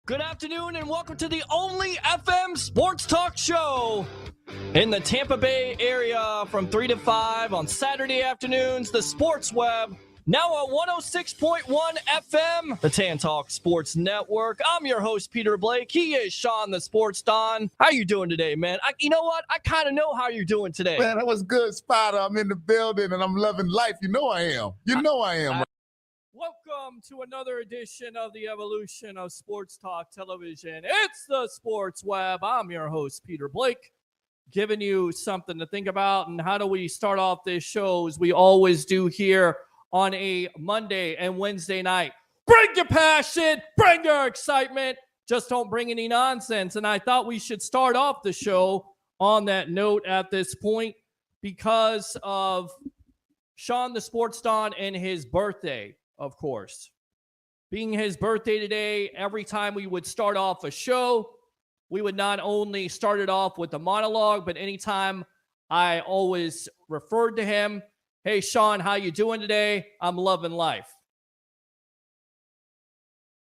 Good afternoon and welcome to the only FM sports talk show in the Tampa Bay area from 3 to 5 on Saturday afternoons, the Sports Web, now at 106.1 FM, the Tan Talk Sports Network. I'm your host, Peter Blake. He is Sean, the Sports Don. How you doing today, man? You know what? I kind of know how you're doing today. Man, that was good, Spider. I'm in the building and I'm loving life. You know I am. I am. Welcome to another edition of the evolution of Sports Talk Television. It's the Sports Web. I'm your host, Peter Blake, giving you something to think about. And how do we start off this show as we always do here on a Monday and Wednesday night? Bring your passion, bring your excitement. Just don't bring any nonsense. And I thought we should start off the show on that note at this point because of Sean the Sports Don and his birthday. Of course, being his birthday today, every time we would start off a show, we would not only start it off with a monologue, but anytime I always referred to him, hey, Sean, how you doing today? I'm loving life.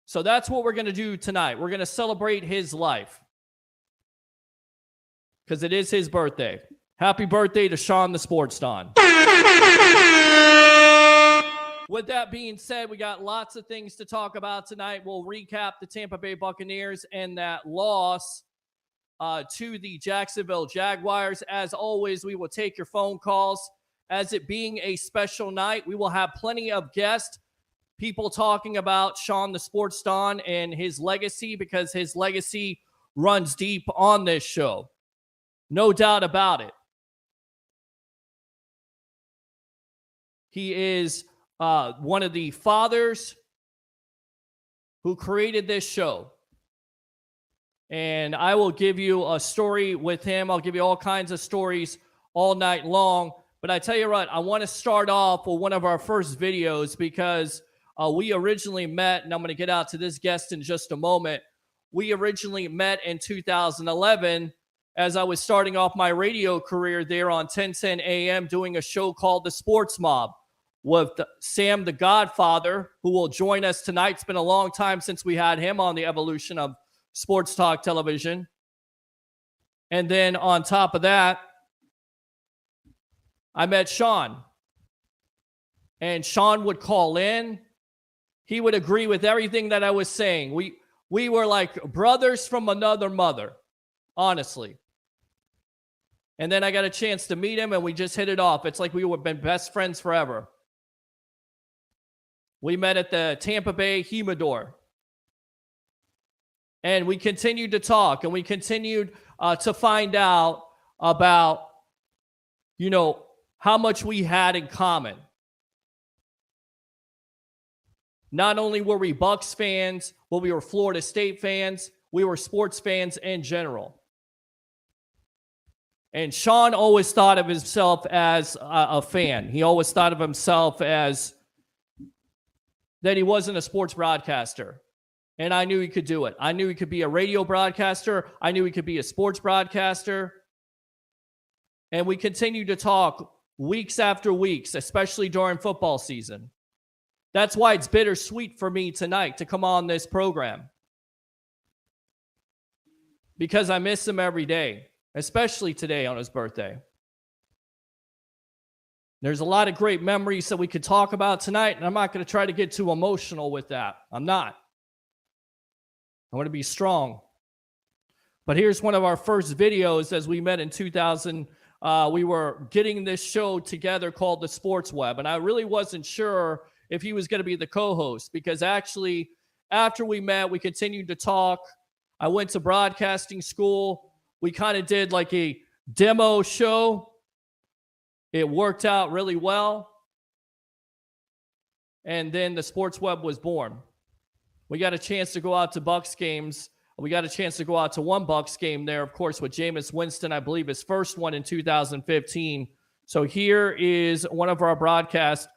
So that's what we're going to do tonight. We're going to celebrate his life because it is his birthday. Happy birthday to Sean the Sports Don. With that being said, we got lots of things to talk about tonight. We'll recap the Tampa Bay Buccaneers and that loss to the Jacksonville Jaguars. As always, we will take your phone calls. As it being a special night, we will have plenty of guests, people talking about Sean the Sports Don and his legacy, because his legacy runs deep on this show. No doubt about it. He is one of the fathers who created this show. And I will give you a story with him. I'll give you all kinds of stories all night long. But I tell you what, I want to start off with one of our first videos because we originally met, and I'm going to get out to this guest in just a moment. We originally met in 2011 as I was starting off my radio career there on 1010 AM doing a show called The Sports Mob with Sam the Godfather, who will join us tonight. It's been a long time since we had him on the evolution of Sports Talk Television. And then on top of that, I met Sean. And Sean would call in. He would agree with everything that I was saying. We were like brothers from another mother, honestly. And then I got a chance to meet him, and we just hit it off. It's like we would have been best friends forever. We met at the Tampa Bay Humidor. And we continued to talk, and we continued to find out about, how much we had in common. Not only were we Bucs fans, but we were Florida State fans. We were sports fans in general. And Sean always thought of himself as a fan. He always thought of himself as that he wasn't a sports broadcaster. And I knew he could do it. I knew he could be a radio broadcaster. I knew he could be a sports broadcaster. And we continued to talk weeks after weeks, especially during football season. That's why it's bittersweet for me tonight to come on this program. Because I miss him every day, especially today on his birthday. There's a lot of great memories that we could talk about tonight, and I'm not going to try to get too emotional with that. I'm not. I want to be strong. But here's one of our first videos as we met in 2000. We were getting this show together called The Sports Web, and I really wasn't sure if he was going to be the co-host because actually after we met, we continued to talk. I went to broadcasting school. We kind of did like a demo show. It worked out really well. And then the Sports Web was born. We got a chance to go out to Bucs games. We got a chance to go out to one Bucs game there, of course, with Jameis Winston, I believe his first one in 2015. So here is one of our broadcasts.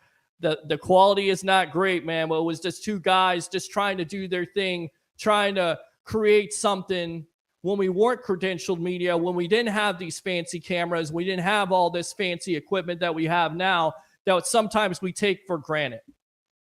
The quality is not great, man. But it was just two guys just trying to do their thing, trying to create something when we weren't credentialed media, when we didn't have these fancy cameras, we didn't have all this fancy equipment that we have now that sometimes we take for granted.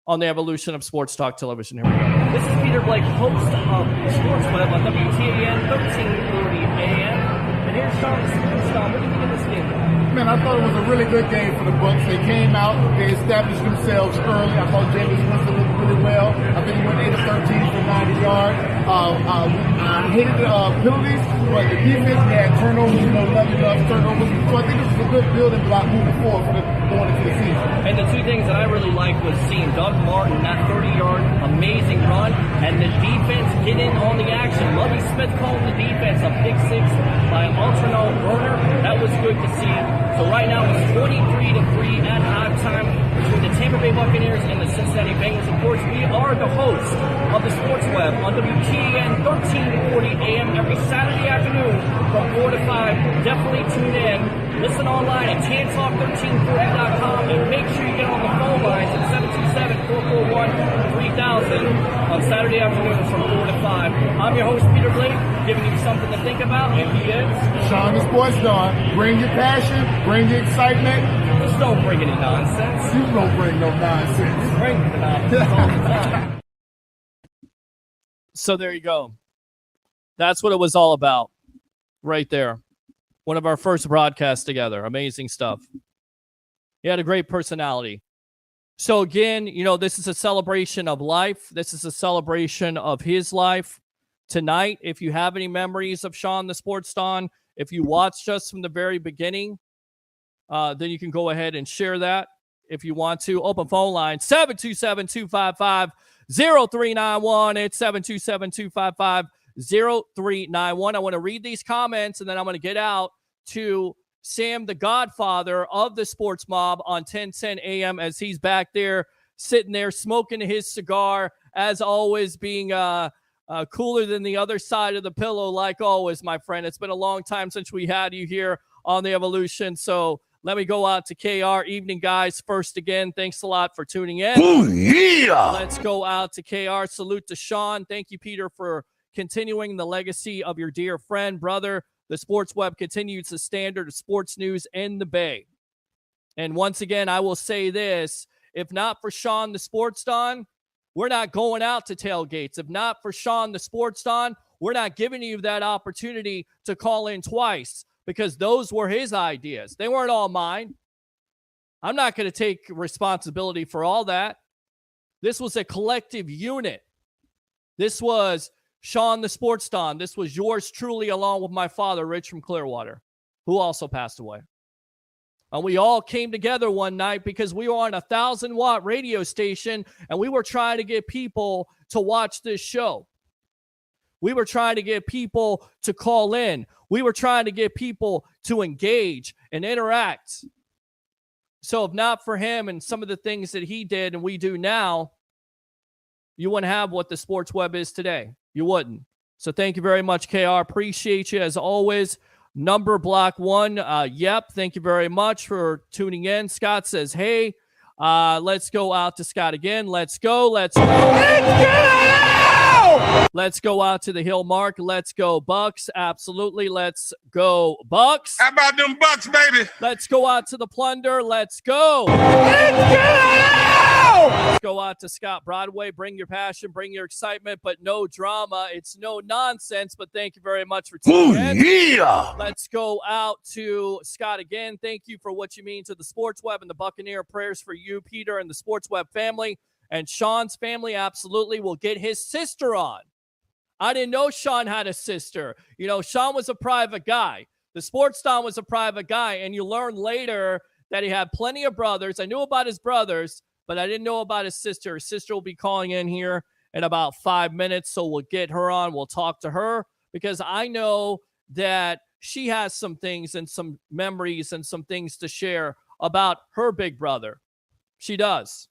on the evolution of sports talk television. Here we go. This is Peter Blake, host of Sports Web on WTAN 1340 AM. And here's Sean Sportstar. What do you think of this game? Man, I thought it was a really good game for the Bucs. They came out, they established themselves early. I thought James Winston looked really well. I think he went 8 of 13 for 90 yards. I hated the penalties, but the defense had turnovers, level up turnovers. So I think this is a good building block moving forward for going into the season. And the two things that I really liked was seeing Doug Martin, that 30-yard amazing run, and the defense get in on the action. Lovie Smith called the defense a pick six by Alterno Werner. That was good to see. So right now it's 23-3 at halftime between the Tampa Bay Buccaneers and the Cincinnati Bengals. Of course, we are the host of the Sports Web on WTAN 1340 AM every Saturday afternoon from 4 to 5. Definitely tune in. Listen online at tantalk1340.com and make sure you get on the phone lines at 727-441-3000 on Saturday afternoons from 4 to 5. I'm your host, Peter Blake, giving you something to think about, and he is Sean the Sports Star. Bring your passion, bring your excitement. Just don't bring any nonsense. You don't bring no nonsense. Bring the nonsense all the time. So there you go. That's what it was all about right there. One of our first broadcasts together. Amazing stuff. He had a great personality. So again, this is a celebration of life. This is a celebration of his life. Tonight, if you have any memories of Sean the Sports Don, if you watched us from the very beginning, then you can go ahead and share that if you want to. Open phone line, 727-255-0391. It's 727-255-0391. I want to read these comments, and then I'm going to get out to Sam, the godfather of the Sports Mob on 1010 AM as he's back there, sitting there, smoking his cigar, as always, being cooler than the other side of the pillow, like always, my friend. It's been a long time since we had you here on the Evolution, so let me go out to KR. Evening, guys. First again, thanks a lot for tuning in. Oh, yeah. Let's go out to KR. Salute to Sean. Thank you, Peter, for continuing the legacy of your dear friend, brother. The Sports Web continues the standard of sports news in the Bay. And once again, I will say this. If not for Sean the Sports Don, we're not going out to tailgates. If not for Sean the Sports Don, we're not giving you that opportunity to call in twice, because those were his ideas. They weren't all mine. I'm not going to take responsibility for all that. This was a collective unit. This was Sean the Sports Don. This was yours truly, along with my father, Rich from Clearwater, who also passed away. And we all came together one night because we were on a 1,000-watt radio station, and we were trying to get people to watch this show. We were trying to get people to call in. We were trying to get people to engage and interact. So if not for him and some of the things that he did and we do now, you wouldn't have what the Sports Web is today. You wouldn't. So thank you very much, KR. Appreciate you as always. Number block 1. Yep. Thank you very much for tuning in. Scott says, hey, let's go out to Scott again. Let's go. Let's go. Let's go. Let's go out to the Hill Mark. Let's go Bucs. Absolutely. Let's go Bucs. How about them Bucs, baby? Let's go out to the Plunder. Let's go. Let's go. Let's go out to Scott Broadway. Bring your passion, bring your excitement, but no drama. It's no nonsense, but thank you very much for tuning in. Yeah. Let's go out to Scott again. Thank you for what you mean to the Sports Web and the Buccaneer. Prayers for you, Peter, and the Sports Web family. And Sean's family absolutely will get his sister on. I didn't know Sean had a sister. Sean was a private guy. The Sports Don was a private guy, and you learn later that he had plenty of brothers. I knew about his brothers, but I didn't know about his sister. His sister will be calling in here in about 5 minutes, so we'll get her on. We'll talk to her because I know that she has some things and some memories and some things to share about her big brother. She does.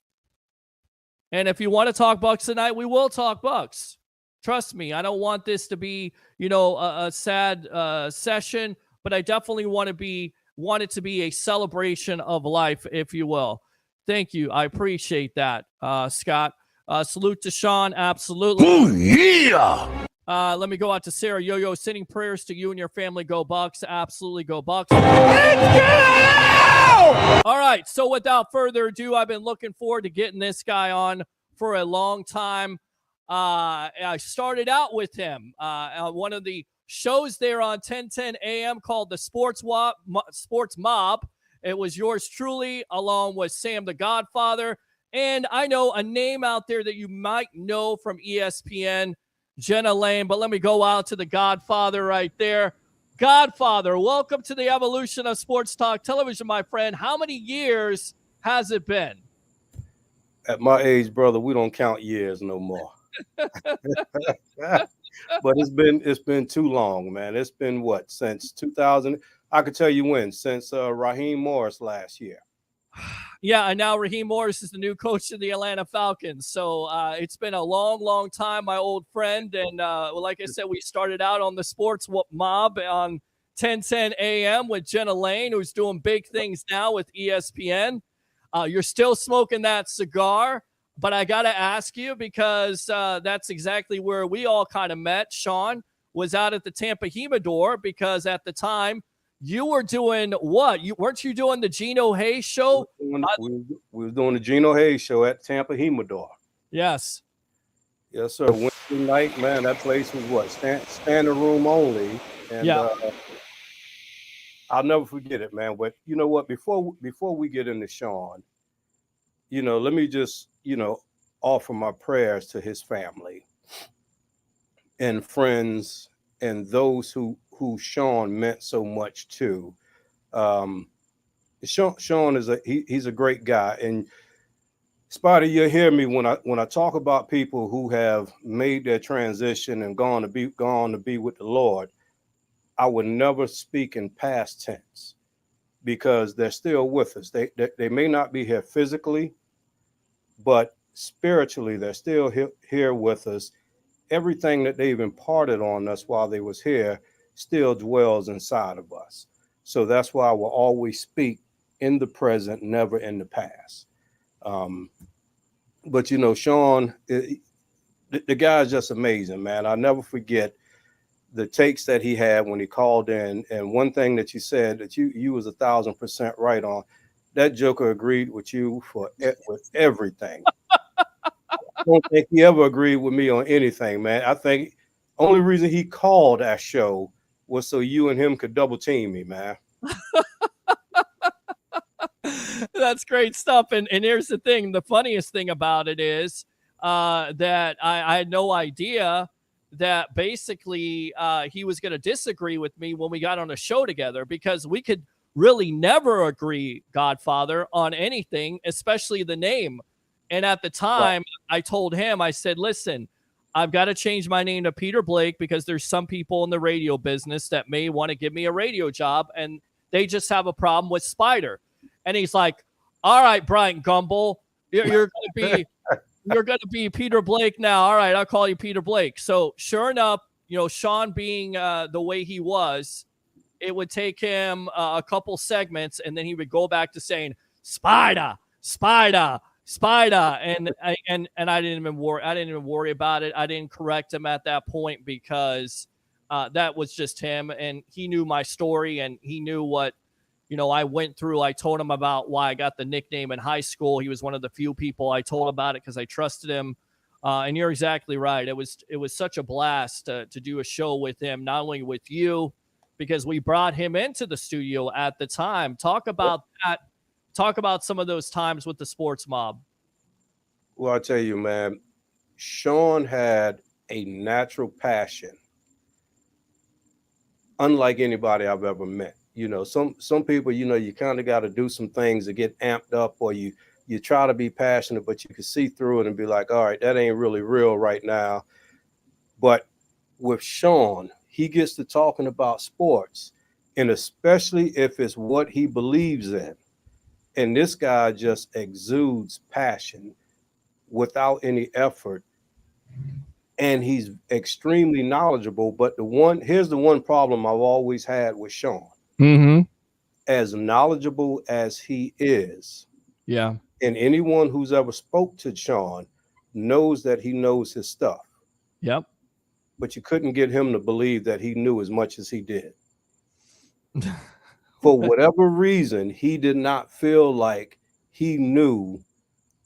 And if you want to talk Bucs tonight, we will talk Bucs. Trust me, I don't want this to be, a sad session, but I definitely want it to be a celebration of life, if you will. Thank you. I appreciate that, Scott. Salute to Sean. Absolutely. Oh, yeah. Let me go out to Sarah Yo-Yo, sending prayers to you and your family. Go Bucs. Absolutely go Bucs. Let's go. All right, so without further ado, I've been looking forward to getting this guy on for a long time. I started out with him on one of the shows there on 1010 AM called the Sports Mob. It was yours truly, along with Sam the Godfather. And I know a name out there that you might know from ESPN, Jenna Lane. But let me go out to the Godfather right there. Godfather, welcome to the evolution of Sports Talk Television, my friend. How many years has it been? At my age, brother, we don't count years no more. But it's been too long, man. It's been what, since 2000? I could tell you when, since Raheem Morris last year. Yeah, and now Raheem Morris is the new coach of the Atlanta Falcons. So it's been a long, long time, my old friend. And like I said, we started out on the Sports Mob on 1010 AM with Jenna Lane, who's doing big things now with ESPN. You're still smoking that cigar, but I got to ask you, because that's exactly where we all kind of met. Sean was out at the Tampa Humidor, because at the time, you were doing what? Weren't you doing the Geno Hayes show? We were doing the Geno Hayes show at Tampa Humidor. Yes. Yes, sir. Wednesday night, man, that place was what? Standing room only. And yeah. I'll never forget it, man. But you know what? Before we get into Sean, let me just, offer my prayers to his family and friends and those who Sean meant so much to. Sean is he's a great guy, and Spotty, you'll hear me when I talk about people who have made their transition and gone to be with the Lord. I would never speak in past tense, because they're still with us. They may not be here physically, but spiritually they're still here with us. Everything that they've imparted on us while they was here still dwells inside of us. So that's why I will always speak in the present, never in the past. But Sean, the guy is just amazing, man. I'll never forget the takes that he had when he called in. And one thing that you said that you was 1,000% right on, that joker agreed with you with everything. I don't think he ever agreed with me on anything, man. I think only reason he called that show was so you and him could double team me, man. That's great stuff. And here's the thing. The funniest thing about it is that I had no idea that basically he was going to disagree with me when we got on a show together, because we could really never agree, Godfather, on anything, especially the name. And at the time, I told him, I said, listen, I've got to change my name to Peter Blake, because there's some people in the radio business that may want to give me a radio job, and they just have a problem with Spider. And he's like, all right, Brian Gumble, you're going to be Peter Blake now. All right, I'll call you Peter Blake. So sure enough, Sean being the way he was, it would take him a couple segments, and then he would go back to saying, Spider. And I didn't even worry about it. I didn't correct him at that point, because that was just him, and he knew my story, and he knew what I went through. I told him about why I got the nickname in high school. He was one of the few people I told about it, because I trusted him. And you're exactly right. It was such a blast to do a show with him, not only with you, because we brought him into the studio at the time. Talk about that. Talk about some of those times with the Sports Mob. Well, I tell you, man, Sean had a natural passion unlike anybody I've ever met. Some people, you kind of got to do some things to get amped up, or you try to be passionate, but you can see through it and be like, all right, that ain't really real right now. But with Sean, he gets to talking about sports, and especially if it's what he believes in. And this guy just exudes passion without any effort. And he's extremely knowledgeable. But here's the one problem I've always had with Sean. Mm-hmm. As knowledgeable as he is. Yeah. And anyone who's ever spoke to Sean knows that he knows his stuff. Yep. But you couldn't get him to believe that he knew as much as he did. for whatever reason, he did not feel like he knew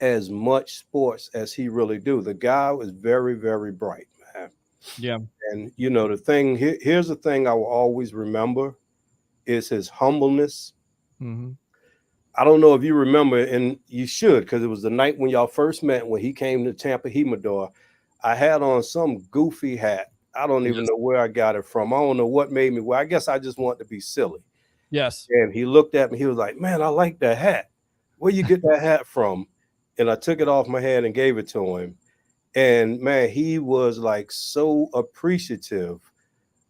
as much sports as he really do. The guy was very, very bright, man. Yeah. And you know, the thing here's the thing I will always remember is his humbleness. Mm-hmm. I don't know if you remember, and you should, because it was the night when y'all first met when he came to Tampa Humidor. I had on some goofy hat. I don't even know where I got it from. I don't know what made me wear. I guess I just wanted to be silly. Yes. And he looked at me. He was like, "Man, I like that hat. Where you get that hat from?" And I took it off my head and gave it to him. And man, he was like so appreciative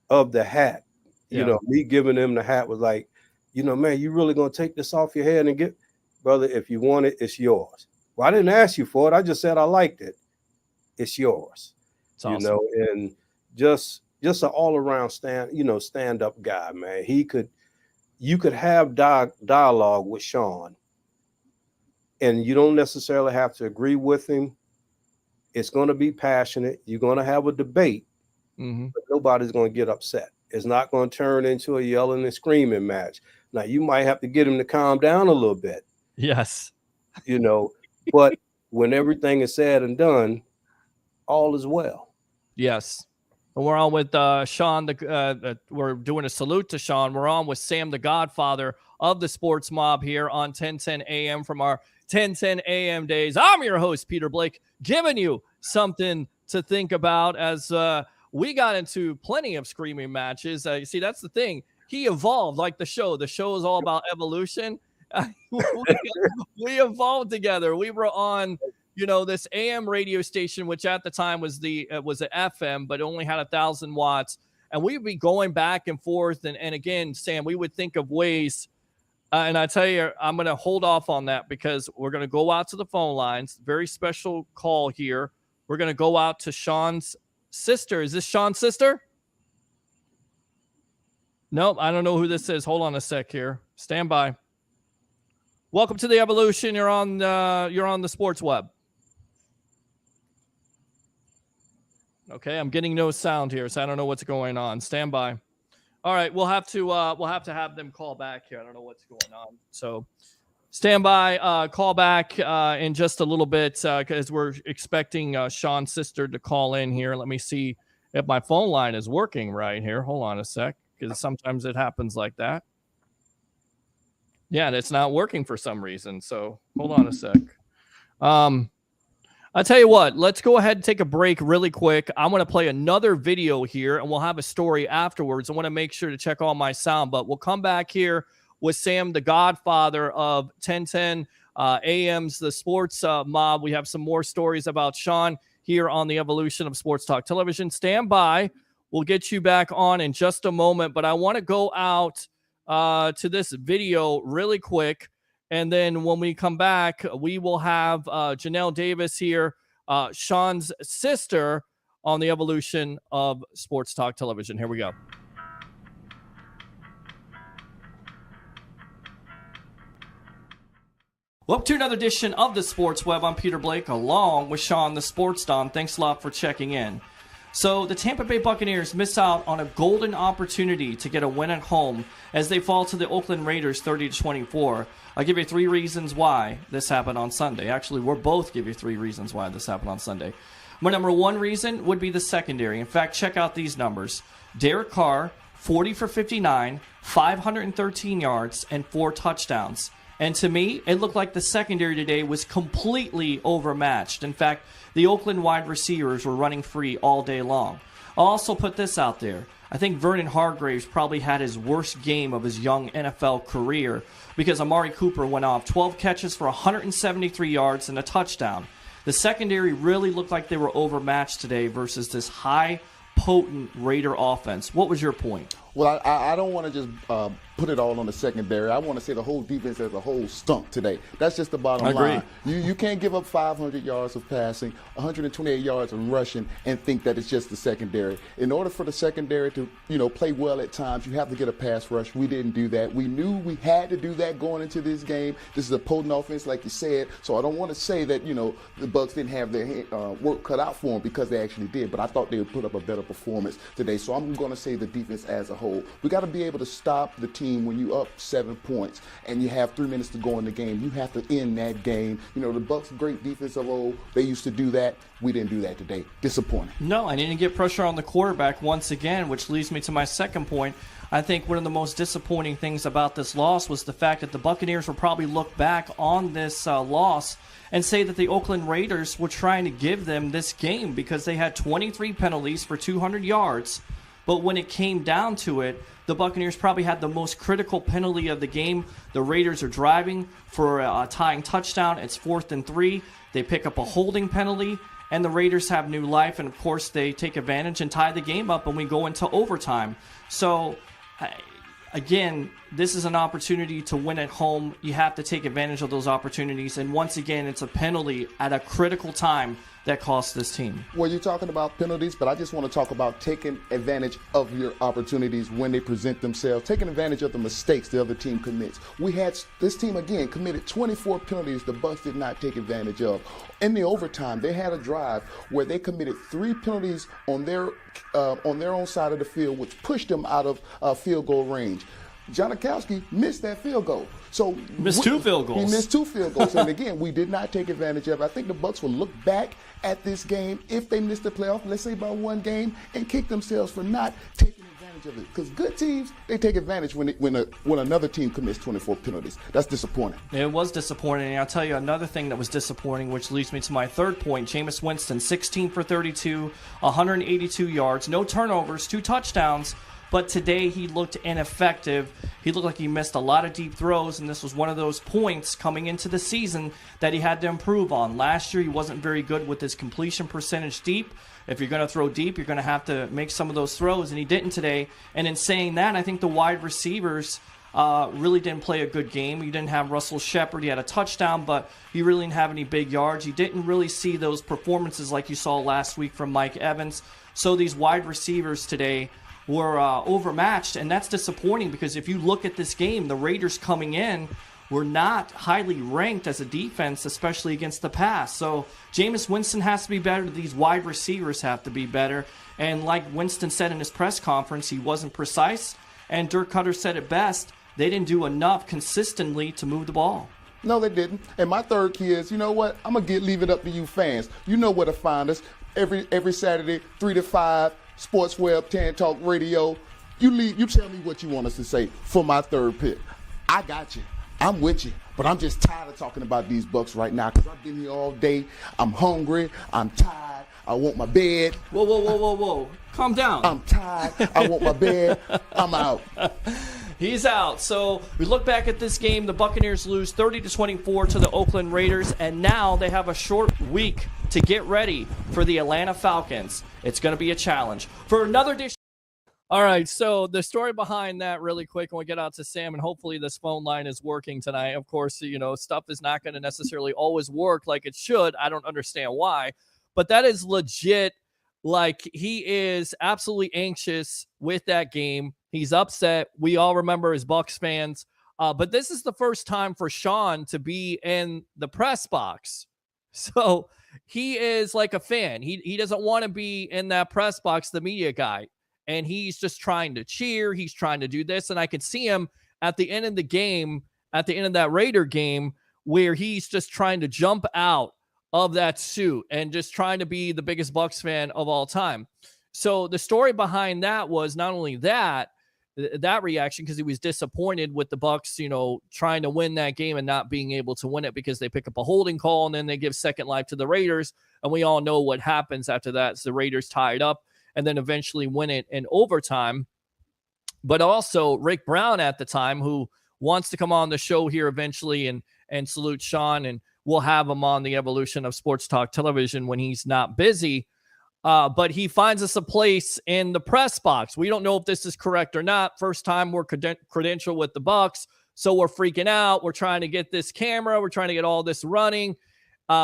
of the hat. You know, me giving him the hat was like, you know, man, you really gonna take this off your head and get, brother, if you want it, it's yours. Well, I didn't ask you for it. I just said I liked it. It's yours. It's awesome. You know, and just an all-around stand-up guy, man. You could have dialogue with Sean, and you don't necessarily have to agree with him. It's going to be passionate. You're going to have a debate, but nobody's going to get upset. It's not going to turn into a yelling and screaming match. Now, you might have to get him to calm down a little bit. Yes. You know, but when everything is said and done, all is well. Yes. And we're on with Sean. We're doing a salute to Sean. We're on with Sam, the godfather of the Sports Mob here on 1010 AM from our 1010 AM days. I'm your host, Peter Blake, giving you something to think about as we got into plenty of screaming matches. You see, that's the thing. He evolved like the show. The show is all about evolution. We evolved together. We were on, this AM radio station, which at the time was an FM, but only had 1,000 watts. And we'd be going back and forth. And again, Sam, we would think of ways. And I tell you, I'm going to hold off on that because we're going to go out to the phone lines. Very special call here. We're going to go out to Sean's sister. Is this Sean's sister? Nope, I don't know who this is. Hold on a sec here. Stand by. Welcome to the Evolution. You're on the Sports Web. Okay, I'm getting no sound here, so I don't know what's going on. Stand by. All right, we'll have to have them call back here. I don't know what's going on. So stand by. Call back in just a little bit because we're expecting Sean's sister to call in here. Let me see if my phone line is working right here. Hold on a sec, because sometimes it happens like that. Yeah, and it's not working for some reason. So hold on a sec. I'll tell you what, let's go ahead and take a break really quick. I'm going to play another video here, and we'll have a story afterwards. I want to make sure to check all my sound, but we'll come back here with Sam, the godfather of 1010 AM's The Sports Mob. We have some more stories about Sean here on the Evolution of Sports Talk Television. Stand by. We'll get you back on in just a moment, but I want to go out to this video really quick. And then when we come back, we will have Janelle Davis here, Sean's sister, on the Evolution of Sports Talk Television. Here we go. Welcome to another edition of the Sports Web. I'm Peter Blake, along with Sean, the Sports Don. Thanks a lot for checking in. So the Tampa Bay Buccaneers miss out on a golden opportunity to get a win at home as they fall to the Oakland Raiders 30-24. I'll give you 3 reasons why this happened on Sunday. Actually, we'll both give you 3 reasons why this happened on Sunday. My number 1 reason would be the secondary. In fact, check out these numbers. Derek Carr, 40 for 59, 513 yards, and 4 touchdowns. And to me, it looked like the secondary today was completely overmatched. In fact, the Oakland wide receivers were running free all day long. I'll also put this out there. I think Vernon Hargreaves probably had his worst game of his young NFL career because Amari Cooper went off 12 catches for 173 yards and a touchdown. The secondary really looked like they were overmatched today versus this high, potent Raider offense. What was your point? Well, I don't want to just put it all on the secondary. I want to say the whole defense as a whole stunk today. That's just the bottom line. You can't give up 500 yards of passing, 128 yards of rushing, and think that it's just the secondary. In order for the secondary to, play well at times, you have to get a pass rush. We didn't do that. We knew we had to do that going into this game. This is a potent offense, like you said. So I don't want to say that, the Bucs didn't have their work cut out for them, because they actually did. But I thought they would put up a better performance today. So I'm going to say the defense as a whole. We got to be able to stop the team team, when you up 7 points and you have 3 minutes to go in the game, you have to end that game. You know, the Bucs, great defense of old, they used to do that. We didn't do that today. Disappointing. No, I didn't get pressure on the quarterback once again, which leads me to my second point. I think one of the most disappointing things about this loss was the fact that the Buccaneers will probably look back on this loss and say that the Oakland Raiders were trying to give them this game because they had 23 penalties for 200 yards. But when it came down to it, the Buccaneers probably had the most critical penalty of the game. The Raiders are driving for a tying touchdown. It's 4th and 3. They pick up a holding penalty, and the Raiders have new life. And, of course, they take advantage and tie the game up, and we go into overtime. So, again, this is an opportunity to win at home. You have to take advantage of those opportunities. And, once again, it's a penalty at a critical time that cost this team. Well, you're talking about penalties, but I just want to talk about taking advantage of your opportunities when they present themselves, taking advantage of the mistakes the other team commits. We had this team, again, committed 24 penalties the Bucs did not take advantage of. In the overtime, they had a drive where they committed 3 penalties on their own side of the field, which pushed them out of field goal range. Janikowski missed that field goal. So missed 2 field goals. He missed 2 field goals. And again, we did not take advantage of it. I think the Bucs will look back at this game if they missed the playoff, let's say by 1 game, and kick themselves for not taking advantage of it. Because good teams, they take advantage when another team commits 24 penalties. That's disappointing. It was disappointing. And I'll tell you another thing that was disappointing, which leads me to my third point. Jameis Winston, 16 for 32, 182 yards, no turnovers, 2 touchdowns. But today he looked ineffective. He looked like he missed a lot of deep throws, and this was one of those points coming into the season that he had to improve on. Last year he wasn't very good with his completion percentage deep. If you're going to throw deep, you're going to have to make some of those throws, and he didn't today. And in saying that, I think the wide receivers really didn't play a good game. You didn't have Russell Shepard. He had a touchdown, but he really didn't have any big yards. You didn't really see those performances like you saw last week from Mike Evans. So these wide receivers today were overmatched, and that's disappointing because if you look at this game, the Raiders coming in were not highly ranked as a defense, especially against the pass. So Jameis Winston has to be better. These wide receivers have to be better. And like Winston said in his press conference, he wasn't precise, and Dirk Cutter said it best, they didn't do enough consistently to move the ball. No, they didn't. And my third key is, you know what? I'm going to leave it up to you fans. You know where to find us. Every Saturday, 3 to 5, Sports Web, Tan Talk Radio. You tell me what you want us to say for my third pick. I got you. I'm with you. But I'm just tired of talking about these Bucs right now because I've been here all day. I'm hungry. I'm tired. I want my bed. Whoa. Calm down. I'm tired. I want my bed. I'm out. He's out. So we look back at this game. The Buccaneers lose 30-24 to the Oakland Raiders, and now they have a short week to get ready for the Atlanta Falcons. It's going to be a challenge. For another edition. All right, so the story behind that really quick, and we'll get out to Sam, and hopefully this phone line is working tonight. Of course, you know, stuff is not going to necessarily always work like it should. I don't understand why, but that is legit. Like, he is absolutely anxious with that game. He's upset. We all remember as Bucs fans. But this is the first time for Sean to be in the press box. So he is like a fan. He doesn't want to be in that press box, the media guy. And he's just trying to cheer. He's trying to do this. And I could see him at the end of the game, at the end of that Raider game, where he's just trying to jump out of that suit and just trying to be the biggest Bucs fan of all time. So the story behind that was not only that reaction, because he was disappointed with the Bucs, you know, trying to win that game and not being able to win it because they pick up a holding call and then they give second life to the Raiders. And we all know what happens after that. So the Raiders tied up and then eventually win it in overtime. But also Rick Brown at the time, who wants to come on the show here eventually and salute Sean, and we'll have him on the Evolution of Sports Talk Television when he's not busy. But he finds us a place in the press box. We don't know if this is correct or not. First time we're credentialed with the Bucs, so we're freaking out. We're trying to get this camera. We're trying to get all this running.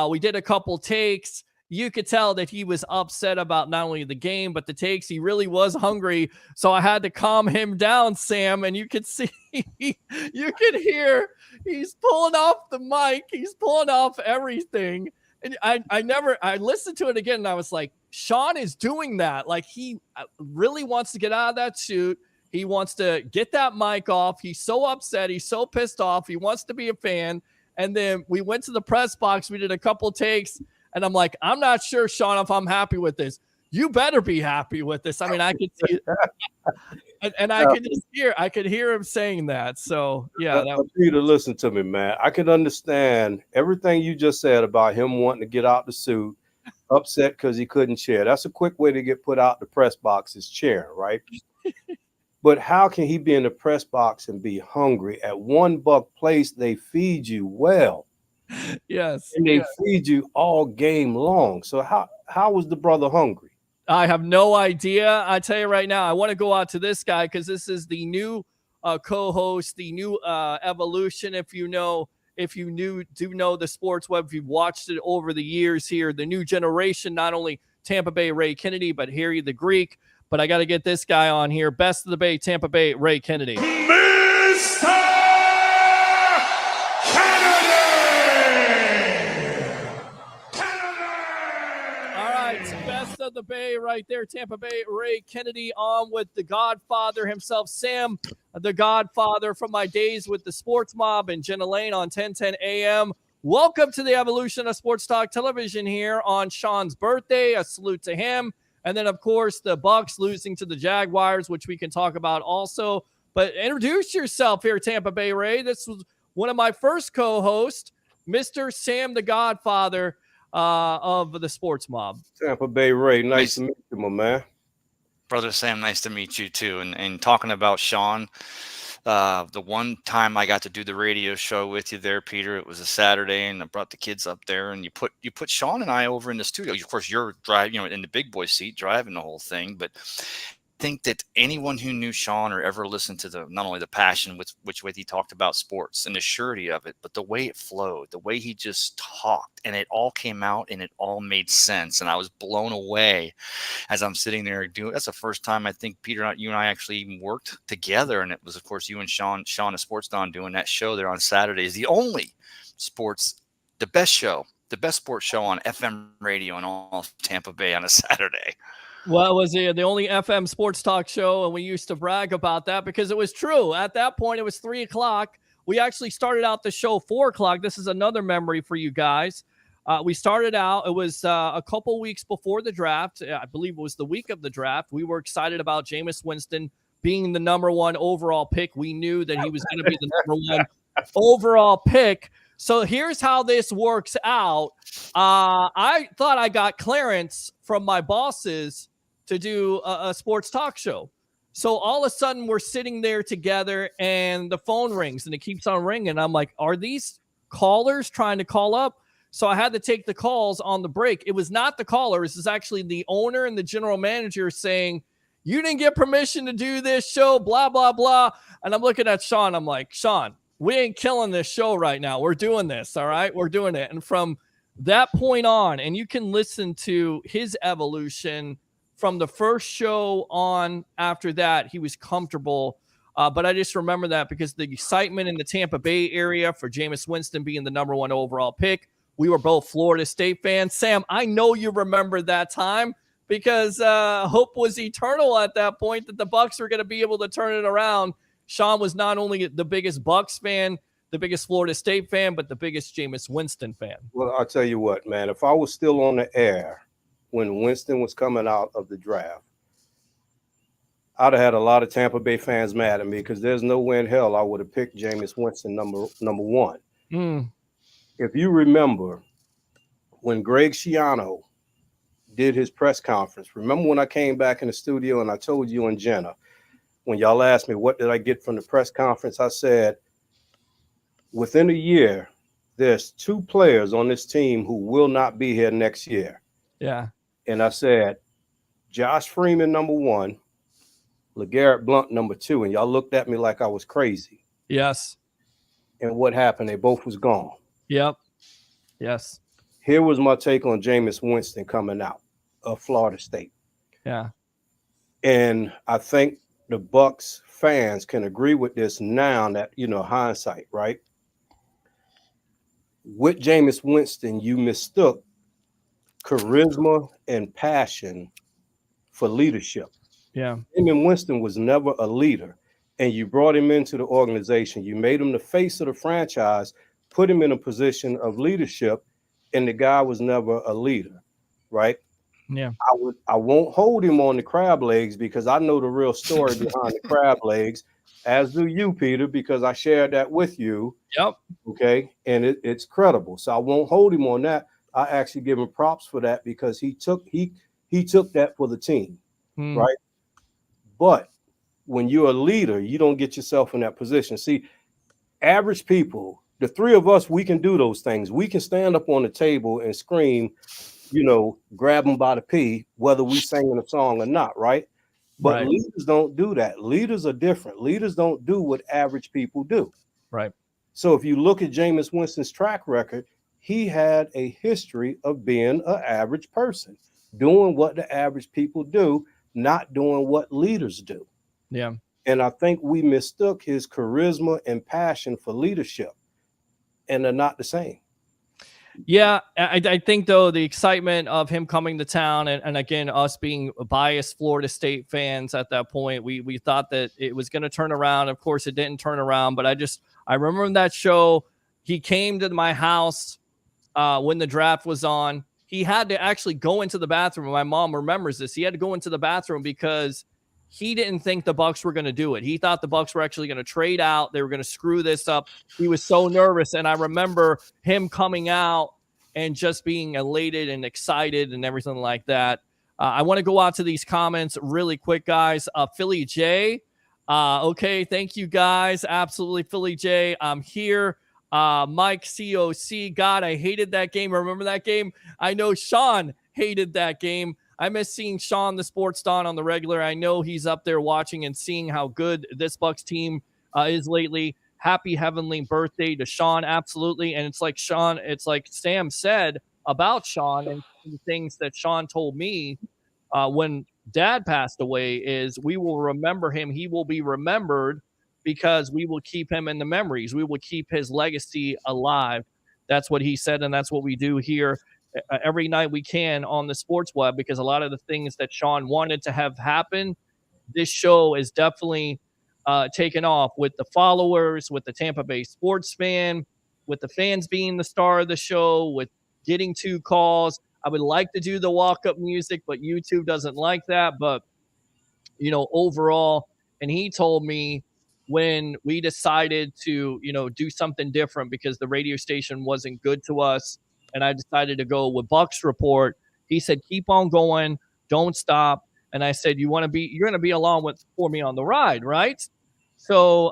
We did a couple takes. You could tell that he was upset about not only the game, but the takes. He really was hungry, so I had to calm him down, Sam, and you could see, you could hear he's pulling off the mic. He's pulling off everything. And I listened to it again, and I was like, Sean is doing that. Like, he really wants to get out of that suit. He wants to get that mic off. He's so upset. He's so pissed off. He wants to be a fan. And then we went to the press box. We did a couple takes. And I'm like, I'm not sure, Sean, if I'm happy with this. You better be happy with this. I mean, I could see it. And I could hear him saying that. So, yeah. Peter, listen to me, man. I can understand everything you just said about him wanting to get out the suit, upset because he couldn't chair. That's a quick way to get put out the press box is chair, right? But how can he be in the press box and be hungry? At $1 place, they feed you well. Yes. And they feed you all game long. So how was the brother hungry? I have no idea. I tell you right now, I want to go out to this guy because this is the new co-host, the new evolution. If you know the sports web, if you've watched it over the years here, the new generation, not only Tampa Bay Ray Kennedy, but Harry the Greek. But I got to get this guy on here. Best of the Bay, Tampa Bay Ray Kennedy. Mr. Kennedy! All right, best of the Bay right there. Tampa Bay Ray Kennedy on with the Godfather himself, Sam, the Godfather from my days with the Sports Mob and Jenna Lane on 1010 AM. Welcome to the evolution of Sports Talk Television here on Sean's birthday. A salute to him. And then, of course, the Bucs losing to the Jaguars, which we can talk about also. But introduce yourself here, Tampa Bay Ray. This was one of my first co-hosts, Mr. Sam, the Godfather of the Sports Mob. Tampa Bay Ray, nice to meet you, my man. Brother Sam, nice to meet you too. And talking about Sean, the one time I got to do the radio show with you there, Peter, it was a Saturday, and I brought the kids up there, and you put Sean and I over in the studio. Of course, you're driving, in the big boy seat, driving the whole thing. But I think that anyone who knew Sean or ever listened to not only the passion with which he talked about sports and the surety of it, but the way it flowed, the way he just talked, and it all came out and it all made sense. And I was blown away as I'm sitting there doing. That's the first time I think Peter, you and I actually even worked together, and it was, of course, you and Sean of Sports Don doing that show there on Saturdays. The only the best sports show on FM radio in all Tampa Bay on a Saturday. Well, it was the only FM sports talk show, and we used to brag about that because it was true. At that point, it was 3 o'clock. We actually started out the show 4 o'clock. This is another memory for you guys. We started out, it was a couple weeks before the draft. I believe it was the week of the draft. We were excited about Jameis Winston being the number 1 overall pick. We knew that he was going to be the number 1 overall pick. So here's how this works out. I thought I got clearance from my bosses to do a sports talk show. So all of a sudden we're sitting there together and the phone rings and it keeps on ringing. I'm like, are these callers trying to call up? So I had to take the calls on the break. It was not the callers. It's actually the owner and the general manager saying, you didn't get permission to do this show, blah, blah, blah. And I'm looking at Sean. I'm like, Sean, we ain't killing this show right now. We're doing this. All right. We're doing it. And from that point on, and you can listen to his evolution from the first show on after that, he was comfortable. But I just remember that because the excitement in the Tampa Bay area for Jameis Winston being the number 1 overall pick, we were both Florida State fans. Sam, I know you remember that time because hope was eternal at that point that the Bucs were going to be able to turn it around. Sean was not only the biggest Bucs fan, the biggest Florida State fan, but the biggest Jameis Winston fan. Well, I'll tell you what, man, if I was still on the air when Winston was coming out of the draft, I'd have had a lot of Tampa Bay fans mad at me because there's no way in hell I would have picked Jameis Winston number 1. If you remember when Greg Schiano did his press conference, remember when I came back in the studio and I told you and Jenna, when y'all asked me what did I get from the press conference, I said, within a year, there's 2 players on this team who will not be here next year. Yeah. And I said, Josh Freeman, number 1, LeGarrette Blount, number 2. And y'all looked at me like I was crazy. Yes. And what happened? They both was gone. Yep. Yes. Here was my take on Jameis Winston coming out of Florida State. Yeah. And I think the Bucs fans can agree with this now that, hindsight, right? With Jameis Winston, you mistook charisma and passion for leadership. Yeah. Jameis Winston was never a leader, and you brought him into the organization. You made him the face of the franchise, put him in a position of leadership, and the guy was never a leader, right? Yeah. I won't hold him on the crab legs because I know the real story behind the crab legs, as do you, Peter, because I shared that with you. Yep. Okay, and it's credible. So I won't hold him on that. I actually give him props for that because he took that for the team, right? But when you're a leader, you don't get yourself in that position. See, average people, the three of us, we can do those things. We can stand up on the table and scream, grab them by the pee, whether we singing a song or not, right? But Right. leaders don't do that. Leaders are different. Leaders don't do what average people do. Right. So if you look at Jameis Winston's track record, he had a history of being an average person, doing what the average people do, not doing what leaders do. Yeah. And I think we mistook his charisma and passion for leadership, and they're not the same. Yeah, I think, though, the excitement of him coming to town and again, us being biased Florida State fans at that point, we thought that it was going to turn around. Of course, it didn't turn around, but I remember in that show, he came to my house when the draft was on. He had to actually go into the bathroom. My mom remembers this. He had to go into the bathroom because he didn't think the Bucs were going to do it. He thought the Bucs were actually going to trade out. They were going to screw this up. He was so nervous. And I remember him coming out and just being elated and excited and everything like that. I want to go out to these comments really quick, guys. Philly J. Okay. Thank you, guys. Absolutely. Philly J. I'm here. Mike COC. God, I hated that game. Remember that game? I know Sean hated that game. I miss seeing Sean, the Sports Don, on the regular. I know he's up there watching and seeing how good this Bucs team is lately. Happy heavenly birthday to Sean. Absolutely. And it's like Sam said about Sean and the things that Sean told me when Dad passed away is we will remember him. He will be remembered because we will keep him in the memories. We will keep his legacy alive. That's what he said, and that's what we do here every night we can on the Sports Web, because a lot of the things that Sean wanted to have happen, this show is definitely taken off with the followers, with the Tampa Bay sports fan, with the fans being the star of the show, with getting 2 calls. I would like to do the walk-up music, but YouTube doesn't like that. But, overall, and he told me when we decided to, do something different because the radio station wasn't good to us, and I decided to go with Bucs Report. He said, keep on going. Don't stop. And I said, you're going to be along for me on the ride, right? So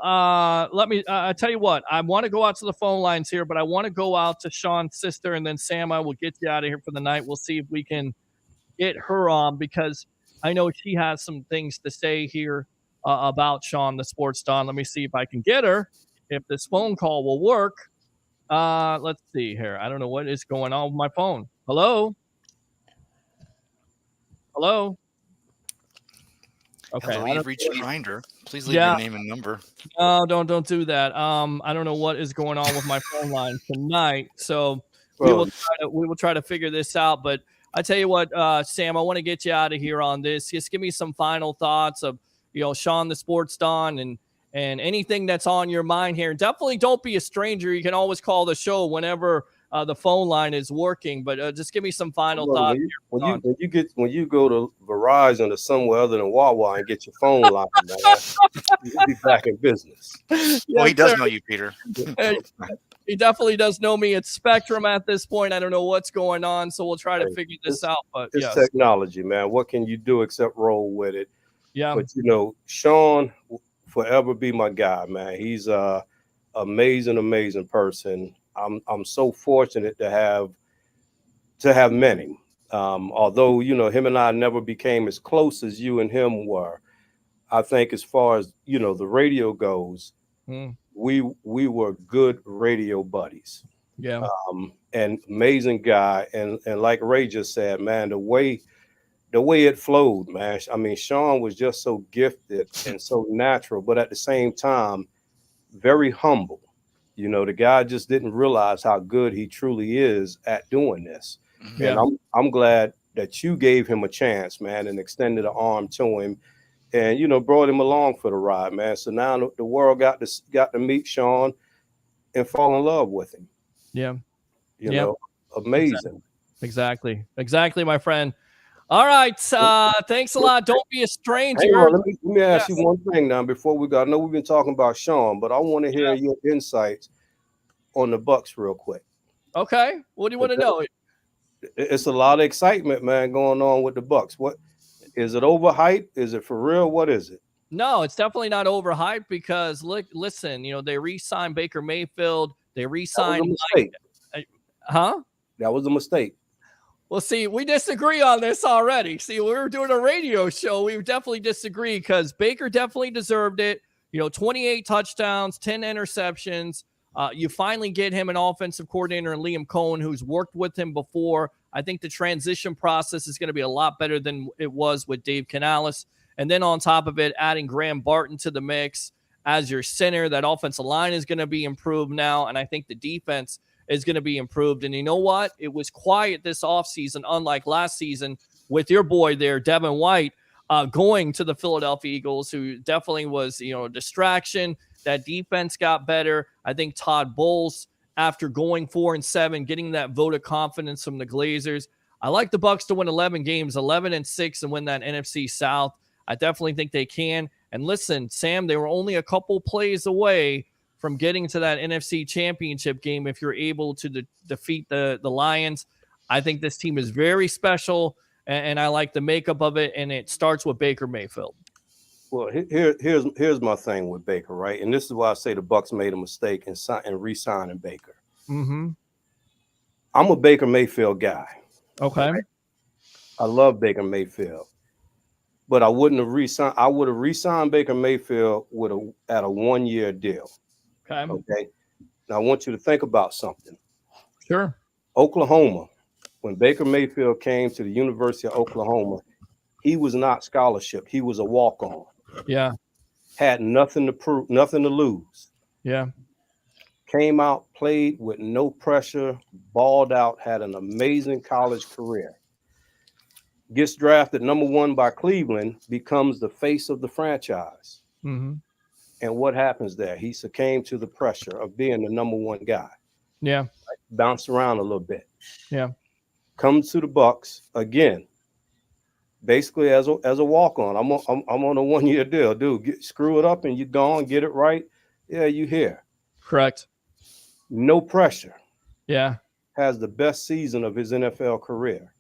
let me tell you what, I want to go out to the phone lines here, but I want to go out to Sean's sister, and then Sam, I will get you out of here for the night. We'll see if we can get her on because I know she has some things to say here about Sean, the Sports Don. Let me see if I can get her, if this phone call will work. Let's see here. I don't know what is going on with my phone. Hello? Hello? Okay. Hello, you've reached Grinder. Please leave your name and number. No, don't do that. I don't know what is going on with my phone line tonight. So we will try to figure this out. But I tell you what, Sam, I want to get you out of here on this. Just give me some final thoughts of, Sean, the Sports Don, and anything that's on your mind here. Definitely don't be a stranger. You can always call the show whenever the phone line is working, but just give me some final thoughts. When you go to Verizon or somewhere other than Wawa and get your phone line, man, you'll be back in business. Well, he does know you, Peter. He definitely does know me. It's Spectrum at this point. I don't know what's going on, so we'll try to figure this out. But it's technology, man. What can you do except roll with it? Yeah. But Sean will forever be my guy, man. He's a amazing person. I'm so fortunate to have met him. Although, him and I never became as close as you and him were. I think as far as, the radio goes, we were good radio buddies. Yeah. And amazing guy. And like Ray just said, man, the way it flowed, man. I mean, Sean was just so gifted and so natural, but at the same time, very humble. The guy just didn't realize how good he truly is at doing this. Yeah. And I'm glad that you gave him a chance, man, and extended an arm to him. and brought him along for the ride, man. So now the world got to meet Sean and fall in love with him. Yeah. You know, amazing. Exactly, my friend. All right. Thanks a lot. Don't be a stranger. Hang on, let me ask you one thing now before we go. I know we've been talking about Sean, but I want to hear your insights on the Bucs real quick. Okay. What do you want to know? It's a lot of excitement, man, going on with the Bucs. What is it, overhyped? Is it for real? What is it? No, it's definitely not overhyped because listen, they re-signed Baker Mayfield. They re-signed Mike. Huh? That was a mistake. Well, see, we disagree on this already. See, we were doing a radio show. We definitely disagree because Baker definitely deserved it. 28 touchdowns, 10 interceptions. You finally get him an offensive coordinator in Liam Cohen, who's worked with him before. I think the transition process is going to be a lot better than it was with Dave Canales. And then on top of it, adding Graham Barton to the mix as your center. That offensive line is going to be improved now. And I think the defense is going to be improved. And you know what? It was quiet this offseason, unlike last season with your boy there, Devin White, going to the Philadelphia Eagles, who definitely was, a distraction. That defense got better. I think Todd Bowles, after going 4-7, getting that vote of confidence from the Glazers. I like the Bucs to win 11 games, 11-6, and win that NFC South. I definitely think they can. And listen, Sam, they were only a couple plays away from getting to that NFC Championship game if you're able to defeat the Lions. I think this team is very special, and I like the makeup of it, and it starts with Baker Mayfield. Well, here's my thing with Baker, right? And this is why I say the Bucs made a mistake in re-signing Baker. Mm-hmm. I'm a Baker Mayfield guy. Okay. Right? I love Baker Mayfield. But I wouldn't have re-signed. I would have re-signed Baker Mayfield at a 1-year deal. Okay. Now I want you to think about something. Sure. Oklahoma, when Baker Mayfield came to the University of Oklahoma, he was not scholarship. He was a walk-on. Yeah. Had nothing to prove, nothing to lose. Yeah. Came out, played with no pressure, balled out, had an amazing college career. Gets drafted number 1 by Cleveland, becomes the face of the franchise. Mm-hmm. And what happens there? He succumbed to the pressure of being the number 1 guy. Yeah. Right? Bounced around a little bit. Yeah. Comes to the Bucs again, basically as a walk-on. I'm on a 1-year deal, dude. Screw it up and you're gone. Get it right. Yeah, you here. Correct. No pressure. Yeah. Has the best season of his NFL career.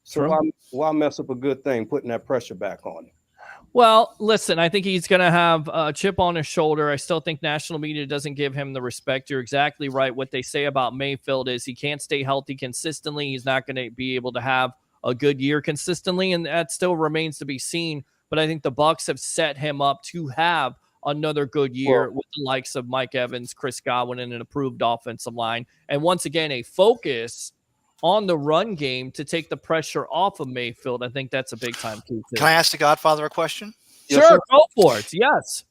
So why mess up a good thing, putting that pressure back on him? Well, listen, I think he's going to have a chip on his shoulder. I still think national media doesn't give him the respect. You're exactly right. What they say about Mayfield is he can't stay healthy consistently. He's not going to be able to have a good year consistently, and that still remains to be seen. But I think the Bucs have set him up to have another good year with the likes of Mike Evans, Chris Godwin, and an improved offensive line. And once again, a focus on the run game to take the pressure off of Mayfield. I think that's a big time key. Can I ask the Godfather a question? Sure, yes, go for it. Yes.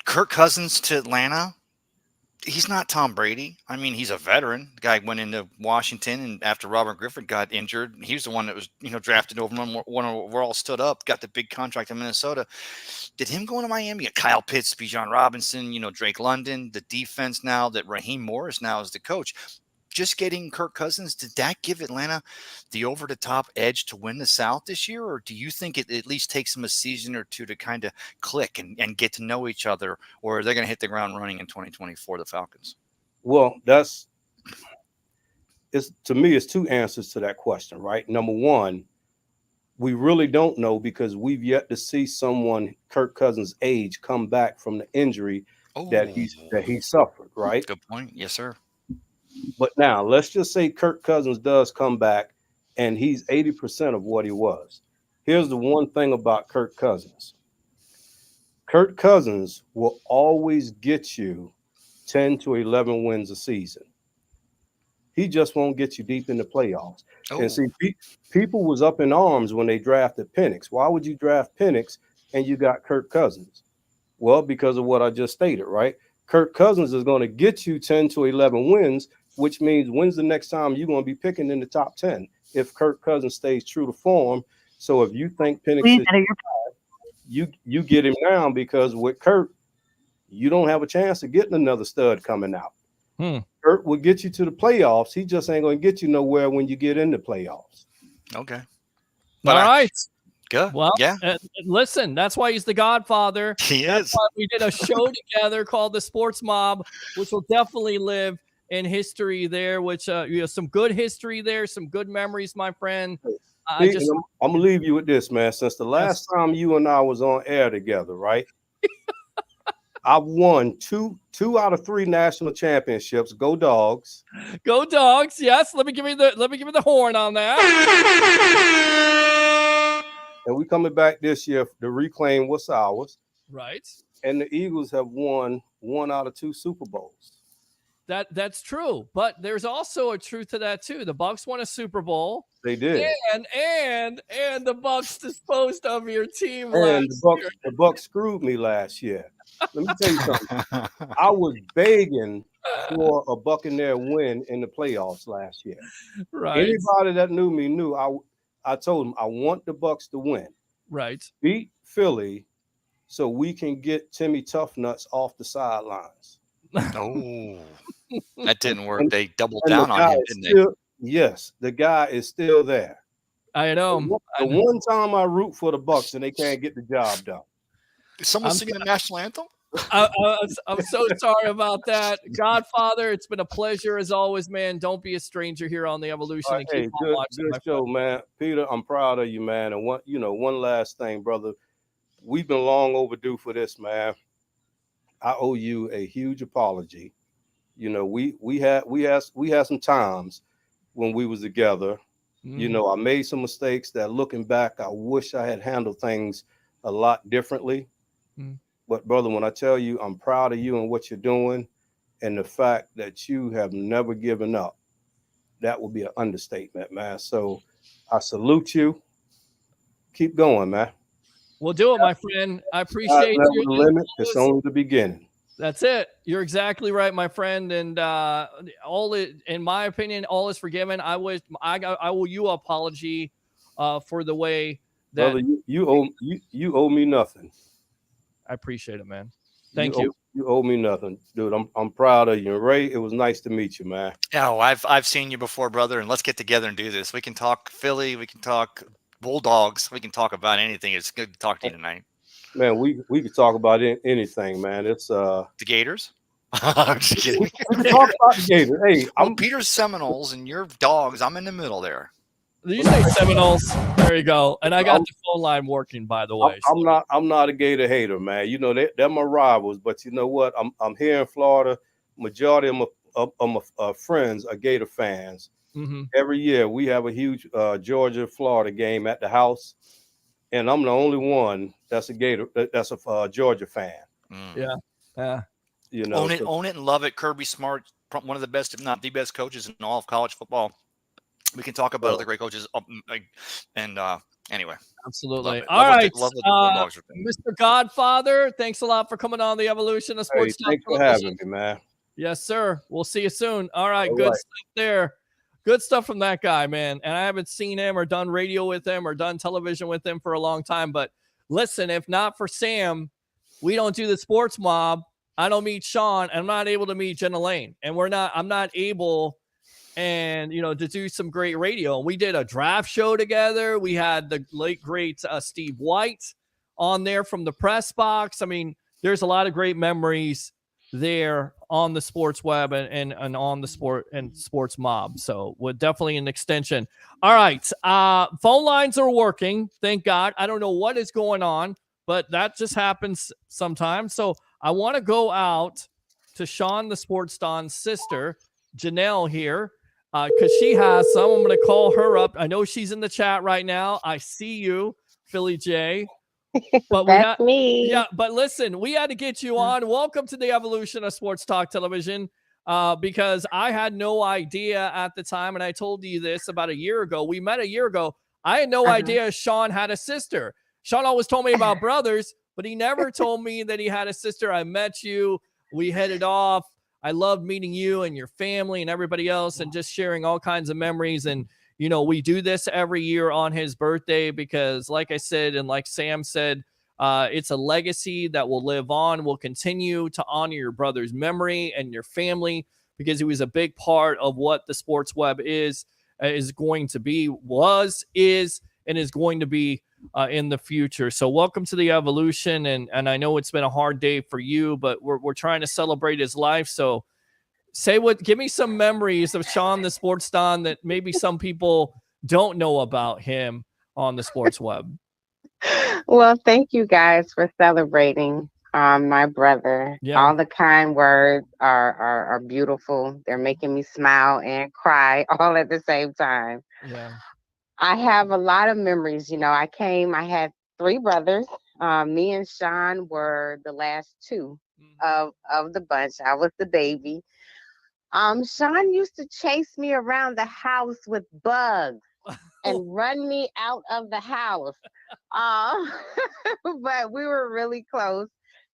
Kirk Cousins to Atlanta. He's not Tom Brady. I mean, he's a veteran. The guy went into Washington, and after Robert Griffin got injured, he was the one that was, drafted over one overall, stood up, got the big contract in Minnesota. Did him going to Miami? Kyle Pitts, Bijan Robinson, Drake London, the defense now that Raheem Morris now is the coach. Just getting Kirk Cousins, did that give Atlanta the over-the-top edge to win the South this year? Or do you think it at least takes them a season or two to kind of click and get to know each other? Or are they going to hit the ground running in 2024, the Falcons? Well, to me, it's 2 answers to that question, right? Number 1, we really don't know because we've yet to see someone Kirk Cousins' age come back from the injury that he suffered, right? Good point. Yes, sir. But now let's just say Kirk Cousins does come back and he's 80% of what he was. Here's the one thing about Kirk Cousins. Kirk Cousins will always get you 10 to 11 wins a season. He just won't get you deep in the playoffs. Oh. And see, people was up in arms when they drafted Penix. Why would you draft Penix and you got Kirk Cousins? Well, because of what I just stated, right? Kirk Cousins is going to get you 10 to 11 wins, which means when's the next time you're going to be picking in the top 10 if Kirk Cousins stays true to form. So if you think Penix you get him now because with Kurt, you don't have a chance of getting another stud coming out. Kurt will get you to the playoffs. He just ain't going to get you nowhere when you get in the playoffs. Okay. All right. Good. Well, yeah. Listen, that's why he's the Godfather. He that's is. Why we did a show together called The Sports Mob, which will definitely live in history there, which some good history there, some good memories, my friend. I'm going to leave you with this, man. Since the last time you and I was on air together, right? I've won two out of 3 national championships. Go Dogs! Go Dogs! Yes, let me give you the horn on that. And we coming back this year to reclaim what's ours. Right. And the Eagles have won 1 out of 2 Super Bowls. That's true, but there's also a truth to that too. The Bucs won a Super Bowl. They did, and the Bucs disposed of your team. And the Bucs screwed me last year. Let me tell you something. I was begging for a Buccaneer win in the playoffs last year. Right. Anybody that knew me knew I told them I want the Bucs to win. Right. Beat Philly so we can get Timmy Toughnuts off the sidelines. Oh, that didn't work. They doubled down on him, didn't they? Yes, the guy is still there. I know. The one time I root for the Bucs and they can't get the job done. Is someone singing the national anthem? I'm so sorry about that. Godfather, it's been a pleasure as always, man. Don't be a stranger here on the Evolution. And keep on watching, good show, man. Peter, I'm proud of you, man. And one last thing, brother. We've been long overdue for this, man. I owe you a huge apology. We had some times when we was together. I made some mistakes that looking back, I wish I had handled things a lot differently. But brother, when I tell you I'm proud of you and what you're doing and the fact that you have never given up, that would be an understatement, man. So I salute you. Keep going, man. We'll do it, my friend. I appreciate you. The limit. It's only the beginning. That's it. You're exactly right, my friend. And in my opinion, all is forgiven. I owe you an apology for the way that brother, you owe me nothing. I appreciate it, man. Thank you. You owe me nothing, dude. I'm proud of you. And Ray, it was nice to meet you, man. Yeah, well, I've seen you before, brother, and let's get together and do this. We can talk Philly, we can talk Bulldogs, we can talk about anything. It's good to talk to you tonight. Man, we could talk about anything, man. It's the Gators. I'm just kidding. We can talk about the Gators. Hey, I'm Peter's Seminoles and your Dogs. I'm in the middle there. Did you say Seminoles? There you go. And I got the phone line working, by the way. I'm not a Gator hater, man. They're my rivals, but you know what? I'm here in Florida. Majority of my friends are Gator fans. Every year we have a huge Georgia-Florida game at the house, and I'm the only one that's a Gator. That's a Georgia fan. Yeah. Own it and love it. Kirby Smart, one of the best, if not the best coaches in all of college football. We can talk about other great coaches. Anyway. Absolutely. All right. Mr. Godfather, thanks a lot for coming on the Evolution of Sports. Thanks for having me, man. Yes, sir. We'll see you soon. All right. Good stuff there. Good stuff from that guy, man. And I haven't seen him or done radio with him or done television with him for a long time. But listen, if not for Sam, we don't do the Sports Mob. I don't meet Sean. And I'm not able to meet Jenna Lane. And I'm not able to do some great radio. We did a draft show together. We had the late great Steve White on there from the press box. I mean, there's a lot of great memories there on the sports web and on the sports mob. So we're definitely an extension. All right. Phone lines are working. Thank God. I don't know what is going on, but that just happens sometimes. So I want to go out to Sean, the Sports Don's sister, Janelle here. Because she has some. I'm going to call her up. I know she's in the chat right now. I see you, Philly J. But That's me. Yeah, but listen, we had to get you on. Welcome to the Evolution of Sports Talk Television. Because I had no idea at the time, and I told you this about a year ago. We met a year ago. I had no idea Sean had a sister. Sean always told me about brothers, but he never told me that he had a sister. I met you. We headed off. I loved meeting you and your family and everybody else and just sharing all kinds of memories. And, we do this every year on his birthday because, like I said, and like Sam said, It's a legacy that will live on. We'll continue to honor your brother's memory and your family because he was a big part of what the Sports Web is going to be, is, and is going to be in the future. So welcome to the evolution. And I know it's been a hard day for you, but we're trying to celebrate his life. So give me some memories of Sean the Sports Don that maybe some people don't know about him on the Sports Web. Well, thank you guys for celebrating my brother. Yeah. All the kind words are beautiful. They're making me smile and cry all at the same time. Yeah. I have a lot of memories. I had 3 brothers. Me and Sean were the last 2 of the bunch. I was the baby. Sean used to chase me around the house with bugs and run me out of the house. But we were really close.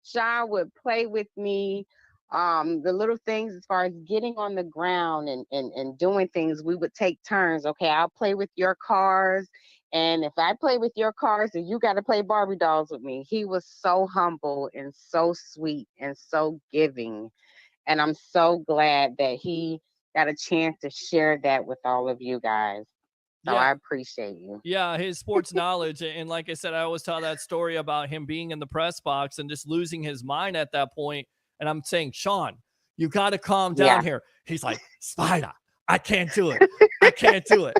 Sean would play with me. The little things as far as getting on the ground and doing things, we would take turns. Okay, I'll play with your cars. And if I play with your cars, then you got to play Barbie dolls with me. He was so humble and so sweet and so giving. And I'm so glad that he got a chance to share that with all of you guys. So I appreciate you. Yeah, his sports knowledge. And like I said, I always tell that story about him being in the press box and just losing his mind at that point. And I'm saying, Sean, you got to calm down here. He's like, Spider, I can't do it. I can't do it.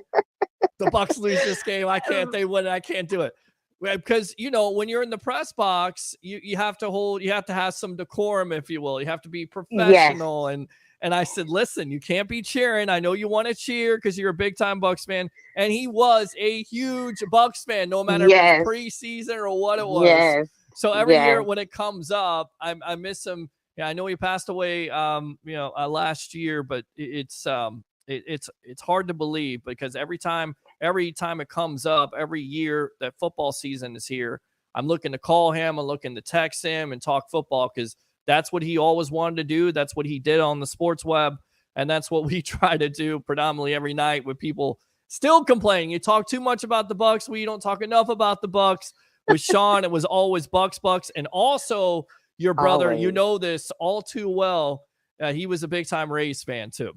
The Bucs lose this game. They win it. I can't do it. Because, when you're in the press box, you have to have some decorum, if you will. You have to be professional. Yes. And I said, listen, you can't be cheering. I know you want to cheer because you're a big-time Bucs fan. And he was a huge Bucs fan, no matter if it was preseason or what it was. Yes. So every year when it comes up, I miss him. Yeah, I know he passed away, last year, but it's hard to believe because every time it comes up, every year that football season is here, I'm looking to call him, I'm looking to text him and talk football because that's what he always wanted to do. That's what he did on the Sports Web. And that's what we try to do predominantly every night with people still complaining. You talk too much about the Bucs. We don't talk enough about the Bucs. With Sean, it was always Bucs. And also your brother, you know this all too well. He was a big-time Rays fan too.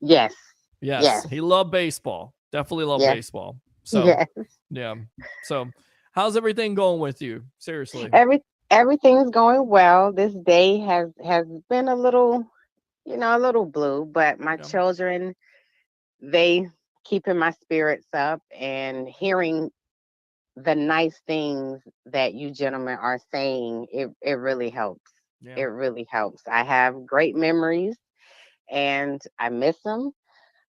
Yes. He loved baseball. Definitely loved baseball. So, yeah. So how's everything going with you? Seriously. Everything's going well. This day has been a little blue, but my children, they keeping my spirits up and hearing the nice things that you gentlemen are saying. It really helps. Yeah. It really helps. I have great memories and I miss them,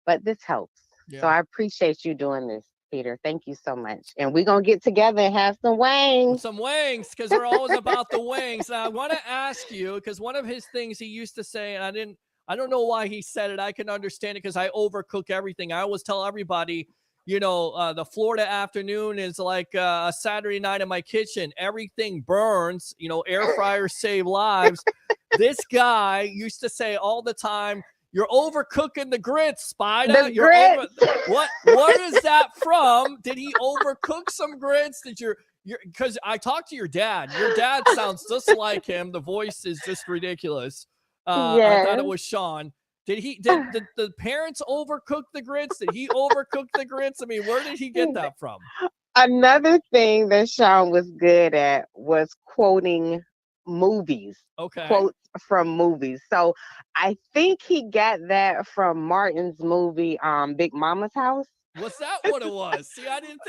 but this helps. Yeah. So I appreciate you doing this, Peter. Thank you so much. And we're going to get together and have some wings. Because we're always about the wings. Now, I want to ask you, because one of his things he used to say, and I don't know why he said it. I can understand it because I overcook everything. I always tell everybody, the Florida afternoon is like a Saturday night in my kitchen. Everything burns. Air fryers save lives. This guy used to say all the time, you're overcooking the grits, Spider. What is that from? Did he overcook some grits? Because I talked to your dad. Your dad sounds just like him. The voice is just ridiculous. I thought it was Sean. Did the parents overcook the grits? Did he overcook the grits? I mean, where did he get that from? Another thing that Sean was good at was quoting movies. Okay. Quotes from movies. So I think he got that from Martin's movie, Big Mama's House. Was that what it was? See, I didn't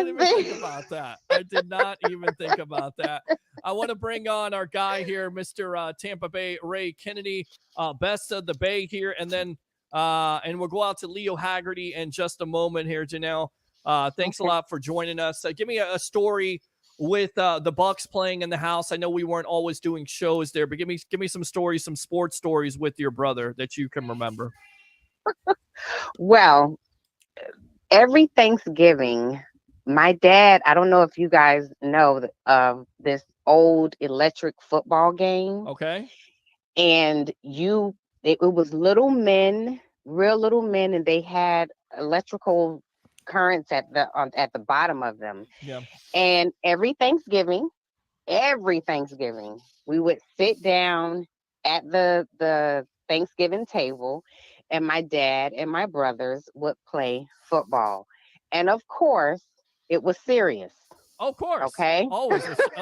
even think about that. I did not even think about that. I want to bring on our guy here, Mr. Tampa Bay Ray Kennedy, best of the Bay here, and then and we'll go out to Leo Haggerty in just a moment here, Janelle. Thanks a lot for joining us. Give me a story with the Bucs playing in the house. I know we weren't always doing shows there, but give me some stories, some sports stories with your brother that you can remember. Well, every Thanksgiving, my dad, I don't know if you guys know of this old electric football game. Okay. And it was little men, real little men, and they had electrical currents at the bottom of them. Yeah. And every Thanksgiving, every Thanksgiving, we would sit down at the Thanksgiving table, and my dad and my brothers would play football. And of course, it was serious. Of course, Okay. I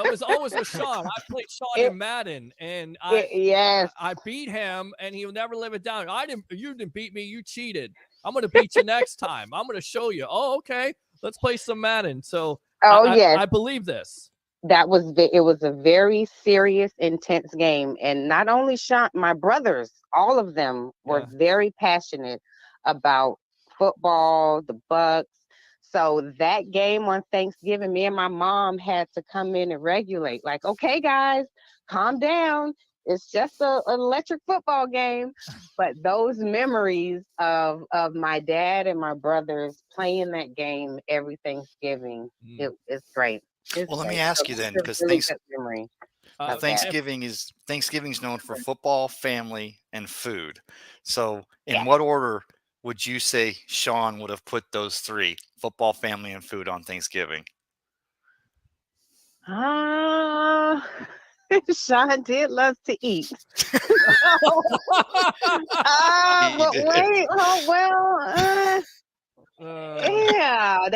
was always with Sean. I played Sean It, in Madden, and yes. I beat him, and he'll never live it down. You didn't beat me. You cheated. I'm gonna beat you next time. I'm gonna show you. Oh, okay. Let's play some Madden. So Oh yes. I believe this. It was a very serious, intense game. And not only Sean, my brothers, all of them were very passionate about football, the Bucs. So that game on Thanksgiving, me and my mom had to come in and regulate. Like, okay, guys, calm down. It's just an electric football game. But those memories of my dad and my brothers playing that game every Thanksgiving, it's great. Well, let me ask you then, because Thanksgiving's known for football, family, and food. So, in what order would you say Sean would have put those three: football, family, and food on Thanksgiving? Sean did love to eat. But wait, yeah,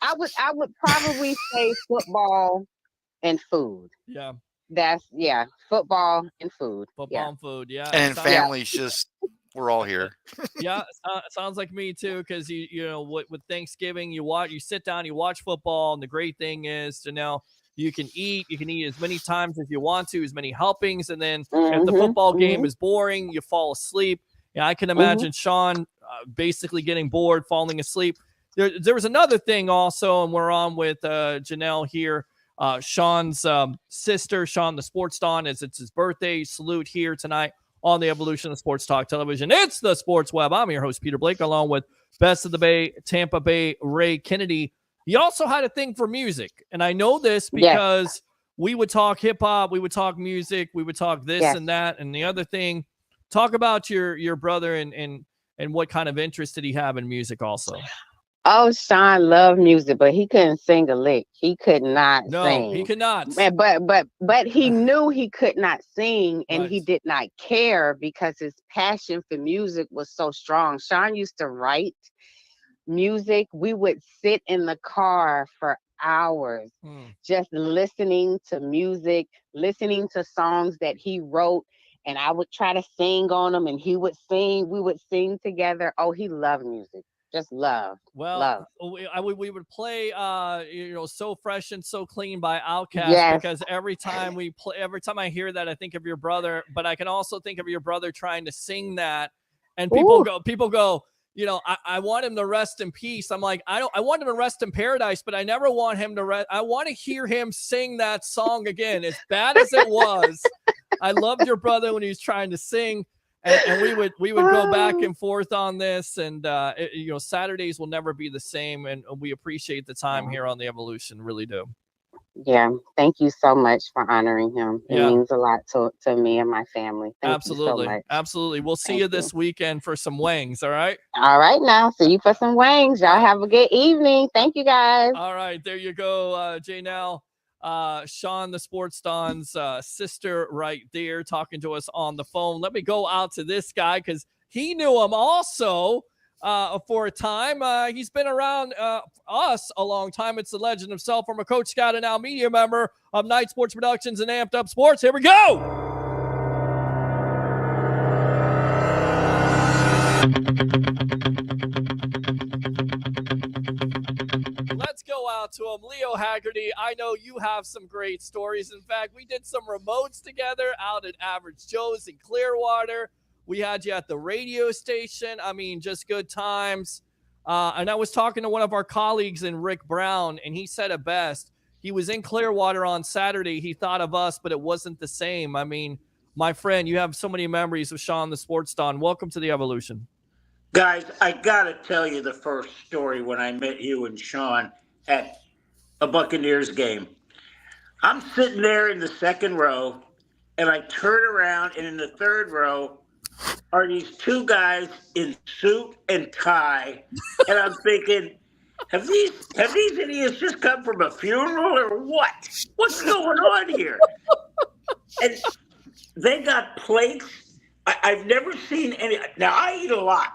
I would probably say football and food. Yeah. Football and food. Football and food, yeah. And family's just, we're all here. Yeah, sounds like me too, because you know with Thanksgiving, you sit down, you watch football, and the great thing is to now you can eat as many times as you want to, as many helpings, and then if the football game is boring, you fall asleep. Yeah, I can imagine Sean basically getting bored, falling asleep. There was another thing also, and we're on with Janelle here. Sean's sister, Sean the Sports Don, it's his birthday. Salute here tonight on the Evolution of Sports Talk Television. It's the Sports Web. I'm your host, Peter Blake, along with Best of the Bay, Tampa Bay Ray Kennedy. He also had a thing for music, and I know this because we would talk hip hop, we would talk music, we would talk this and that, and the other thing. Talk about your brother and what kind of interest did he have in music also? Oh, Sean loved music, but he couldn't sing a lick. He could not sing. No, he could not. But he knew he could not sing, and he did not care because his passion for music was so strong. Sean used to write music. We would sit in the car for hours just listening to music, listening to songs that he wrote. And I would try to sing on him, and he would sing. We would sing together. Oh, he loved music. Just love. Well, love. We would play, So Fresh and So Clean by Outkast, because every time I hear that, I think of your brother. But I can also think of your brother trying to sing that, and people go, I want him to rest in peace. I'm like, I want him to rest in paradise, but I never want him to rest. I want to hear him sing that song again, as bad as it was. I loved your brother when he was trying to sing, and we would go back and forth on this, and Saturdays will never be the same, and we appreciate the time here on the Evolution, really do. Yeah, thank you so much for honoring him. It means a lot to me and my family. Thank you so much. Absolutely. We'll see you this weekend for some wings. All right. All right, now see you for some wings. Y'all have a good evening. Thank you, guys. All right, there you go, Janelle. Sean the Sports Don's sister right there talking to us on the phone. Let me go out to this guy because he knew him also for a time. He's been around us a long time. It's the legend himself, former Coach Scout and now media member of Night Sports Productions and Amped Up Sports. Here we go. Let's go out to him. Leo Haggerty, I know you have some great stories. In fact, we did some remotes together out at Average Joe's in Clearwater. We had you at the radio station. I mean, just good times. And I was talking to one of our colleagues in Rick Brown, and he said it best. He was in Clearwater on Saturday. He thought of us, but it wasn't the same. I mean, my friend, you have so many memories of Sean the Sports Don. Welcome to the Evolution. Guys, I got to tell you the first story when I met you and Sean at a Buccaneers game. I'm sitting there in the second row, and I turn around, and in the third row are these two guys in suit and tie. And I'm thinking, have these idiots just come from a funeral or what? What's going on here? And they got plates. I've never seen any. Now I eat a lot,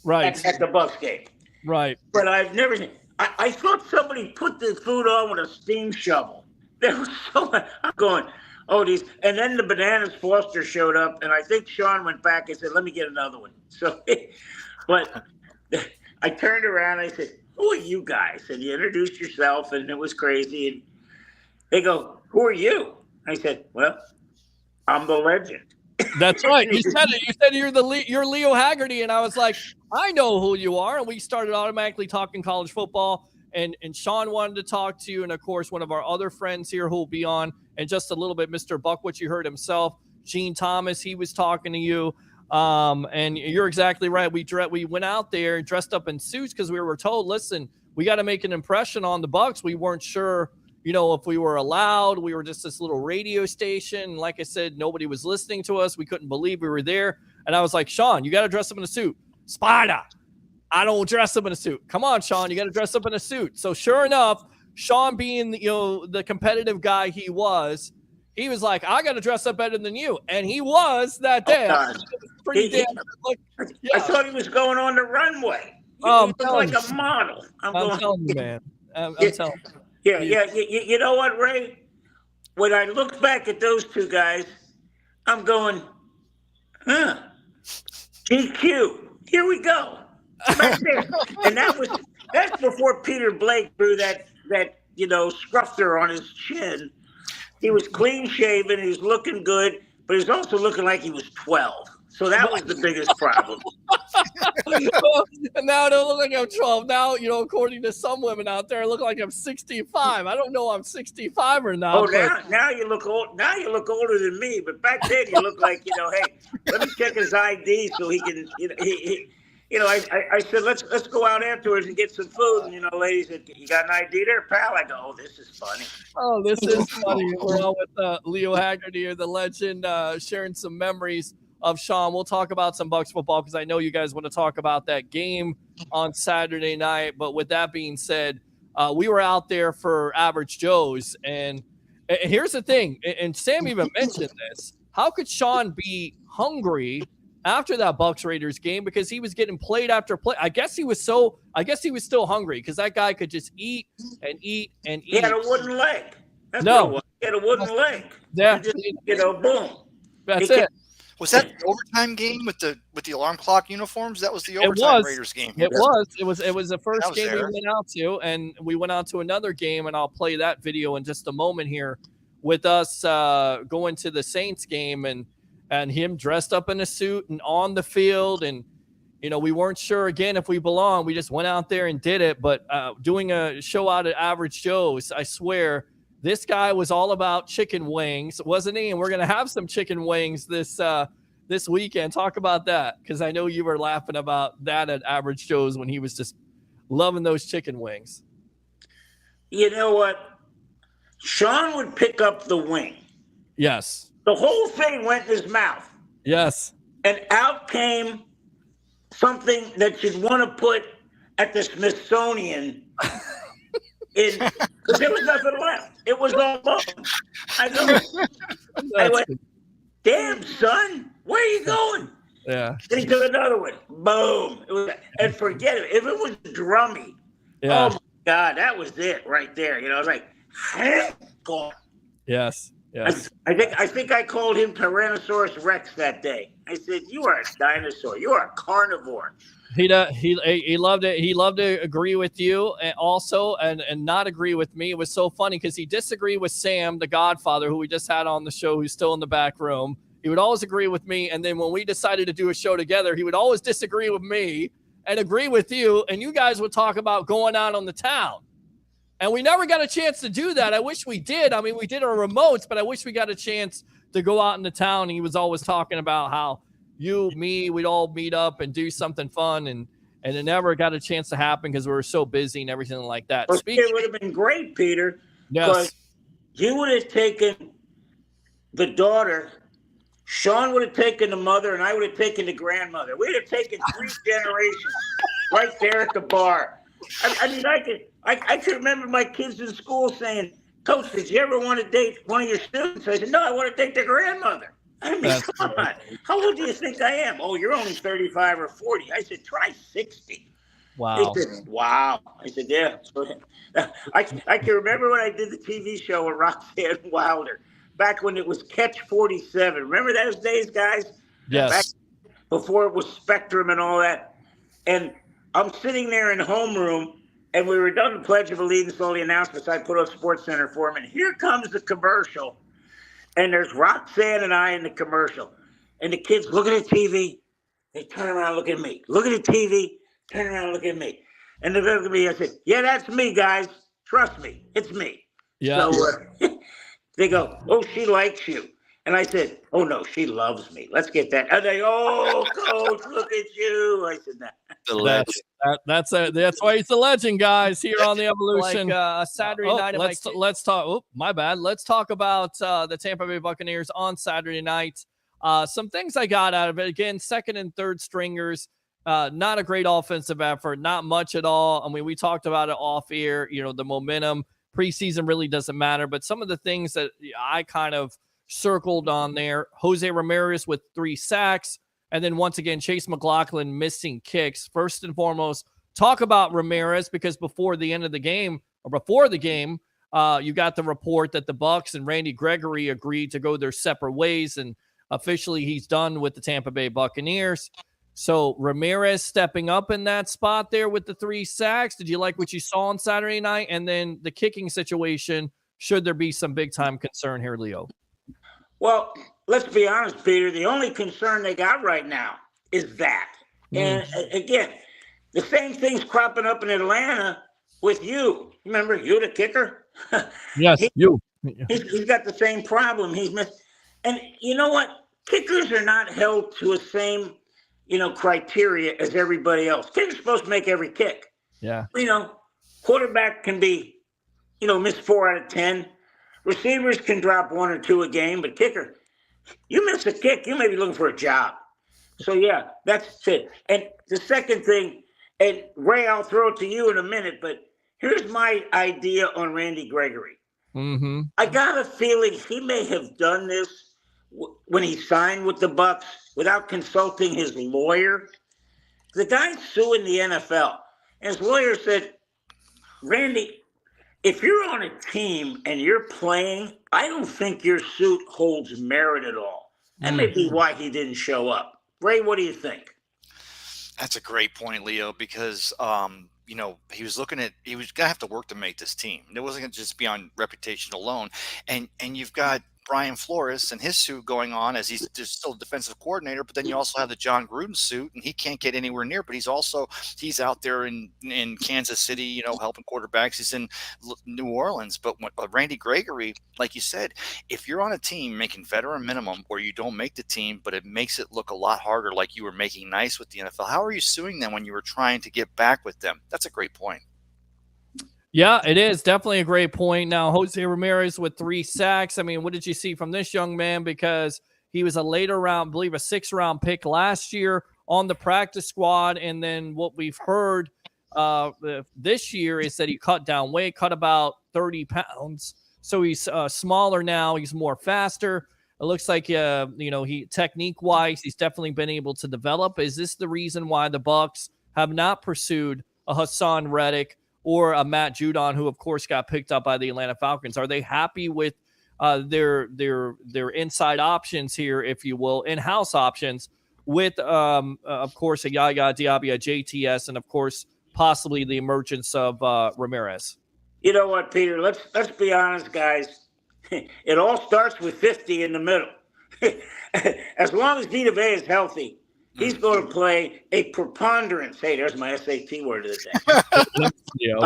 right, at the Bucs game, right. but I've never seen. I thought somebody put the food on with a steam shovel. There was so much. I'm going, oh, these. And then the Bananas Foster showed up, and I think Sean went back and said, let me get another one. So, but I turned around and I said, who are you guys? And you introduced yourself, and it was crazy. And they go, who are you? I said, well, I'm the legend. That's right. You said it. You said you're Leo Haggerty, and I was like, I know who you are. And we started automatically talking college football. And Sean wanted to talk to you, and of course, one of our other friends here who will be on in just a little bit, Mr. Buck, what you heard himself, Gene Thomas, he was talking to you. And you're exactly right. We went out there dressed up in suits because we were told, listen, we got to make an impression on the Bucs. We weren't sure, if we were allowed. We were just this little radio station. Like I said, nobody was listening to us. We couldn't believe we were there. And I was like, Sean, you got to dress up in a suit. Spider, I don't dress up in a suit. Come on, Sean, you got to dress up in a suit. So sure enough, Sean being, the competitive guy he was like, I got to dress up better than you. And he was that day. Oh, pretty damn I thought he was going on the runway. He looked like a model. I'm telling you, man. I'm telling you. Yeah. You know what, Ray? When I look back at those two guys, I'm going, GQ. Here we go. Right there. And that's before Peter Blake drew that scruffer on his chin. He was clean shaven. He was looking good, but he was also looking like he was 12. So that was the biggest problem. And now I don't look like I'm 12. Now, according to some women out there, I look like I'm 65. I don't know if I'm 65 or not. Oh, now you look old. Now you look older than me. But back then you look like, hey, let me check his ID so he can, I said, let's go out afterwards and get some food. And, lady said, you got an ID there, pal? I go, oh, this is funny. Oh, this is funny. We're on with Leo Haggerty, or the legend, sharing some memories of Sean. We'll talk about some Bucs football because I know you guys want to talk about that game on Saturday night. But with that being said, we were out there for Average Joe's. And here's the thing, and Sam even mentioned this. How could Sean be hungry after that Bucs Raiders game? Because he was getting plate after plate. I guess he was still hungry because that guy could just eat and eat and eat. He had a wooden leg. That's what it was. He had a wooden leg. Yeah. Boom. That's it. Was that the overtime game with the alarm clock uniforms? That was the overtime Raiders game. It was the first game we went out to, and we went out to another game, and I'll play that video in just a moment here with us going to the Saints game and him dressed up in a suit and on the field. And, we weren't sure, again, if we belonged. We just went out there and did it. But doing a show out at Average Joe's, I swear, this guy was all about chicken wings, wasn't he? And we're going to have some chicken wings this weekend. Talk about that, because I know you were laughing about that at Average Joe's when he was just loving those chicken wings. You know what? Sean would pick up the wing. Yes. The whole thing went in his mouth. Yes. And out came something that you'd want to put at the Smithsonian because there was nothing left. It was all bone. I went, damn, son, where are you going? Yeah. Then he took another one. Boom. And forget it. If it was drummy, yeah. Oh, my God, that was it right there. I was like, gone. Yes. Yes. I think I called him Tyrannosaurus Rex that day. I said, you are a dinosaur. You are a carnivore. He loved it. He loved to agree with you and also and not agree with me. It was so funny because he disagreed with Sam, the Godfather, who we just had on the show, who's still in the back room. He would always agree with me. And then when we decided to do a show together, he would always disagree with me and agree with you. And you guys would talk about going out on the town. And we never got a chance to do that. I wish we did. I mean, we did our remotes, but I wish we got a chance to go out in the town. And he was always talking about how you, me, we'd all meet up and do something fun. And it never got a chance to happen because we were so busy and everything like that. Well, it would have been great, Peter. Yes. You would have taken the daughter, Sean would have taken the mother, and I would have taken the grandmother. We'd have taken 3 generations right there at the bar. I mean, I can remember my kids in school saying, "Coach, did you ever want to date one of your students?" I said, "No, I want to date their grandmother." I mean, That's come on. How old do you think I am? Oh, you're only 35 or 40. I said, try 60. Wow. He said, wow. I said, yeah. I can remember when I did the TV show with Roxanne Wilder back when it was Catch 47. Remember those days, guys? Yes. Back before it was Spectrum and all that. And I'm sitting there in homeroom, and we were done the Pledge of Allegiance, all the announcements I put on Sports Center for him. And here comes the commercial. And there's Roxanne and I in the commercial. And the kids look at the TV. They turn around, look at me. Look at the TV. Turn around, look at me. And they look at me. I said, yeah, that's me, guys. Trust me. It's me. Yeah. So they go, oh, she likes you. And I said, oh, no, she loves me. Let's get that. And they, oh, Coach, look at you. I said, nah. That's why he's the legend, guys, here on the Evolution. Like Saturday night. Let's talk. Oh, my bad. Let's talk about the Tampa Bay Buccaneers on Saturday night. Some things I got out of it. Again, second and third stringers. Not a great offensive effort. Not much at all. I mean, we talked about it off air. You know, the momentum preseason really doesn't matter. But some of the things that I kind of circled on there, Jose Ramirez with 3 sacks. And then once again, Chase McLaughlin missing kicks. First and foremost, talk about Ramirez, because before the end of the game, or before the game, you got the report that the Bucs and Randy Gregory agreed to go their separate ways, and officially he's done with the Tampa Bay Buccaneers. So Ramirez stepping up in that spot there with the 3 sacks. Did you like what you saw on Saturday night? And then the kicking situation, should there be some big-time concern here, Leo? Well, let's be honest, Peter. The only concern they got right now is that. And again, the same thing's cropping up in Atlanta with you. Remember, you the kicker? Yes, you. He's got the same problem. He's missed. And you know what? Kickers are not held to the same, criteria as everybody else. Kickers are supposed to make every kick. Yeah. Quarterback can be, miss 4 out of 10. Receivers can drop 1 or 2 a game, but kicker, you miss a kick, you may be looking for a job. So, yeah, that's it. And the second thing, and Ray, I'll throw it to you in a minute, but here's my idea on Randy Gregory. Mm-hmm. I got a feeling he may have done this when he signed with the Bucs without consulting his lawyer. The guy's suing the NFL. And his lawyer said, Randy, if you're on a team and you're playing, I don't think your suit holds merit at all. That may be why he didn't show up. Ray, what do you think? That's a great point, Leo, because he was going to have to work to make this team. It wasn't going to just be on reputation alone. And you've got Brian Flores and his suit going on as he's just still a defensive coordinator, but then you also have the John Gruden suit, and he can't get anywhere near, but he's out there in Kansas City, helping quarterbacks. He's in New Orleans. But Randy Gregory, like you said, if you're on a team making veteran minimum or you don't make the team, but it makes it look a lot harder, like you were making nice with the NFL, how are you suing them when you were trying to get back with them? That's a great point. Yeah, it is definitely a great point. Now, Jose Ramirez with 3 sacks. I mean, what did you see from this young man? Because he was a later round, I believe a 6th-round pick last year on the practice squad. And then what we've heard this year is that he cut down weight, cut about 30 pounds. So he's smaller now. He's more faster. It looks like, he technique-wise, he's definitely been able to develop. Is this the reason why the Bucs have not pursued a Hassan Reddick or a Matt Judon, who of course got picked up by the Atlanta Falcons? Are they happy with their inside options here, if you will, in-house options with, of course, a Yaya Diaby, a JTS, and of course possibly the emergence of Ramirez? You know what, Peter? Let's be honest, guys. It all starts with 50 in the middle. As long as Vita Vea is healthy, he's going to play a preponderance. Hey, there's my SAT word of the day.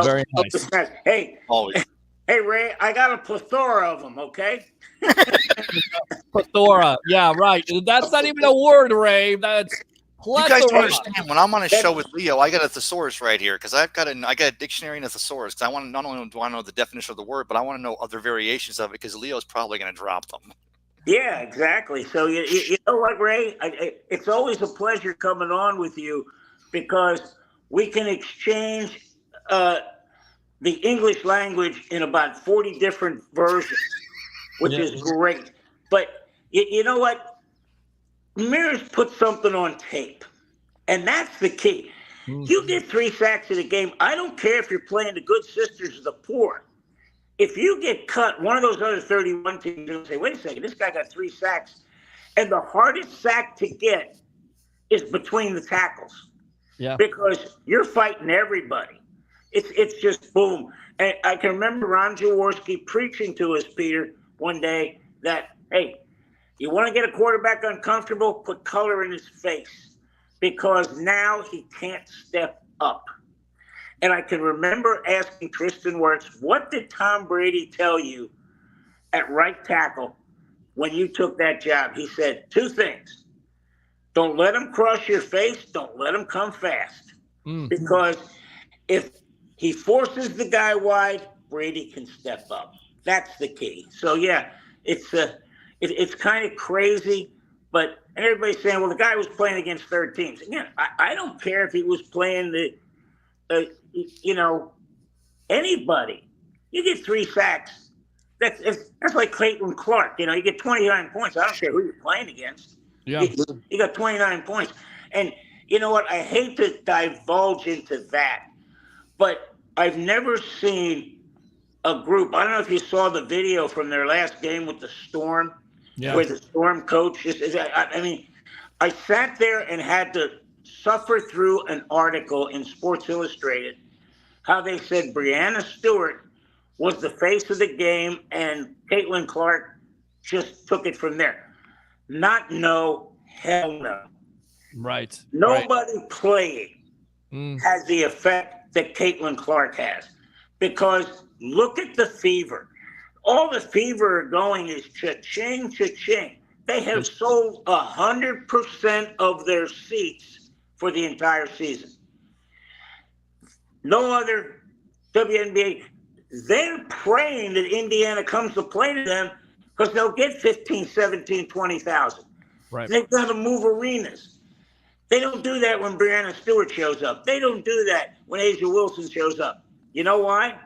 Very nice. Hey, always. Hey, Ray, I got a plethora of them, okay? Plethora. Yeah, right. That's not even a word, Ray. That's plethora. You guys don't understand. When I'm on a show with Leo, I got a thesaurus right here because I got a dictionary and a thesaurus. Because I want to not only do I know the definition of the word, but I want to know other variations of it because Leo's probably going to drop them. Yeah, exactly. So you know what, Ray? It's always a pleasure coming on with you because we can exchange the English language in about 40 different versions, which is great. But you know what? Ramirez put something on tape, and that's the key. You get 3 sacks in a game. I don't care if you're playing the good sisters or the poor. If you get cut, one of those other 31 teams will say, wait a second, this guy got 3 sacks. And the hardest sack to get is between the tackles. Yeah. Because you're fighting everybody. It's just boom. And I can remember Ron Jaworski preaching to us, Peter, one day that, hey, you want to get a quarterback uncomfortable? Put color in his face. Because now he can't step up. And I can remember asking Tristan Wirtz, what did Tom Brady tell you at right tackle when you took that job? He said 2 things. Don't let him cross your face. Don't let him come fast. Because if he forces the guy wide, Brady can step up. That's the key. So, yeah, it's kind of crazy. But everybody's saying, well, the guy was playing against third teams. Again, I don't care if he was playing anybody. You get 3 sacks. That's like Caitlin Clark. You get 29 points. I don't care who you're playing against. Yeah. You got 29 points. And you know what? I hate to divulge into that, but I've never seen a group. I don't know if you saw the video from their last game with the Storm, where the Storm coach I sat there and had to suffer through an article in Sports Illustrated how they said Breanna Stewart was the face of the game and Caitlin Clark just took it from there. Not no, hell no. Right. Nobody playing has the effect that Caitlin Clark has. Because look at the fever. All the fever are going is cha-ching, cha-ching. They have sold 100% of their seats for the entire season. No other WNBA. They're praying that Indiana comes to play to them because they'll get 15, 17, 20,000. Right. They've got to move arenas. They don't do that when Breanna Stewart shows up. They don't do that when Asia Wilson shows up. You know why?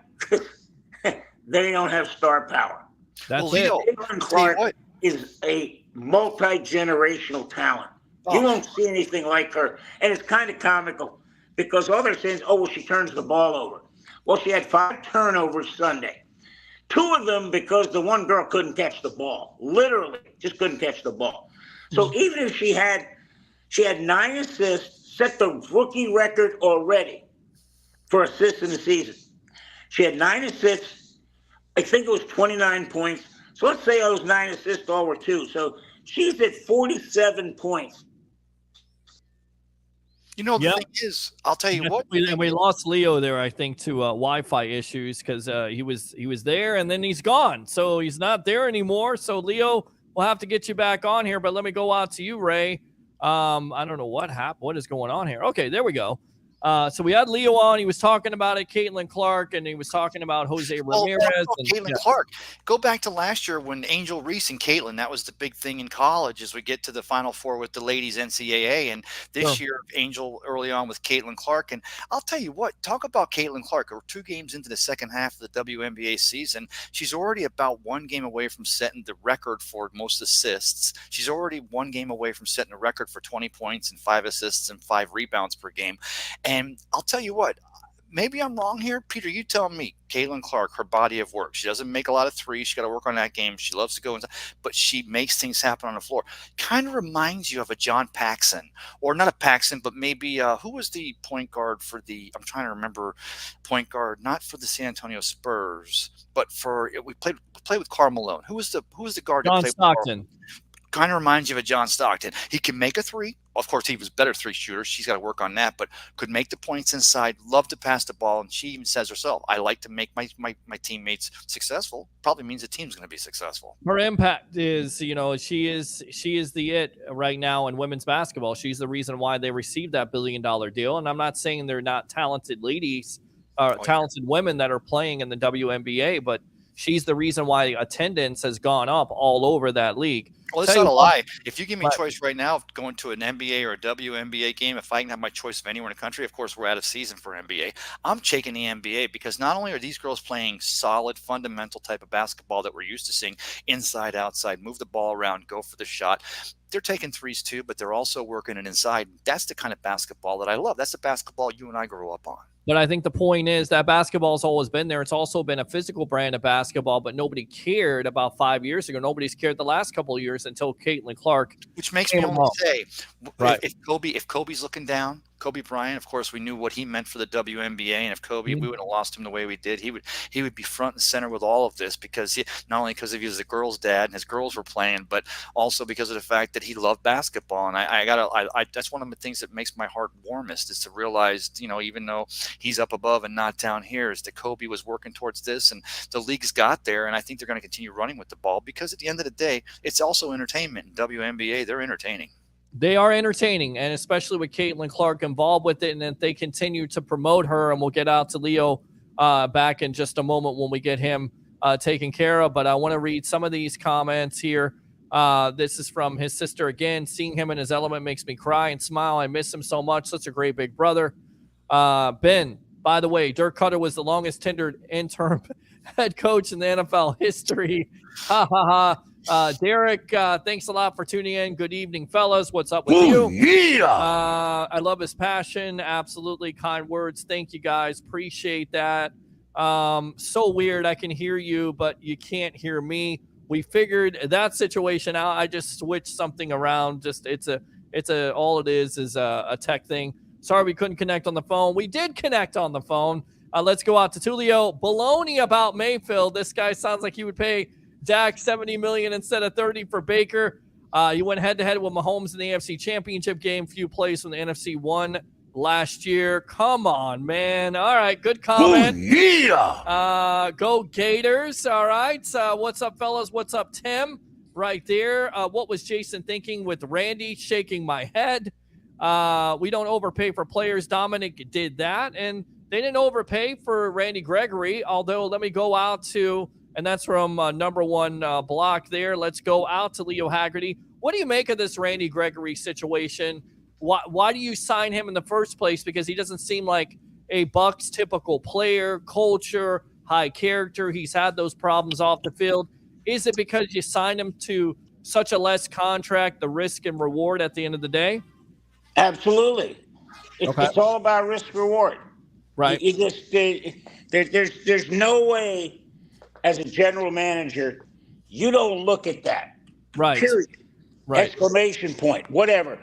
They don't have star power. That's it. Caitlin Clark is a multi-generational talent. You won't see anything like her. And it's kind of comical because all they're saying is, oh, well, she turns the ball over. Well, she had 5 turnovers Sunday. 2 of them because the one girl couldn't catch the ball. Literally, just couldn't catch the ball. So even if she had 9 assists, set the rookie record already for assists in the season. She had 9 assists. I think it was 29 points. So let's say those 9 assists all were 2. So she's at 47 points. The thing is, I'll tell you what. We lost Leo there, I think, to Wi-Fi issues because he was there and then he's gone. So he's not there anymore. So Leo, we'll have to get you back on here. But let me go out to you, Ray. I don't know what happened. What is going on here? Okay, there we go. So we had Leo on. He was talking about it, Caitlin Clark, and he was talking about Jose Ramirez. Caitlin Clark. Go back to last year when Angel Reese and Caitlin, that was the big thing in college as we get to the Final Four with the ladies NCAA. And this year, Angel early on with Caitlin Clark. And I'll tell you what, talk about Caitlin Clark. We're 2 games into the second half of the WNBA season. She's already about 1 game away from setting the record for most assists. She's already 1 game away from setting a record for 20 points and 5 assists and 5 rebounds per game. And I'll tell you what, maybe I'm wrong here. Peter, you tell me. Caitlin Clark, her body of work. She doesn't make a lot of threes. She got to work on that game. She loves to go inside, but she makes things happen on the floor. Kind of reminds you of a John Paxson, or not a Paxson, but maybe who was the point guard for the? I'm trying to remember, point guard not for the San Antonio Spurs, but for we played with Karl Malone. Who was the guard? John that played Stockton. Kind of reminds you of a John Stockton. He can make a 3. Of course, he was a better 3 shooter. She's got to work on that, but could make the points inside, love to pass the ball. And she even says herself, I like to make my teammates successful. Probably means the team's going to be successful. Her impact is, she is the it right now in women's basketball. She's the reason why they received that $1 billion deal. And I'm not saying they're not talented ladies, talented women that are playing in the WNBA, but she's the reason why attendance has gone up all over that league. Well, it's not a lie. If you give me a choice right now of going to an NBA or a WNBA game, if I can have my choice of anywhere in the country, of course, we're out of season for NBA. I'm taking the NBA because not only are these girls playing solid, fundamental type of basketball that we're used to seeing, inside, outside, move the ball around, go for the shot. They're taking threes too, but they're also working it inside. That's the kind of basketball that I love. That's the basketball you and I grew up on. But I think the point is that basketball's always been there. It's also been a physical brand of basketball, but nobody cared about 5 years ago. Nobody's cared the last couple of years until Caitlin Clark. Which makes me only say, if Kobe's looking down, Kobe Bryant, of course, we knew what he meant for the WNBA, and if Kobe, we would have lost him the way we did. He would be front and center with all of this because not only because he was the girls' dad and his girls were playing, but also because of the fact that he loved basketball. And I that's one of the things that makes my heart warmest is to realize, even though he's up above and not down here, is that Kobe was working towards this, and the league's got there, and I think they're going to continue running with the ball because at the end of the day, it's also entertainment. In WNBA, they're entertaining. They are entertaining, and especially with Caitlin Clark involved with it, and if they continue to promote her, and we'll get out to Leo back in just a moment when we get him taken care of. But I want to read some of these comments here. This is from his sister again. Seeing him in his element makes me cry and smile. I miss him so much. Such a great big brother. Ben, by the way, Dirk Cutter was the longest tenured interim head coach in the NFL history. Ha ha ha. Derek, thanks a lot for tuning in. Good evening, fellas. What's up with you? Yeah. I love his passion. Absolutely. Kind words. Thank you, guys. Appreciate that. So weird. I can hear you, but you can't hear me. We figured that situation out. I just switched something around. All it is a tech thing. Sorry we couldn't connect on the phone. We did connect on the phone. Let's go out to Tulio. Baloney about Mayfield. This guy sounds like he would pay Dak $70 million instead of $30 for Baker. You went head-to-head with Mahomes in the AFC Championship game. Few plays from the NFC won last year. Come on, man. All right, good comment. Yeah. Go Gators. All right. What's up, fellas? What's up, Tim? Right there. What was Jason thinking with Randy? Shaking my head. We don't overpay for players. Dominic did that, and they didn't overpay for Randy Gregory, although let me go out to – and that's from number one block there. Let's go out to Leo Haggerty. What do you make of this Randy Gregory situation? Why do you sign him in the first place? Because he doesn't seem like a Bucs typical player, culture, high character. He's had those problems off the field. Is it because you signed him to such a less contract, the risk and reward at the end of the day? Absolutely. It's all about risk reward. Right. There's no way as a general manager, you don't look at that. Right. Period. Right. Exclamation point. Whatever.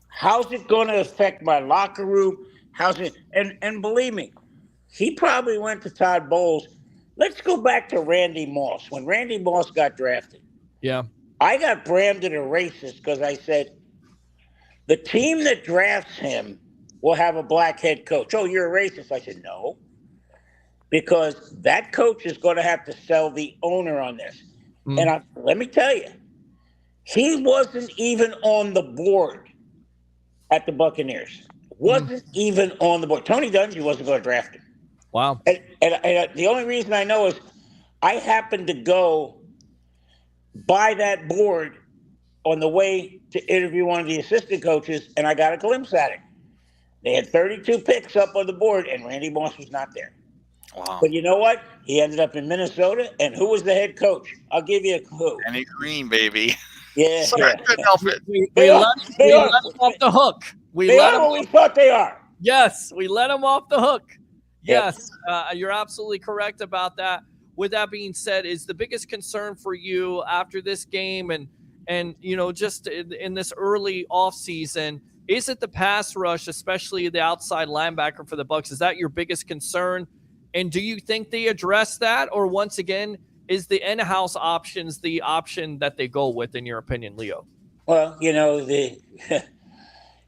How's it going to affect my locker room? How's it? And believe me, he probably went to Todd Bowles. Let's go back to Randy Moss. When Randy Moss got drafted, yeah, I got branded a racist because I said the team that drafts him will have a black head coach. Oh, you're a racist. I said no. Because that coach is going to have to sell the owner on this. And let me tell you, he wasn't even on the board at the Buccaneers. Wasn't even on the board. Tony Dungy wasn't going to draft him. Wow. And the only reason I know is I happened to go by that board on the way to interview one of the assistant coaches, and I got a glimpse at it. They had 32 picks up on the board, and Randy Moss was not there. Wow. But you know what? He ended up in Minnesota, and who was the head coach? I'll give you a clue. Danny Green, baby. Yeah. Sorry, I couldn't help it. We let him off the hook. They are what we thought they are. Yes, we let him off the hook. Yes, you're absolutely correct about that. With that being said, is the biggest concern for you after this game and just in this early offseason, is it the pass rush, especially the outside linebacker for the Bucs? Is that your biggest concern? And do you think they address that? Or once again, is the in-house options the option that they go with, in your opinion, Leo? Well,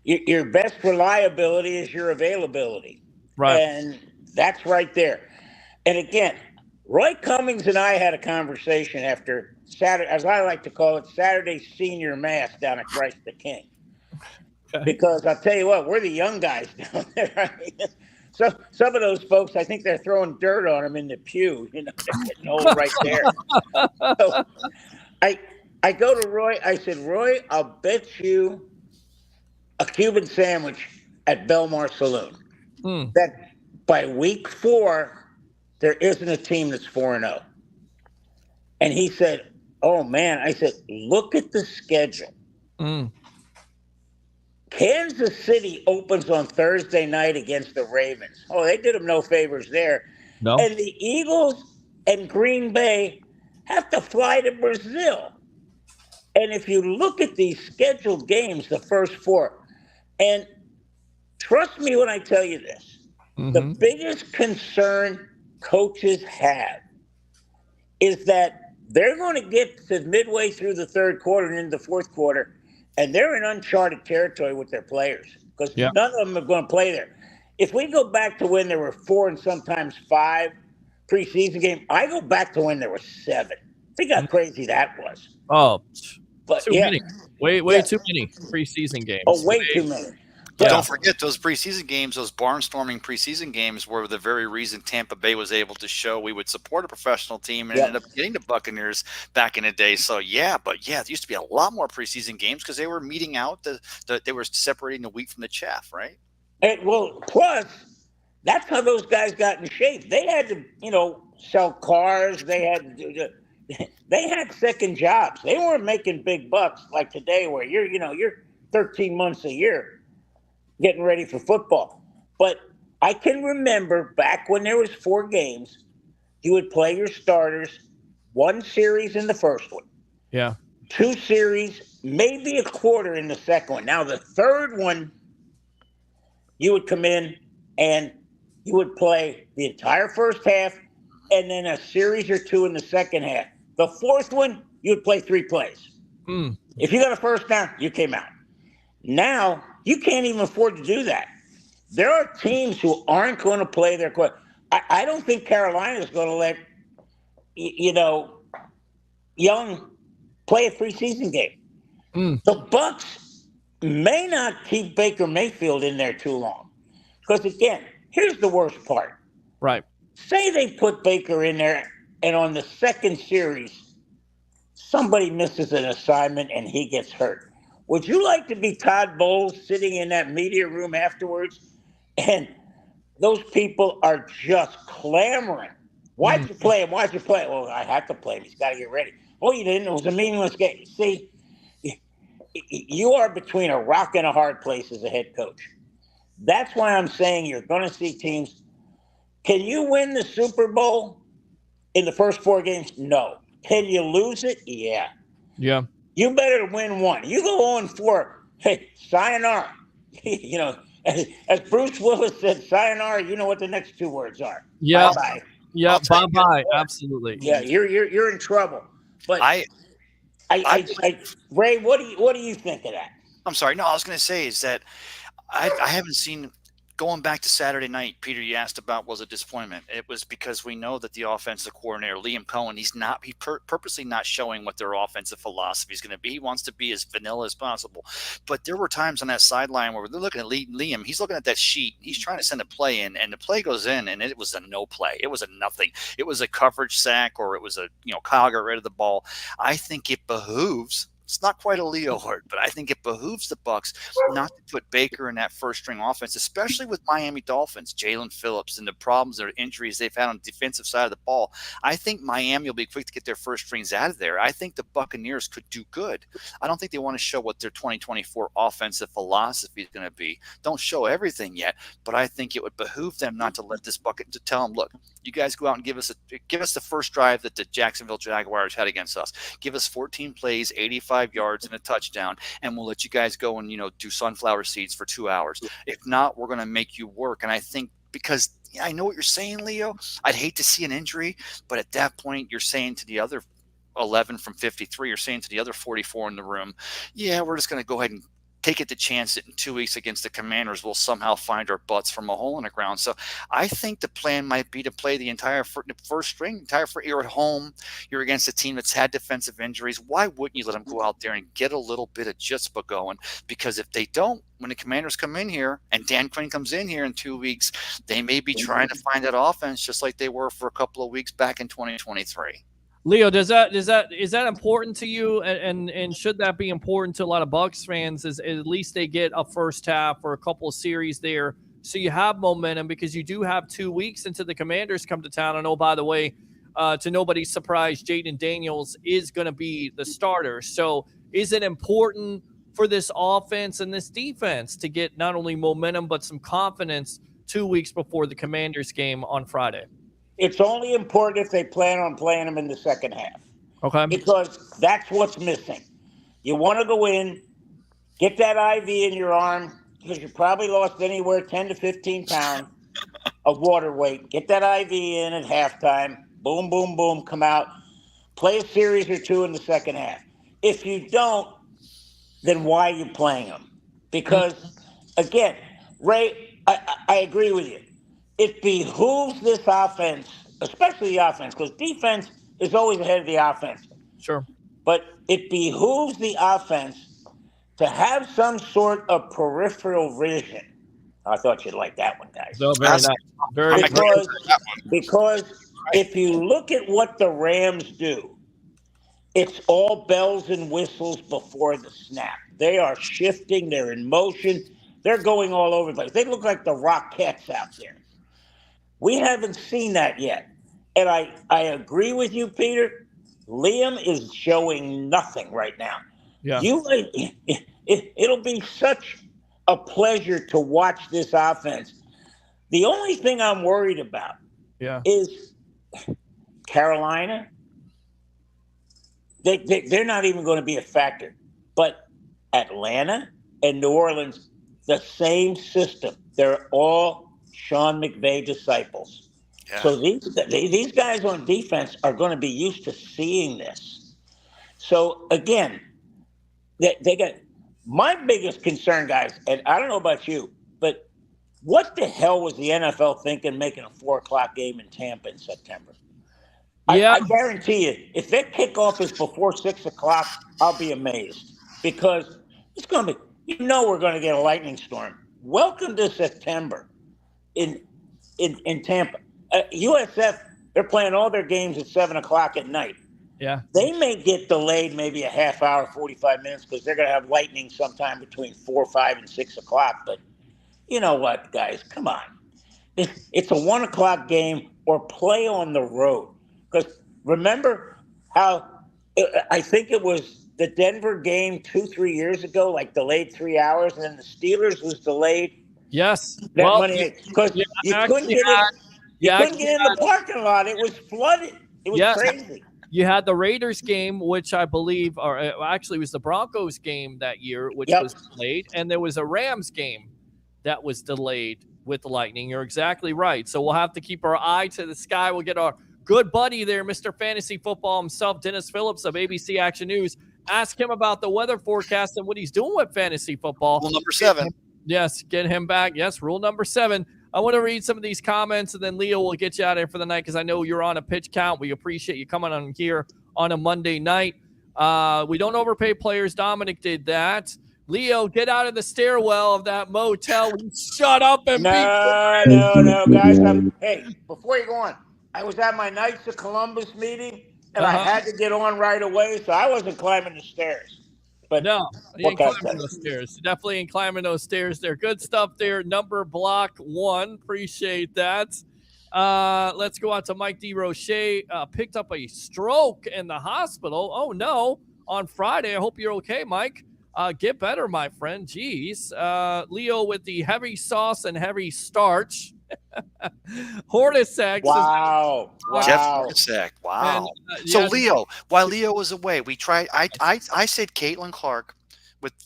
your best reliability is your availability. Right. And that's right there. And again, Roy Cummings and I had a conversation after Saturday, as I like to call it, Saturday senior mass down at Christ the King. Okay. Because I'll tell you what, we're the young guys down there. Right? So some of those folks, I think they're throwing dirt on him in the pew. They're getting old right there. So I go to Roy. I said, Roy, I'll bet you a Cuban sandwich at Belmar Saloon that by week 4 there isn't a team that's 4-0. And he said, oh man. I said, look at the schedule. Kansas City opens on Thursday night against the Ravens. Oh, they did them no favors there. No. And the Eagles and Green Bay have to fly to Brazil. And if you look at these scheduled games, the first 4, and trust me when I tell you this, the biggest concern coaches have is that they're going to get to midway through the third quarter and into the fourth quarter, and they're in uncharted territory with their players because none of them are going to play there. If we go back to when there were 4 and sometimes 5 preseason games, I go back to when there were 7. Think how crazy that was. Oh, but too many. Way too many preseason games. Oh, way too many. But don't forget those preseason games, those barnstorming preseason games were the very reason Tampa Bay was able to show we would support a professional team and ended up getting the Buccaneers back in the day. So, there used to be a lot more preseason games because they were meeting out. They were separating the wheat from the chaff, right? And, plus, that's how those guys got in shape. They had to, sell cars. They had second jobs. They weren't making big bucks like today where you're 13 months a year getting ready for football. But I can remember back when there was 4 games, you would play your starters 1 series in the first one. Yeah. 2 series, maybe a quarter in the second one. Now the third one, you would come in and you would play the entire first half and then a series or 2 in the second half. The fourth one, you would play 3 plays. If you got a first down, you came out. Now, you can't even afford to do that. There are teams who aren't going to play their quarterback. I don't think Carolina is going to let, Young play a preseason game. The Bucs may not keep Baker Mayfield in there too long. Because, again, here's the worst part. Right. Say they put Baker in there, and on the second series, somebody misses an assignment and he gets hurt. Would you like to be Todd Bowles sitting in that media room afterwards? And those people are just clamoring. Why'd you play him? Why'd you play him? Well, I had to play him. He's got to get ready. Oh, you didn't? It was a meaningless game. See, you are between a rock and a hard place as a head coach. That's why I'm saying you're going to see teams. Can you win the Super Bowl in the first 4 games? No. Can you lose it? Yeah. Yeah. You better win 1. You go 0-4. Hey, sayonara. As Bruce Willis said, sayonara. You know what the next 2 words are. Yeah. Bye-bye. Yeah. Bye-bye. Absolutely. Yeah. You're in trouble. But Ray, what do you think of that? I'm sorry. No, I was going to say is that I haven't seen. Going back to Saturday night, Peter, you asked about was a disappointment. It was because we know that the offensive coordinator, Liam Cohen, he's purposely not showing what their offensive philosophy is going to be. He wants to be as vanilla as possible. But there were times on that sideline where they're looking at Liam. He's looking at that sheet. He's trying to send a play in, and the play goes in, and it was a no play. It was a nothing. It was a coverage sack, or it was a Kyle got rid of the ball. I think it behooves. It's not quite a Leo word, but I think it behooves the Bucs not to put Baker in that first-string offense, especially with Miami Dolphins, Jalen Phillips, and the problems or injuries they've had on the defensive side of the ball. I think Miami will be quick to get their first strings out of there. I think the Buccaneers could do good. I don't think they want to show what their 2024 offensive philosophy is going to be. Don't show everything yet, but I think it would behoove them not to let this bucket to tell them, look, you guys go out and give us the first drive that the Jacksonville Jaguars had against us. Give us 14 plays, 85 yards and a touchdown, and we'll let you guys go and do sunflower seeds for 2 hours. If not, we're going to make you work. And I think because I know what you're saying, Leo, I'd hate to see an injury, but at that point you're saying to the other 11 from 53, you're saying to the other 44 in the room, yeah, we're just going to go ahead and take it the chance that in 2 weeks against the Commanders, we'll somehow find our butts from a hole in the ground. So I think the plan might be to play the entire first string. You're at home. You're against a team that's had defensive injuries. Why wouldn't you let them go out there and get a little bit of chutzpah going? Because if they don't, when the Commanders come in here and Dan Quinn comes in here in 2 weeks, they may be trying to find that offense just like they were for a couple of weeks back in 2023. Leo, is that important to you? And should that be important to a lot of Bucs fans? Is at least they get a first half or a couple of series there, so you have momentum, because you do have 2 weeks until the Commanders come to town. And oh, by the way, to nobody's surprise, Jaden Daniels is going to be the starter. So is it important for this offense and this defense to get not only momentum but some confidence 2 weeks before the Commanders game on Friday? It's only important if they plan on playing them in the second half. Okay. Because that's what's missing. You want to go in, get that IV in your arm, because you probably lost anywhere 10 to 15 pounds of water weight. Get that IV in at halftime. Boom, boom, boom, come out. Play a series or two in the second half. If you don't, then why are you playing them? Because, again, Ray, I agree with you. It behooves this offense, especially the offense, because defense is always ahead of the offense. Sure. But it behooves the offense to have some sort of peripheral vision. I thought you'd like that one, guys. So very nice. Very because if you look at what the Rams do, it's all bells and whistles before the snap. They are shifting. They're in motion. They're going all over the place. They look like the Rockettes out there. We haven't seen that yet. And I agree with you, Peter. Liam is showing nothing right now. Yeah. It'll be such a pleasure to watch this offense. The only thing I'm worried about is Carolina. They're not even going to be a factor. But Atlanta and New Orleans, the same system. They're all Sean McVay disciples. Yeah. So these guys on defense are going to be used to seeing this. So, again, they got – my biggest concern, guys, and I don't know about you, but what the hell was the NFL thinking making a 4 o'clock game in Tampa in September? Yeah. I guarantee you, if their kickoff is before 6 o'clock, I'll be amazed, because it's going to be – we're going to get a lightning storm. Welcome to September in Tampa. USF, they're playing all their games at 7 o'clock at night. Yeah. They may get delayed maybe a half hour, 45 minutes, because they're going to have lightning sometime between 4, 5, and 6 o'clock. But you know what, guys? Come on. It's a 1 o'clock game, or play on the road. Because remember how I think it was the Denver game 2-3 years ago, like delayed 3 hours, and then the Steelers was delayed. Yes. Because you couldn't get in the parking lot. It was flooded. It was crazy. You had the Raiders game, which I believe, or actually it was the Broncos game that year, which was delayed. And there was a Rams game that was delayed with the lightning. You're exactly right. So we'll have to keep our eye to the sky. We'll get our good buddy there, Mr. Fantasy Football himself, Dennis Phillips of ABC Action News. Ask him about the weather forecast and what he's doing with fantasy football. Rule number 7. Yes, get him back. Yes, rule number 7. I want to read some of these comments, and then Leo will get you out of here for the night, because I know you're on a pitch count. We appreciate you coming on here on a Monday night. We don't overpay players. Dominic did that. Leo, get out of the stairwell of that motel. Shut up and No, guys. Hey, before you go on, I was at my Knights of Columbus meeting, and I had to get on right away, so I wasn't climbing the stairs. But no, you ain't climbing those stairs. Definitely ain't climbing those stairs there. Good stuff there. Number block 1. Appreciate that. Let's go out to Mike DeRoche. Picked up a stroke in the hospital. Oh, no. On Friday. I hope you're okay, Mike. Get better, my friend. Jeez. Leo with the heavy sauce and heavy starch. Hornacek. Wow. Jeff Hornacek. Wow. And, so Leo, while Leo was away, we tried. I said Caitlin Clark,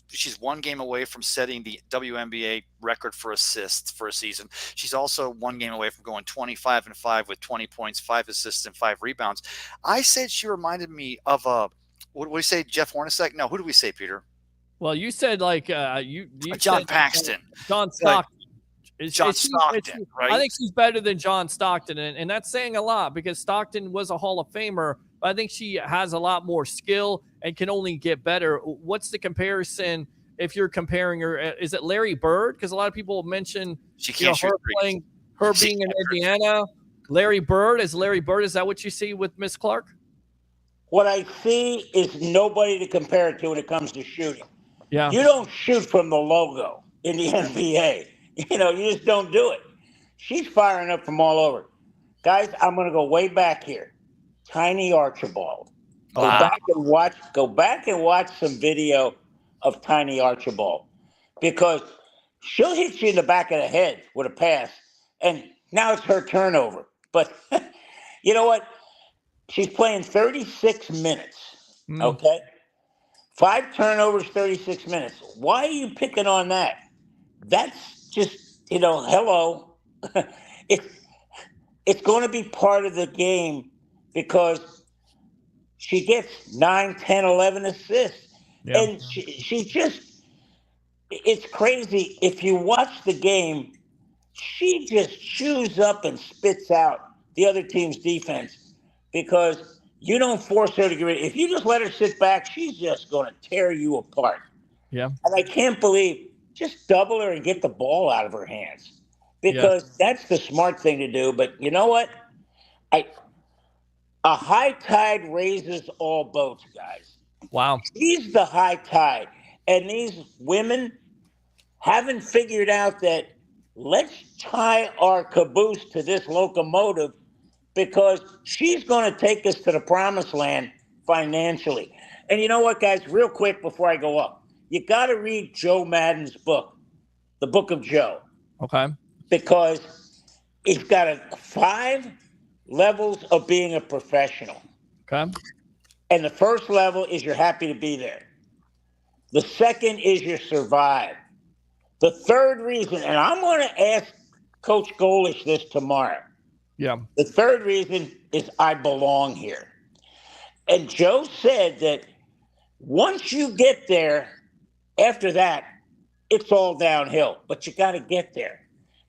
she's 1 game away from setting the WNBA record for assists for a season. She's also 1 game away from going 25-5 with 20 points, 5 assists, and 5 rebounds. I said she reminded me of what do we say, Jeff Hornacek? No, who do we say, Peter? Well, you said like you John said, Paxton. John Stockton. John Stockton, right? I think she's better than John Stockton, and that's saying a lot because Stockton was a Hall of Famer, but I think she has a lot more skill and can only get better. What's the comparison if you're comparing her? Is it Larry Bird? Because a lot of people mention her being in Indiana. Larry Bird, is that what you see with Miss Clark? What I see is nobody to compare it to when it comes to shooting. Yeah. You don't shoot from the logo in the NBA. You just don't do it. She's firing up from all over. Guys, I'm going to go way back here. Tiny Archibald. Go back and watch some video of Tiny Archibald, because she'll hit you in the back of the head with a pass, and now it's her turnover. But you know what? She's playing 36 minutes, okay? 5 turnovers, 36 minutes. Why are you picking on that? That's just, hello. It's going to be part of the game because she gets 9, 10, 11 assists. Yeah. And she just, it's crazy. If you watch the game, she just chews up and spits out the other team's defense because you don't force her to get rid. If you just let her sit back, she's just going to tear you apart. Yeah. And I can't believe, just double her and get the ball out of her hands, because that's the smart thing to do. But you know what? A high tide raises all boats, guys. Wow. She's the high tide. And these women haven't figured out that let's tie our caboose to this locomotive, because she's going to take us to the promised land financially. And you know what, guys? Real quick before I go up, you got to read Joe Madden's book, The Book of Joe. Okay. Because it's got 5 levels of being a professional. Okay. And the first level is you're happy to be there. The second is you survive. The third reason, and I'm going to ask Coach Golish this tomorrow. Yeah. The third reason is I belong here. And Joe said that once you get there, after that, it's all downhill. But you got to get there.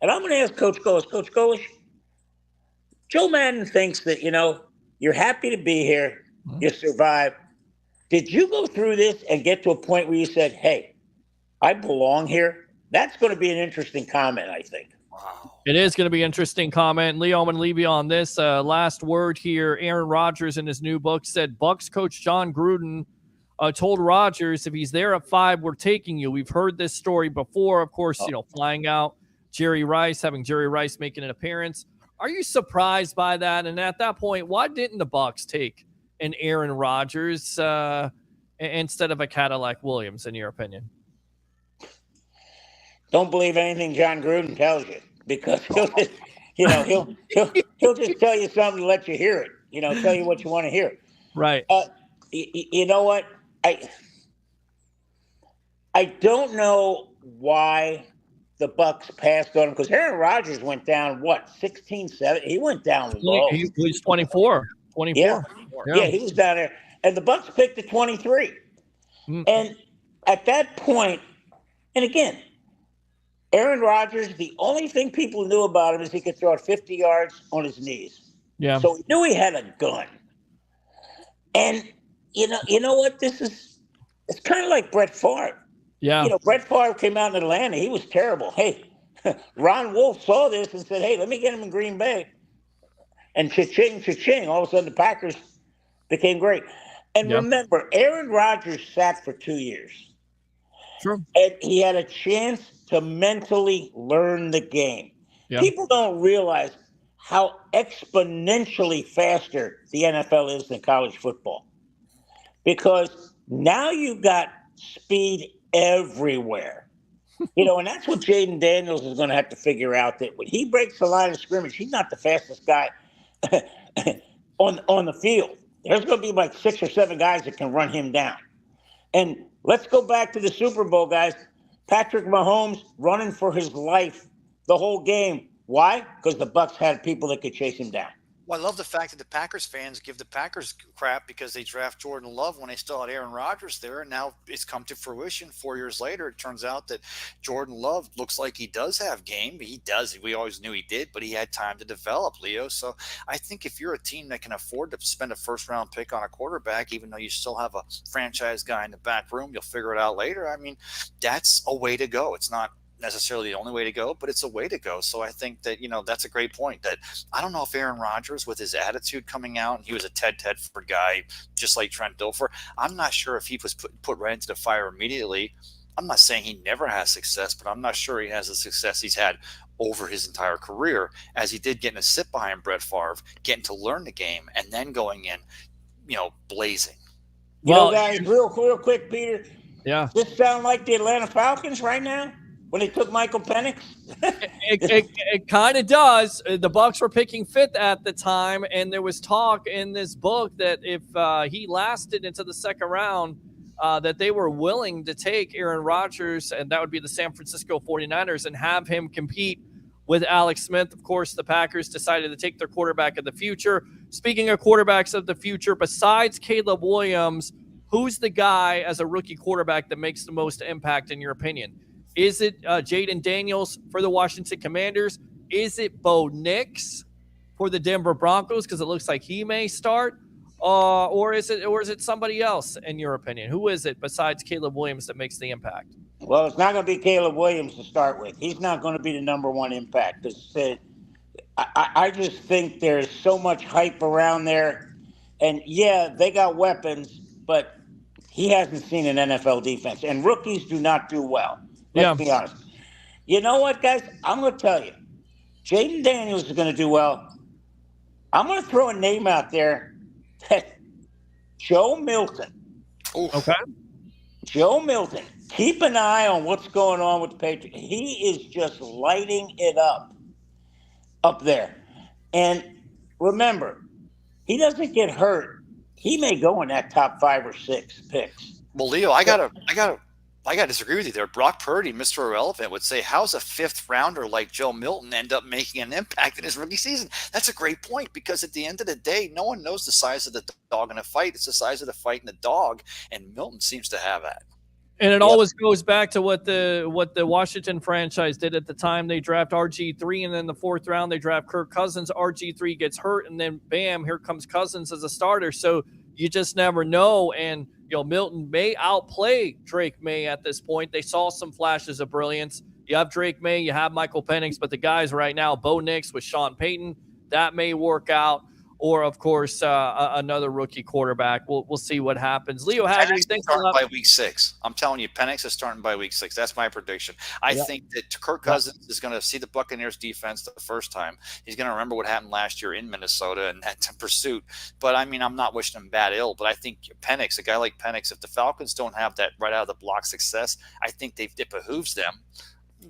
And I'm going to ask Coach Golish. Coach Golish, Joe Madden thinks that, you're happy to be here. You survive. Did you go through this and get to a point where you said, hey, I belong here? That's going to be an interesting comment, I think. Wow. It is going to be an interesting comment. Leo, I'm going to leave you on this. Last word here. Aaron Rodgers in his new book said Bucs coach John Gruden told Rodgers, if he's there at 5, we're taking you. We've heard this story before, of course, flying out Jerry Rice, having Jerry Rice making an appearance. Are you surprised by that? And at that point, why didn't the Bucs take an Aaron Rodgers instead of a Cadillac Williams, in your opinion? Don't believe anything John Gruden tells you, because he'll just tell you something to let you hear it. Tell you what you want to hear. Right. You know what? I don't know why the Bucs passed on him, because Aaron Rodgers went down 16, 17. He went down low. He was 24. Yeah, he was down there, and the Bucs picked the 23. And at that point, and again, Aaron Rodgers, the only thing people knew about him is he could throw it 50 yards on his knees. Yeah. So he knew he had a gun. And you know what? It's kind of like Brett Favre. Yeah. Brett Favre came out in Atlanta. He was terrible. Hey, Ron Wolf saw this and said, hey, let me get him in Green Bay. And cha-ching, cha-ching, all of a sudden the Packers became great. And remember, Aaron Rodgers sat for 2 years. Sure. And he had a chance to mentally learn the game. Yeah. People don't realize how exponentially faster the NFL is than college football. Because now you've got speed everywhere. And that's what Jaden Daniels is going to have to figure out, that when he breaks the line of scrimmage, he's not the fastest guy on the field. There's going to be like 6 or 7 guys that can run him down. And let's go back to the Super Bowl, guys. Patrick Mahomes running for his life the whole game. Why? Because the Bucs had people that could chase him down. Well, I love the fact that the Packers fans give the Packers crap because they draft Jordan Love when they still had Aaron Rodgers there. And now it's come to fruition 4 years later. It turns out that Jordan Love looks like he does have game. He does. We always knew he did, but he had time to develop, Leo. So I think if you're a team that can afford to spend a first-round pick on a quarterback, even though you still have a franchise guy in the back room, you'll figure it out later. I mean, that's a way to go. It's not necessarily the only way to go, but it's a way to go. So I think that, that's a great point. That I don't know if Aaron Rodgers, with his attitude coming out, and he was a Ted Tedford guy, just like Trent Dilfer, I'm not sure if he was put right into the fire immediately. I'm not saying he never has success, but I'm not sure he has the success he's had over his entire career, as he did getting to sit behind Brett Favre, getting to learn the game, and then going in, blazing. Well, guys, real quick, Peter. Yeah. Does this sound like the Atlanta Falcons right now? When they took Michael Penix? it kind of does. The Bucs were picking fifth at the time, and there was talk in this book that if he lasted into the second round, that they were willing to take Aaron Rodgers, and that would be the San Francisco 49ers, and have him compete with Alex Smith. Of course, the Packers decided to take their quarterback of the future. Speaking of quarterbacks of the future, besides Caleb Williams, who's the guy as a rookie quarterback that makes the most impact in your opinion? Is it Jaden Daniels for the Washington Commanders? Is it Bo Nix for the Denver Broncos, because it looks like he may start? Or is it somebody else in your opinion? Who is it besides Caleb Williams that makes the impact? Well, it's not going to be Caleb Williams to start with. He's not going to be the number one impact. I just think there's so much hype around there. And, yeah, they got weapons, but he hasn't seen an NFL defense. And rookies do not do well. Let's be honest. You know what, guys? I'm going to tell you. Jaden Daniels is going to do well. I'm going to throw a name out there. Joe Milton. Oof. Okay. Joe Milton. Keep an eye on what's going on with the Patriots. He is just lighting it up there. And remember, he doesn't get hurt. He may go in that top 5 or 6 picks. Well, Leo, I gotta disagree with you there. Brock Purdy, Mr. Irrelevant, would say, how's a 5th rounder like Joe Milton end up making an impact in his rookie season? That's a great point, because at the end of the day, no one knows the size of the dog in a fight. It's the size of the fight in the dog, and Milton seems to have that. And it always goes back to what the Washington franchise did at the time. They draft RG3, and then the 4th round they draft Kirk Cousins. RG3 gets hurt, and then bam, here comes Cousins as a starter. So you just never know. And Milton may outplay Drake May at this point. They saw some flashes of brilliance. You have Drake May, you have Michael Penix, but the guys right now, Bo Nix with Sean Payton, that may work out. Or, of course, another rookie quarterback. We'll see what happens. Leo Haggerty, thanks a lot. By week 6. I'm telling you, Penix is starting by week 6. That's my prediction. I think that Kirk Cousins is going to see the Buccaneers defense the first time. He's going to remember what happened last year in Minnesota and that pursuit. But, I mean, I'm not wishing him bad ill, but I think Penix, a guy like Penix, if the Falcons don't have that right out of the block success, I think it behooves them.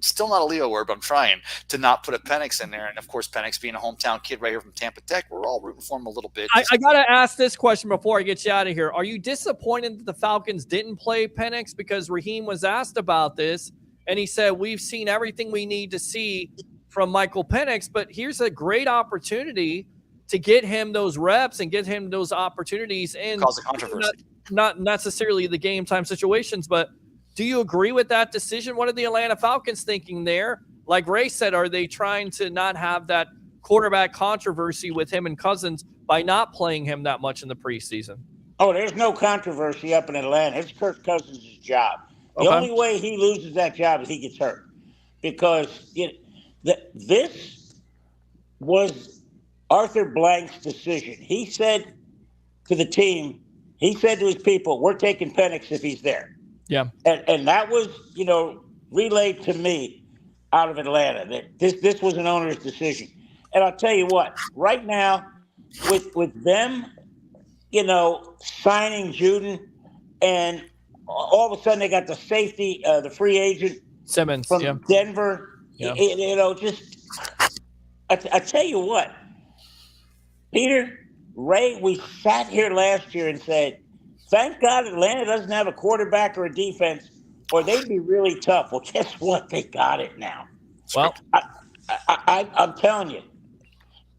Still not a Leo word, but I'm trying to not put a Penix in there. And, of course, Penix being a hometown kid right here from Tampa Tech, we're all rooting for him a little bit. I got to ask this question before I get you out of here. Are you disappointed that the Falcons didn't play Penix? Because Raheem was asked about this, and he said, we've seen everything we need to see from Michael Penix, but here's a great opportunity to get him those reps and get him those opportunities. And cause a controversy. Not necessarily the game time situations, but do you agree with that decision? What are the Atlanta Falcons thinking there? Like Ray said, are they trying to not have that quarterback controversy with him and Cousins by not playing him that much in the preseason? Oh, there's no controversy up in Atlanta. It's Kirk Cousins' job. The only way he loses that job is he gets hurt. Because this was Arthur Blank's decision. He said to the team, he said to his people, we're taking Penix if he's there. Yeah. And that was, relayed to me out of Atlanta, that this was an owner's decision. And I'll tell you what, right now, with them, signing Juden, and all of a sudden they got the safety, the free agent Simmons from Denver. Yeah. I tell you what, Peter, Ray, we sat here last year and said, thank God Atlanta doesn't have a quarterback or a defense, or they'd be really tough. Well, guess what? They got it now. Well, I'm telling you,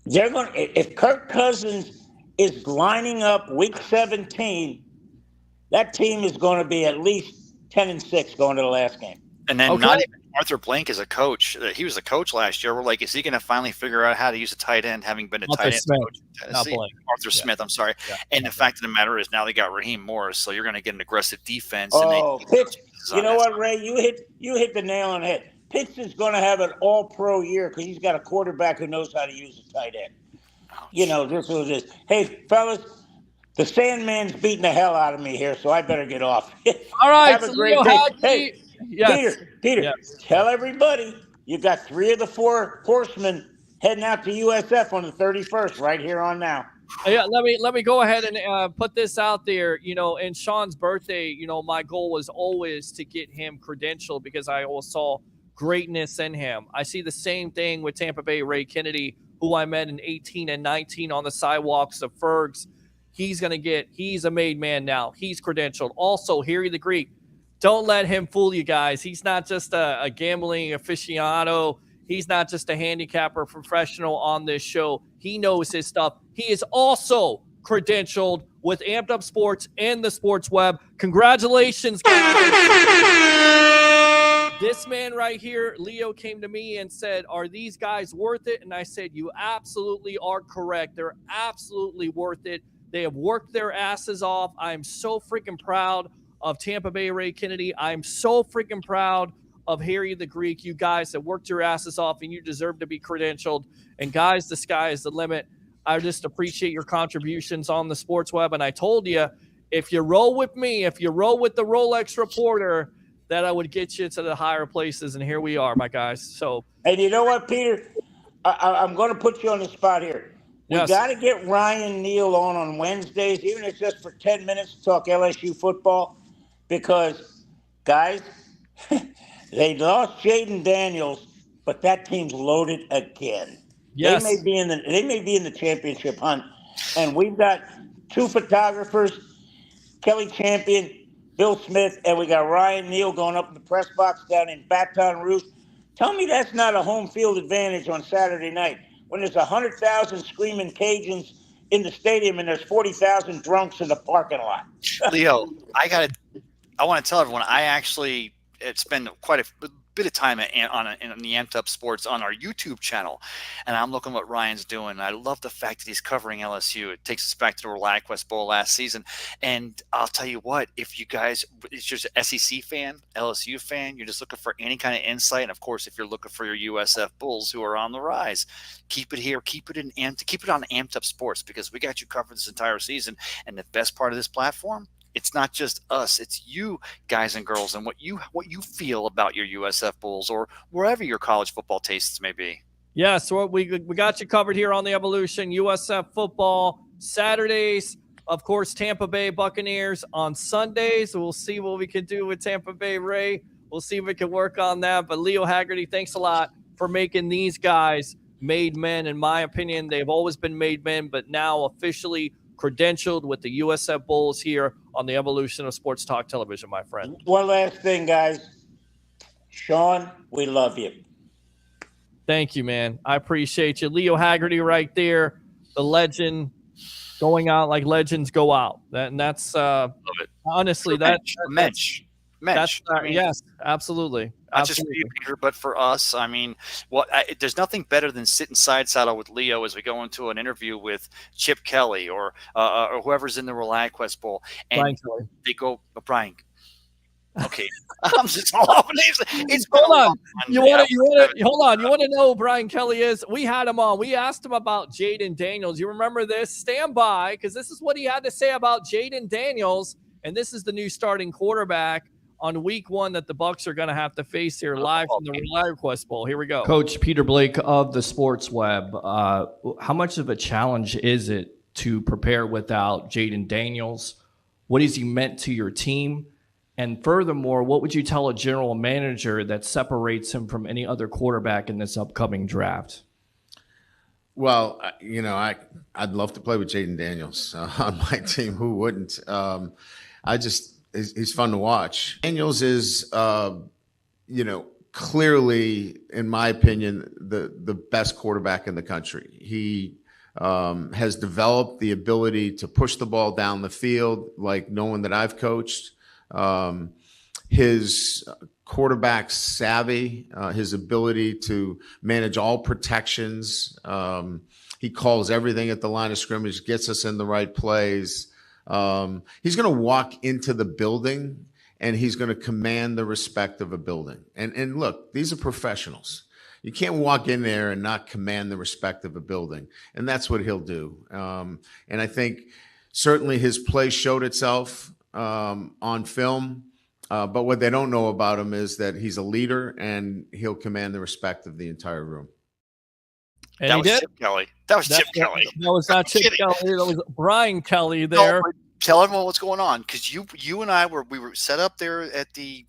They're going. If Kirk Cousins is lining up Week 17, that team is going to be at least 10-6 going to the last game. And then not even Arthur Blank is a coach. He was a coach last year. We're like, is he going to finally figure out how to use a tight end, having been a tight end coach in Tennessee? Arthur Smith, I'm sorry. Yeah, and the fact of the matter is now they got Raheem Morris, so you're going to get an aggressive defense. Pitts, you know what, Ray? You hit the nail on the head. Pitts is going to have an all-pro year because he's got a quarterback who knows how to use a tight end. Ouch. You know, this was this. Hey, fellas, the Sandman's beating the hell out of me here, so I better get off. All right. Have a great day. Hey, Peter, tell everybody you got 3 of the 4 horsemen heading out to USF on the 31st, right here on now. Yeah, let me go ahead and put this out there. You know, in Sean's birthday, you know, my goal was always to get him credentialed because I always saw greatness in him. I see the same thing with Tampa Bay Ray Kennedy, who I met in 18 and 19 on the sidewalks of Fergs. He's a made man now. He's credentialed. Also, Harry the Greek. Don't let him fool you guys. He's not just a gambling aficionado. He's not just a handicapper professional on this show. He knows his stuff. He is also credentialed with Amped Up Sports and the Sports Web. Congratulations, guys. This man right here, Leo, came to me and said, are these guys worth it? And I said, you absolutely are correct. They're absolutely worth it. They have worked their asses off. I'm so freaking proud of Tampa Bay Ray Kennedy. I'm so freaking proud of Harry the Greek. You guys have worked your asses off and you deserve to be credentialed. And guys, the sky is the limit. I just appreciate your contributions on the Sports Web. And I told you, if you roll with me, if you roll with the Rolex Reporter, that I would get you to the higher places. And here we are, my guys. So, and you know what, Peter? I'm going to put you on the spot here. We got to get Ryan Neal on Wednesdays, even if it's just for 10 minutes to talk LSU football. Because, guys, they lost Jaden Daniels, but that team's loaded again. Yes. They may be in the championship hunt. And we've got 2 photographers, Kelly Champion, Bill Smith, and we got Ryan Neal going up in the press box down in Baton Rouge. Tell me that's not a home field advantage on Saturday night when there's 100,000 screaming Cajuns in the stadium and there's 40,000 drunks in the parking lot. Leo, I want to tell everyone, I actually spend quite a bit of time in the Amped Up Sports on our YouTube channel, and I'm looking what Ryan's doing. I love the fact that he's covering LSU. It takes us back to the ReliaQuest Bowl last season, and I'll tell you what, if you guys, it's just an SEC fan, LSU fan, you're just looking for any kind of insight, and of course, if you're looking for your USF Bulls who are on the rise, keep it here, keep it on Amped Up Sports, because we got you covered this entire season. And the best part of this platform, it's not just us, it's you guys and girls and what you feel about your USF Bulls or wherever your college football tastes may be. Yeah, so we got you covered here on the Evolution. USF football Saturdays, of course, Tampa Bay Buccaneers on Sundays. We'll see what we can do with Tampa Bay Ray. We'll see if we can work on that. But Leo Haggerty, thanks a lot for making these guys made men. In my opinion, they've always been made men, but now officially credentialed with the USF Bulls here on the Evolution of Sports Talk Television, my friend. One last thing, guys. Sean, we love you. Thank you, man. I appreciate you. Leo Haggerty right there, the legend, going out like legends go out. That's love it. Honestly, Mensch. Yes, absolutely. Not just for you, Peter, but for us. I mean, there's nothing better than sitting side saddle with Leo as we go into an interview with Chip Kelly or whoever's in the ReliaQuest Bowl, and they go, Brian. Okay, I'm just all off names. Hold on. You want to know who Brian Kelly is? We had him on. We asked him about Jaden Daniels. You remember this? Stand by, because this is what he had to say about Jaden Daniels, and this is the new starting quarterback on week 1 that the Bucs are going to have to face here live from the ReliaQuest Bowl. Here we go. Coach Peter Blake of the Sports Web. How much of a challenge is it to prepare without Jaden Daniels? What has he meant to your team? And furthermore, what would you tell a general manager that separates him from any other quarterback in this upcoming draft? Well, I'd love to play with Jaden Daniels on my team. Who wouldn't? He's fun to watch. Daniels is, clearly, in my opinion, the best quarterback in the country. He has developed the ability to push the ball down the field like no one that I've coached. His quarterback savvy, his ability to manage all protections. He calls everything at the line of scrimmage, gets us in the right plays. He's going to walk into the building and he's going to command the respect of a building. And look, these are professionals. You can't walk in there and not command the respect of a building. And that's what he'll do. And I think certainly his play showed itself on film. But what they don't know about him is that he's a leader and he'll command the respect of the entire room. And that was Chip Kelly. That was Chip Kelly. That was not Chip Kelly. That was Brian Kelly there. No, tell everyone what's going on, because you and I were set up there at the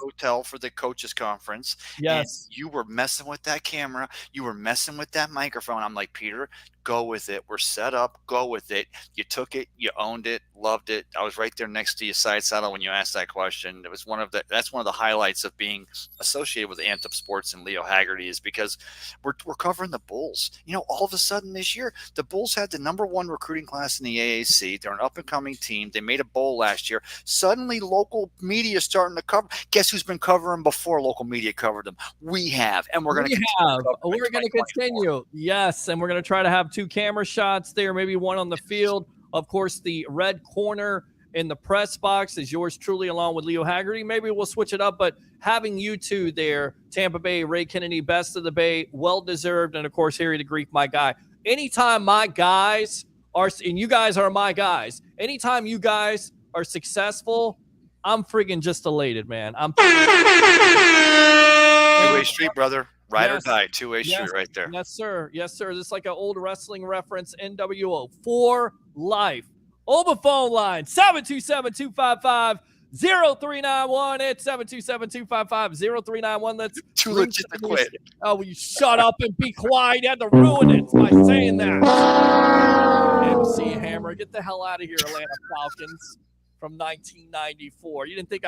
hotel for the coaches conference. Yes. And you were messing with that camera. You were messing with that microphone. I'm like, Peter, go with it. We're set up. Go with it. You took it. You owned it. Loved it. I was right there next to you, side saddle, when you asked that question. It was that's one of the highlights of being associated with Anthem Sports and Leo Haggerty, is because we're covering the Bulls. All of a sudden this year, the Bulls had the #1 recruiting class in the AAC. They're an up and coming team. They made a bowl last year. Suddenly, local media is starting to cover. Guess who's been covering before local media covered them? We have, and we're going to continue. Yes, and we're going to try to have 2 camera shots there, maybe one on the field. Of course, the red corner in the press box is yours truly, along with Leo Haggerty. Maybe we'll switch it up, but having you two there, Tampa Bay, Ray Kennedy, best of the Bay, well-deserved, and of course, Harry the Greek, my guy. Anytime my guys are, and you guys are my guys, anytime you guys are successful, I'm friggin' just elated, man. I'm two-way street, brother. Ride or die, two-way street right there. Yes, sir. Yes, sir. This is like an old wrestling reference, NWO, for life. Over phone line, 727-255-0391. It's 727-255-0391. That's too legit to quit. Oh, will you shut up and be quiet? You had to ruin it by saying that. MC Hammer, get the hell out of here, Atlanta Falcons. From 1994. You didn't think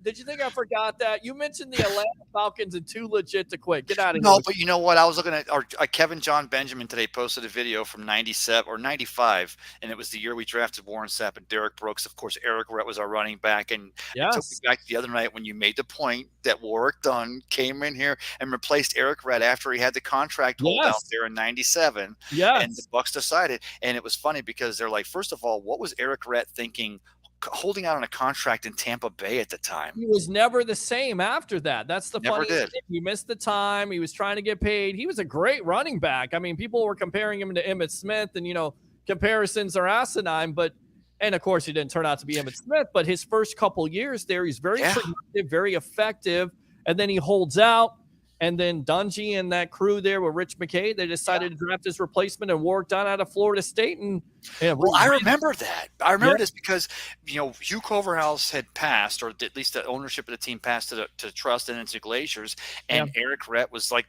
did you think I forgot that? You mentioned the Atlanta Falcons and too legit to quit. Get out of here. No, but you know what? I was looking at Kevin John Benjamin today posted a video from 97 or 95, and it was the year we drafted Warren Sapp and Derek Brooks. Of course, Eric Rhett was our running back, and it took me back the other night when you made the point that Warwick Dunn came in here and replaced Eric Rhett after he had the contract hold out there in 97. Yes. And the Bucs decided, and it was funny because they're like, first of all, what was Eric Rhett thinking holding out on a contract in Tampa Bay at the time? He was never the same after that. That's the funny thing. He missed the time. He was trying to get paid. He was a great running back. I mean, people were comparing him to Emmitt Smith, and, comparisons are asinine, and of course he didn't turn out to be Emmitt Smith, but his first couple years there, he's very productive, very effective, and then he holds out. And then Dungy and that crew there with Rich McKay, they decided to draft his replacement and Warwick Dunn out of Florida State. And I remember that. I remember this because Hugh Culverhouse had passed, or at least the ownership of the team passed to Trust and into Glaciers, and Eric Rhett was like,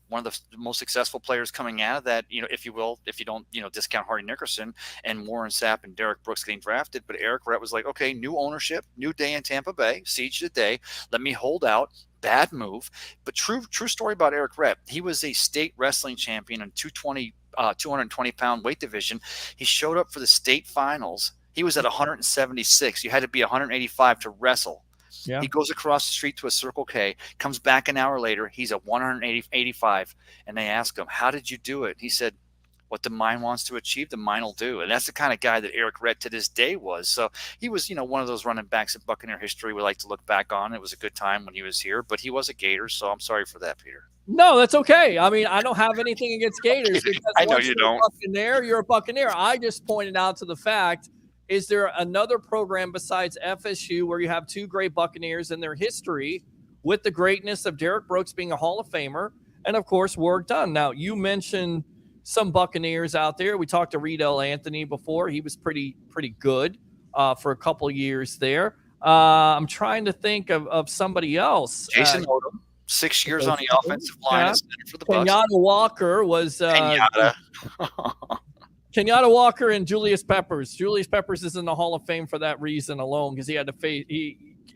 one of the most successful players coming out of that, if you will, if you don't, discount Hardy Nickerson and Warren Sapp and Derek Brooks getting drafted. But Eric Rhett was like, okay, new ownership, new day in Tampa Bay, siege the day. Let me hold out. Bad move. But true story about Eric Rhett. He was a state wrestling champion in 220-pound weight division. He showed up for the state finals. He was at 176. You had to be 185 to wrestle. Yeah. He goes across the street to a Circle K, comes back an hour later. He's at 185. And they ask him, how did you do it? He said, what the mind wants to achieve, the mind will do. And that's the kind of guy that Eric Rhett to this day was. So he was, one of those running backs in Buccaneer history we like to look back on. It was a good time when he was here, but he was a Gator, so I'm sorry for that, Peter. No, that's okay. I mean, I don't have anything against Gators. I know you don't. You're a Buccaneer. I just pointed out to the fact, is there another program besides FSU where you have 2 great Buccaneers in their history with the greatness of Derek Brooks being a Hall of Famer and, of course, Warwick Dunn? Now, you mentioned some Buccaneers out there. We talked to Reed L. Anthony before. He was pretty good for a couple years there. I'm trying to think of somebody else. Jason Odom, 6 years on the offensive line for the Bucs. Kenyatta Walker was Kenyatta Walker and Julius Peppers. Julius Peppers is in the Hall of Fame for that reason alone, because he had to face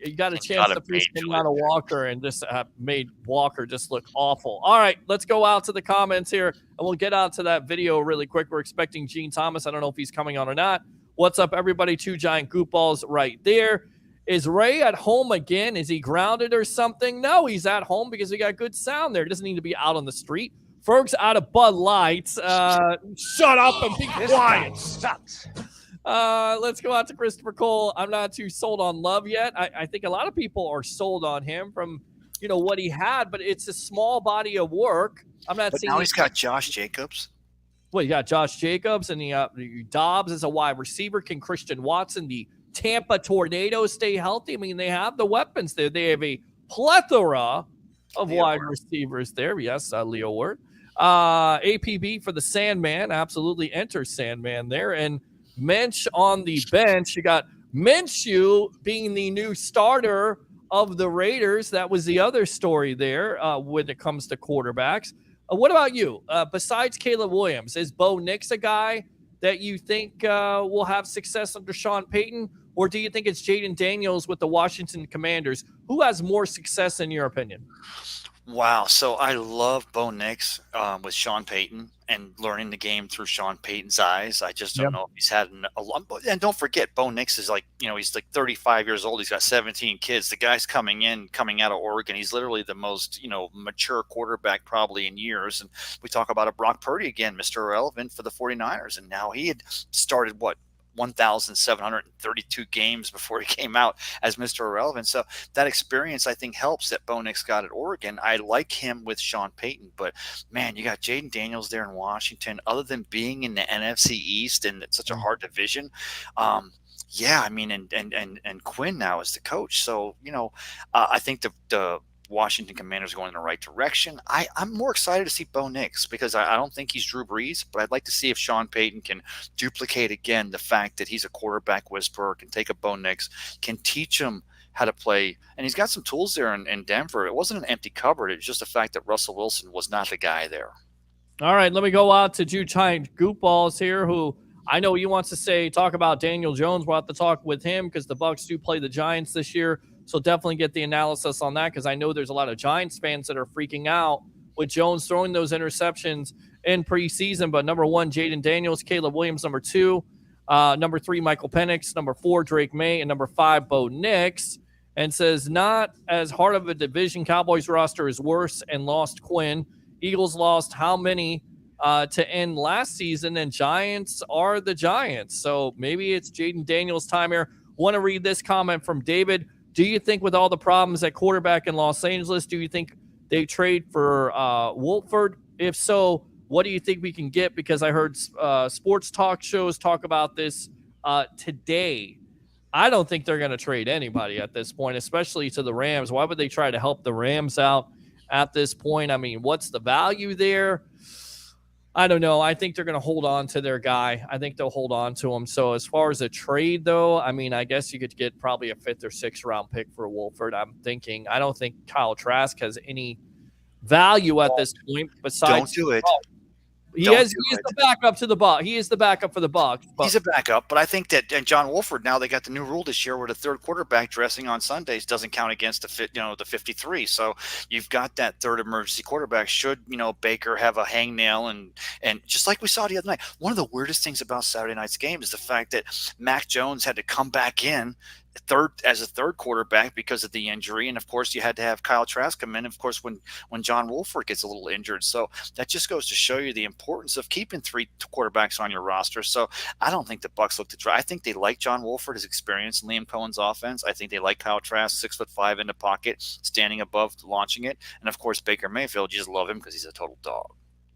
he got a chance to face Kenyatta Walker and just made Walker just look awful. All right, let's go out to the comments here, and we'll get out to that video really quick. We're expecting Gene Thomas. I don't know if he's coming on or not. What's up, everybody? 2 giant goop balls right there. Is Ray at home again? Is he grounded or something? No, he's at home because we got good sound there. He doesn't need to be out on the street. Ferg's out of Bud Light. Shut up and be quiet. Sucks. Let's go out to Christopher Cole. I'm not too sold on Love yet. I think a lot of people are sold on him from, what he had, but it's a small body of work. I'm not seeing. Now he's got Josh Jacobs. Well, you got Josh Jacobs and the Dobbs as a wide receiver. Can Christian Watson, the Tampa Tornadoes, stay healthy? I mean, they have the weapons there. They have a plethora of wide receivers there. Yes, Leo Word. APB for the Sandman. Absolutely enter Sandman there. And Mensch on the bench. You got Minshew being the new starter of the Raiders. That was the other story there when it comes to quarterbacks. What about you? Besides Caleb Williams, is Bo Nix a guy that you think will have success under Sean Payton? Or do you think it's Jaden Daniels with the Washington Commanders? Who has more success in your opinion? Wow. So I love Bo Nix with Sean Payton and learning the game through Sean Payton's eyes. I just don't know if he's had a lot. And don't forget, Bo Nix is he's like 35 years old. He's got 17 kids. The guy's coming out of Oregon. He's literally the most, mature quarterback probably in years. And we talk about a Brock Purdy again, Mr. Irrelevant for the 49ers. And now he had started 1,732 games before he came out as Mr. Irrelevant. So that experience, I think, helps that Bo Nix got at Oregon. I like him with Sean Payton, but man, you got Jaden Daniels there in Washington. Other than being in the NFC East and it's such a hard division, and Quinn now is the coach. So I think the Washington Commanders are going in the right direction. I'm more excited to see Bo Nix because I don't think he's Drew Brees, but I'd like to see if Sean Payton can duplicate again the fact that he's a quarterback whisperer, can take a Bo Nix, can teach him how to play. And he's got some tools there in Denver. It wasn't an empty cupboard. It was just the fact that Russell Wilson was not the guy there. All right, let me go out to Two Giant Goopballs here, who I know he wants to talk about Daniel Jones. We'll have to talk with him because the Bucs do play the Giants this year. So definitely get the analysis on that because I know there's a lot of Giants fans that are freaking out with Jones throwing those interceptions in preseason. But number 1, Jaden Daniels, Caleb Williams, number 2, number 3, Michael Penix, number 4, Drake May, and number 5, Bo Nix. And says not as hard of a division. Cowboys roster is worse and lost Quinn. Eagles lost how many to end last season, and Giants are the Giants. So maybe it's Jaden Daniels' time here. Want to read this comment from David. Do you think with all the problems at quarterback in Los Angeles, do you think they trade for Wolford? If so, what do you think we can get? Because I heard sports talk shows talk about this today. I don't think they're going to trade anybody at this point, especially to the Rams. Why would they try to help the Rams out at this point? I mean, what's the value there? I don't know. I think they're going to hold on to their guy. I think they'll hold on to him. So as far as a trade, though, I mean, I guess you could get probably a 5th or 6th round pick for Wolford. I don't think Kyle Trask has any value at this point. Besides, don't do it. He is the backup to the Bucs. He is the backup for the Bucs. He's a backup, but I think that and John Wolford, now they got the new rule this year where the third quarterback dressing on Sundays doesn't count against the 53. So you've got that third emergency quarterback. Should Baker have a hangnail and just like we saw the other night. One of the weirdest things about Saturday night's game is the fact that Mac Jones had to come back in as a third quarterback because of the injury, and of course you had to have Kyle Trask come in, of course, when John Wolford gets a little injured. So that just goes to show you the importance of keeping 3 quarterbacks on your roster. So I don't think the Bucs look to try. I think they like John Wolford, his experience in Liam Cohen's offense. I think they like Kyle Trask, 6'5" in the pocket, standing above, launching it, and of course Baker Mayfield. You just love him because he's a total dog.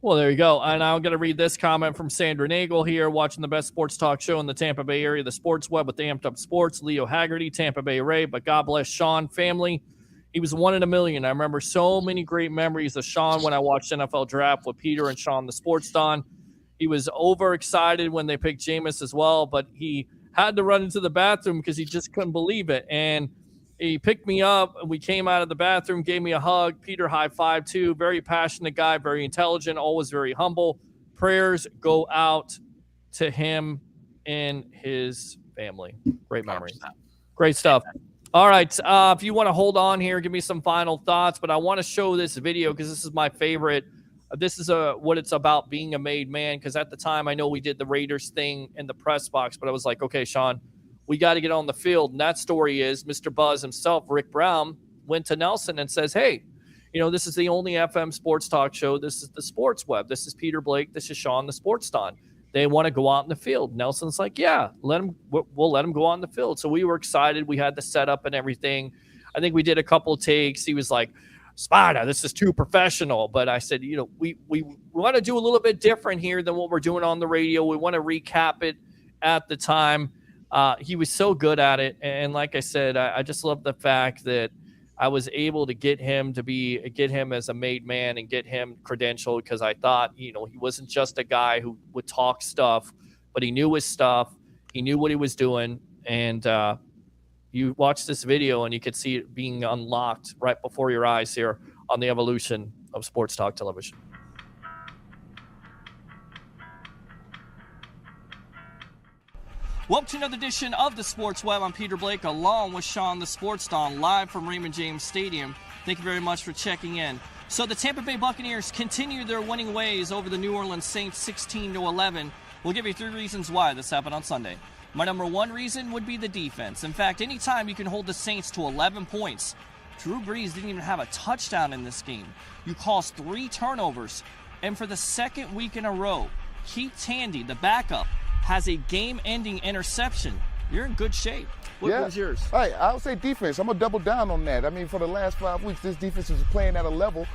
Well, there you go. And I'm going to read this comment from Sandra Nagel here, watching the best sports talk show in the Tampa Bay area, the Sports Web with Amped Up Sports, Leo Haggerty, Tampa Bay Ray. But God bless Sean family. He was 1 in a million. I remember so many great memories of Sean when I watched NFL Draft with Peter and Sean, the Sports Don. He was overexcited when they picked Jameis as well, but he had to run into the bathroom because he just couldn't believe it. And he picked me up. We came out of the bathroom, gave me a hug. Peter high-five too. Very passionate guy, very intelligent, always very humble. Prayers go out to him and his family. Great memory. Great stuff. All right. If you want to hold on here, give me some final thoughts, but I want to show this video because this is my favorite. This is what it's about, being a made man, because at the time I know we did the Raiders thing in the press box, but I was like, okay, Sean, we got to get on the field. And that story is Mr. Buzz himself, Rick Brown, went to Nelson and says, hey, this is the only FM sports talk show. This is the Sports Web. This is Peter Blake. This is Sean, the Sports Don. They want to go out in the field. Nelson's like, yeah, we'll let him go out in the field. So we were excited. We had the setup and everything. I think we did a couple of takes. He was like, Spada, this is too professional. But I said, we want to do a little bit different here than what we're doing on the radio. We want to recap it at the time. He was so good at it. And like I said, I just love the fact that I was able to get him as a made man and get him credentialed, because I thought, he wasn't just a guy who would talk stuff, but he knew his stuff. He knew what he was doing. And you watch this video and you could see it being unlocked right before your eyes here on the evolution of sports talk television. Welcome to another edition of the Sports Web. I'm Peter Blake, along with Sean, the Sports Don, live from Raymond James Stadium. Thank you very much for checking in. So the Tampa Bay Buccaneers continue their winning ways over the New Orleans Saints 16-11. We'll give you 3 reasons why this happened on Sunday. My number 1 reason would be the defense. In fact, anytime you can hold the Saints to 11 points, Drew Brees didn't even have a touchdown in this game. You caused 3 turnovers. And for the second week in a row, Keith Tandy, the backup, has a game-ending interception. You're in good shape. What was yours? All right, I would say defense. I'm going to double down on that. I mean, for the last 5 weeks, this defense is playing at a level,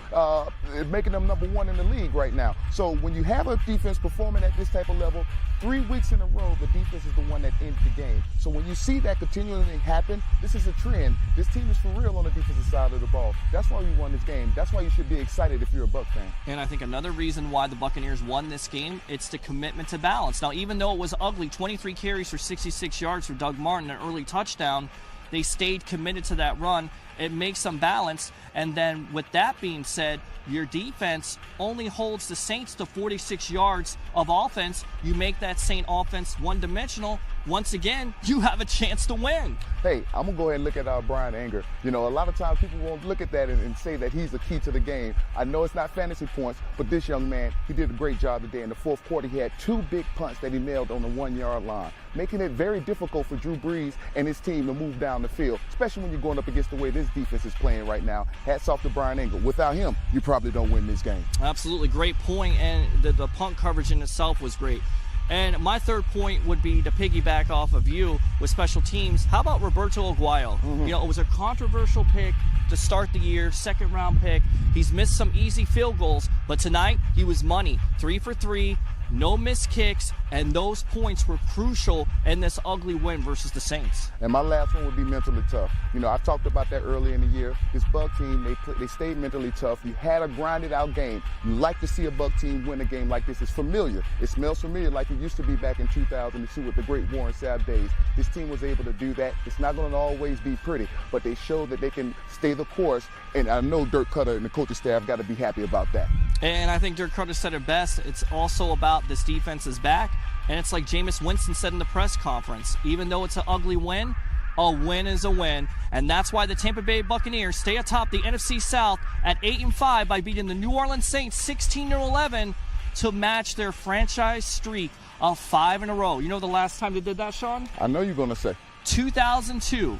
making them number 1 in the league right now. So when you have a defense performing at this type of level, 3 weeks in a row, the defense is the one that ends the game. So when you see that continually happen, this is a trend. This team is for real on the defensive side of the ball. That's why you won this game. That's why you should be excited if you're a Bucs fan. And I think another reason why the Buccaneers won this game, it's the commitment to balance. Now, even though it was ugly, 23 carries for 66 yards for Doug Martin, an early touchdown, they stayed committed to that run. It makes some balance. And then with that being said, your defense only holds the Saints to 46 yards of offense. You make that Saint offense one-dimensional. Once again, you have a chance to win. Hey, I'm going to go ahead and look at Brian Anger. A lot of times people won't look at that and say that he's the key to the game. I know it's not fantasy points, but this young man, he did a great job today. In the fourth quarter, he had 2 big punts that he nailed on the 1-yard line, making it very difficult for Drew Brees and his team to move down the field, especially when you're going up against the way this defense is playing right now. Hats off to Brian Anger. Without him, you probably don't win this game. Absolutely. Great point. And the punt coverage in itself was great. And my third point would be to piggyback off of you with special teams. How about Roberto Aguayo? Mm-hmm. It was a controversial pick to start the year, 2nd-round pick. He's missed some easy field goals, but tonight he was money. 3 for 3, no missed kicks, and those points were crucial in this ugly win versus the Saints. And my last one would be mentally tough. I talked about that earlier in the year. This Buck team, they stayed mentally tough. You had a grinded-out game. You like to see a Buck team win a game like this. It's familiar. It smells familiar like it used to be back in 2002 with the great Warren Sapp days. This team was able to do that. It's not going to always be pretty, but they showed that they can stay the course. And I know Dirk Cutter and the coaching staff got to be happy about that. And I think Dirk Cutter said it best. It's also about this defense is back. And it's like Jameis Winston said in the press conference, even though it's an ugly win, a win is a win. And that's why the Tampa Bay Buccaneers stay atop the NFC South at 8-5 by beating the New Orleans Saints 16-11 to match their franchise streak of 5 in a row. You know the last time they did that, Sean? I know you're going to say. 2002.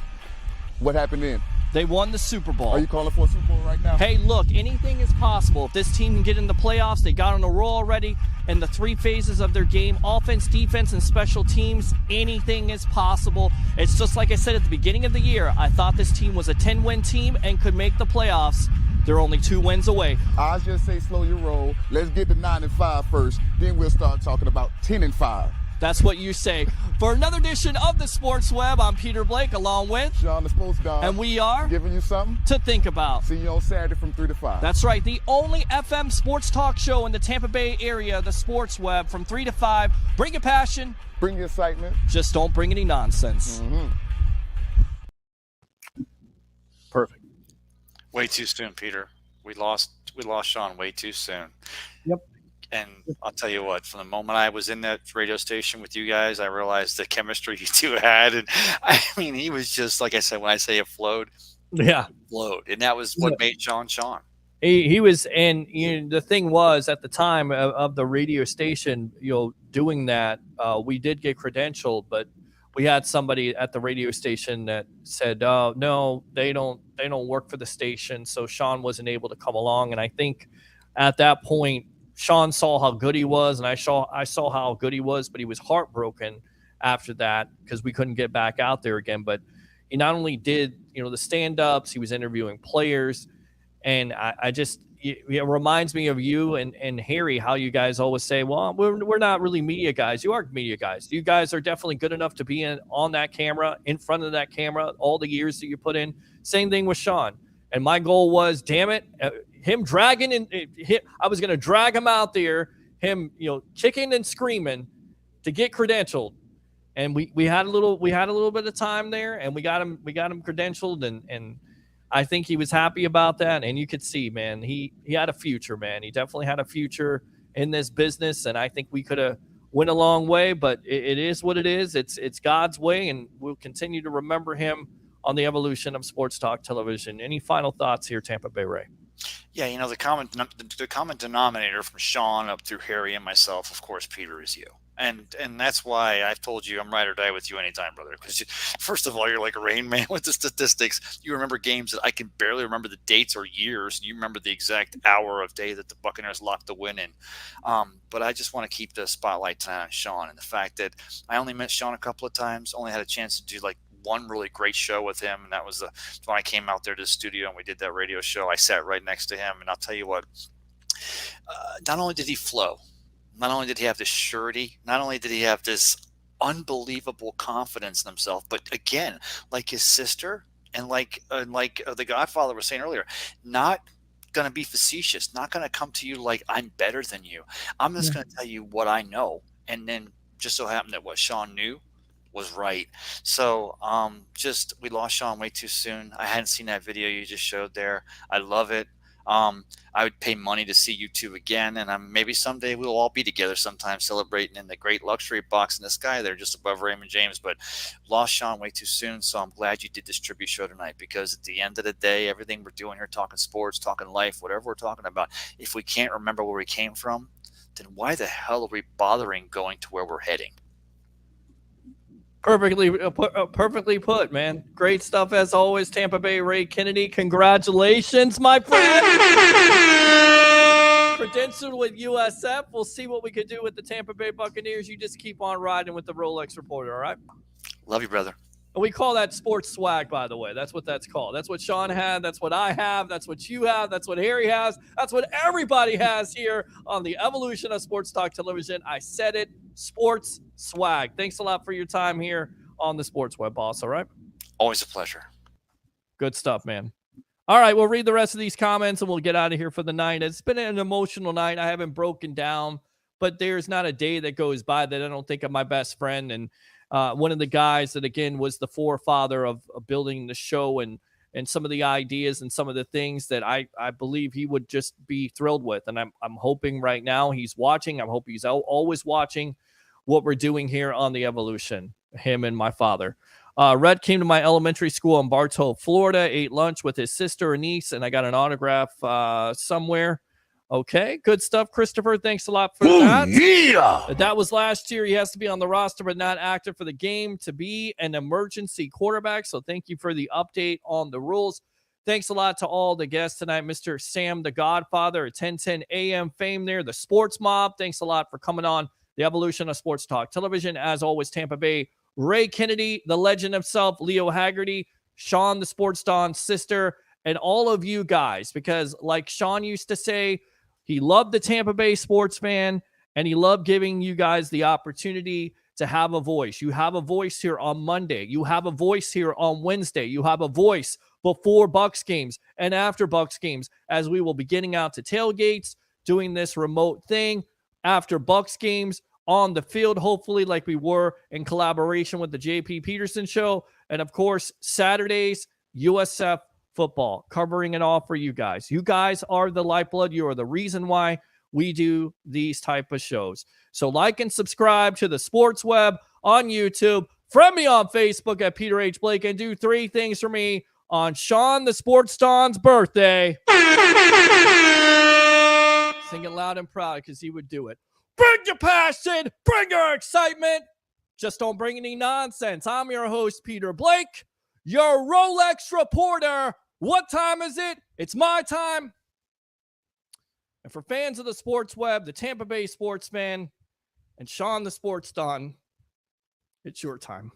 What happened then? They won the Super Bowl. Are you calling for a Super Bowl right now? Hey, look, anything is possible. If this team can get in the playoffs, they got on a roll already. In the 3 phases of their game, offense, defense, and special teams, anything is possible. It's just like I said at the beginning of the year. I thought this team was a 10-win team and could make the playoffs. They're only 2 wins away. I'll just say slow your roll. Let's get to 9-5 first. Then we'll start talking about 10-5. That's what you say. For another edition of the Sports Web, I'm Peter Blake, along with Sean, the Sports Don. And we are giving you something to think about. See you on Saturday from 3 to 5. That's right. The only FM sports talk show in the Tampa Bay area, the Sports Web, from 3 to 5. Bring your passion. Bring your excitement. Just don't bring any nonsense. Mm-hmm. Perfect. Way too soon, Peter. We lost Sean way too soon. Yep. And I'll tell you what, from the moment I was in that radio station with you guys, I realized the chemistry you two had. And I mean, he was just, like I said, when I say it flowed, Yeah. it flowed. And that was what made Sean. He was, and the thing was, at the time of the radio station, doing that, we did get credentialed, but we had somebody at the radio station that said, "Oh no, they don't work for the station," so Sean wasn't able to come along. And I think at that point, Sean saw how good he was, and I saw how good he was, but he was heartbroken after that because we couldn't get back out there again. But he not only did the stand-ups, he was interviewing players. And it reminds me of you and Harry, how you guys always say, well, we're not really media guys. You are media guys. You guys are definitely good enough to be on that camera, in front of that camera, all the years that you put in. Same thing with Sean. And my goal was, damn it, him dragging I was going to drag him out there, him, kicking and screaming to get credentialed. And we had a little bit of time there, and we got him credentialed, and I think he was happy about that, and you could see, man, he had a future, man. He definitely had a future in this business, and I think we could have went a long way, but it is what it is. It's God's way, and we'll continue to remember him on the evolution of sports talk television. Any final thoughts here, Tampa Bay Ray? Yeah, the common denominator from Sean up through Harry and myself, of course, Peter, is you. And that's why I've told you I'm ride or die with you anytime, brother. Because first of all, you're like a Rain Man with the statistics. You remember games that I can barely remember the dates or years. And you remember the exact hour of day that the Buccaneers locked the win in. But I just want to keep the spotlight tonight on Sean, and the fact that I only met Sean a couple of times, only had a chance to do like one really great show with him, and that was when I came out there to the studio and we did that radio show. I sat right next to him, and I'll tell you what, not only did he flow, not only did he have this surety, not only did he have this unbelievable confidence in himself, but again, like his sister and like the Godfather was saying earlier, not going to be facetious, not going to come to you like I'm better than you. I'm just going to tell you what I know, and then just so happened that what Sean knew was right. So we lost Sean way too soon. I hadn't seen that video you just showed there. I love it. I would pay money to see you two again, and maybe someday we'll all be together sometime celebrating in the great luxury box in the sky there just above Raymond James. But lost Sean way too soon, so I'm glad you did this tribute show tonight, because at the end of the day, everything we're doing here, talking sports, talking life, whatever we're talking about, if we can't remember where we came from, then why the hell are we bothering going to where we're heading? Perfectly put, man. Great stuff as always, Tampa Bay Ray Kennedy. Congratulations, my friend. Credentialed with USF. We'll see what we could do with the Tampa Bay Buccaneers. You just keep on riding with the Rolex Reporter, all right? Love you, brother. And we call that sports swag, by the way. That's what that's called. That's what Sean had. That's what I have. That's what you have. That's what Harry has. That's what everybody has here on the evolution of sports talk television. I said it. Sports swag. Thanks a lot for your time here on the Sports Web, boss. All right? Always a pleasure. Good stuff, man. All right, we'll read the rest of these comments and we'll get out of here for the night. It's been an emotional night. I haven't broken down, but there's not a day that goes by that I don't think of my best friend. And one of the guys that, again, was the forefather of building the show and some of the ideas and some of the things that I believe he would just be thrilled with. And I'm hoping right now he's watching. I'm hoping he's always watching what we're doing here on the evolution, him and my father. Red came to my elementary school in Bartow, Florida, ate lunch with his sister and niece, and I got an autograph somewhere. Okay, good stuff, Christopher. Thanks a lot for that. Yeah. That was last year. He has to be on the roster but not active for the game to be an emergency quarterback. So thank you for the update on the rules. Thanks a lot to all the guests tonight. Mr. Sam, the Godfather, at 10:10 a.m. fame there. The Sports Mob, thanks a lot for coming on the evolution of sports talk television. As always, Tampa Bay Ray Kennedy, the legend himself, Leo Haggerty, Sean, the Sports Don's sister, and all of you guys, because like Sean used to say, he loved the Tampa Bay sports fan, and he loved giving you guys the opportunity to have a voice. You have a voice here on Monday. You have a voice here on Wednesday. You have a voice before Bucs games and after Bucs games, as we will be getting out to tailgates, doing this remote thing after Bucs games on the field, hopefully like we were in collaboration with the JP Peterson Show. And, of course, Saturdays, USF football, covering it all for you guys. You guys are the lifeblood. You are the reason why we do these type of shows. So like and subscribe to the Sports Web on YouTube. Friend me on Facebook at Peter H. Blake, and do 3 things for me on Sean the Sports Don's birthday. Sing it loud and proud because he would do it. Bring your passion, bring your excitement. Just don't bring any nonsense. I'm your host, Peter Blake, your Rolex reporter. What time is it? It's my time. And for fans of the Sports Web, the Tampa Bay Sportsman, and Sean the Sports Don, it's your time.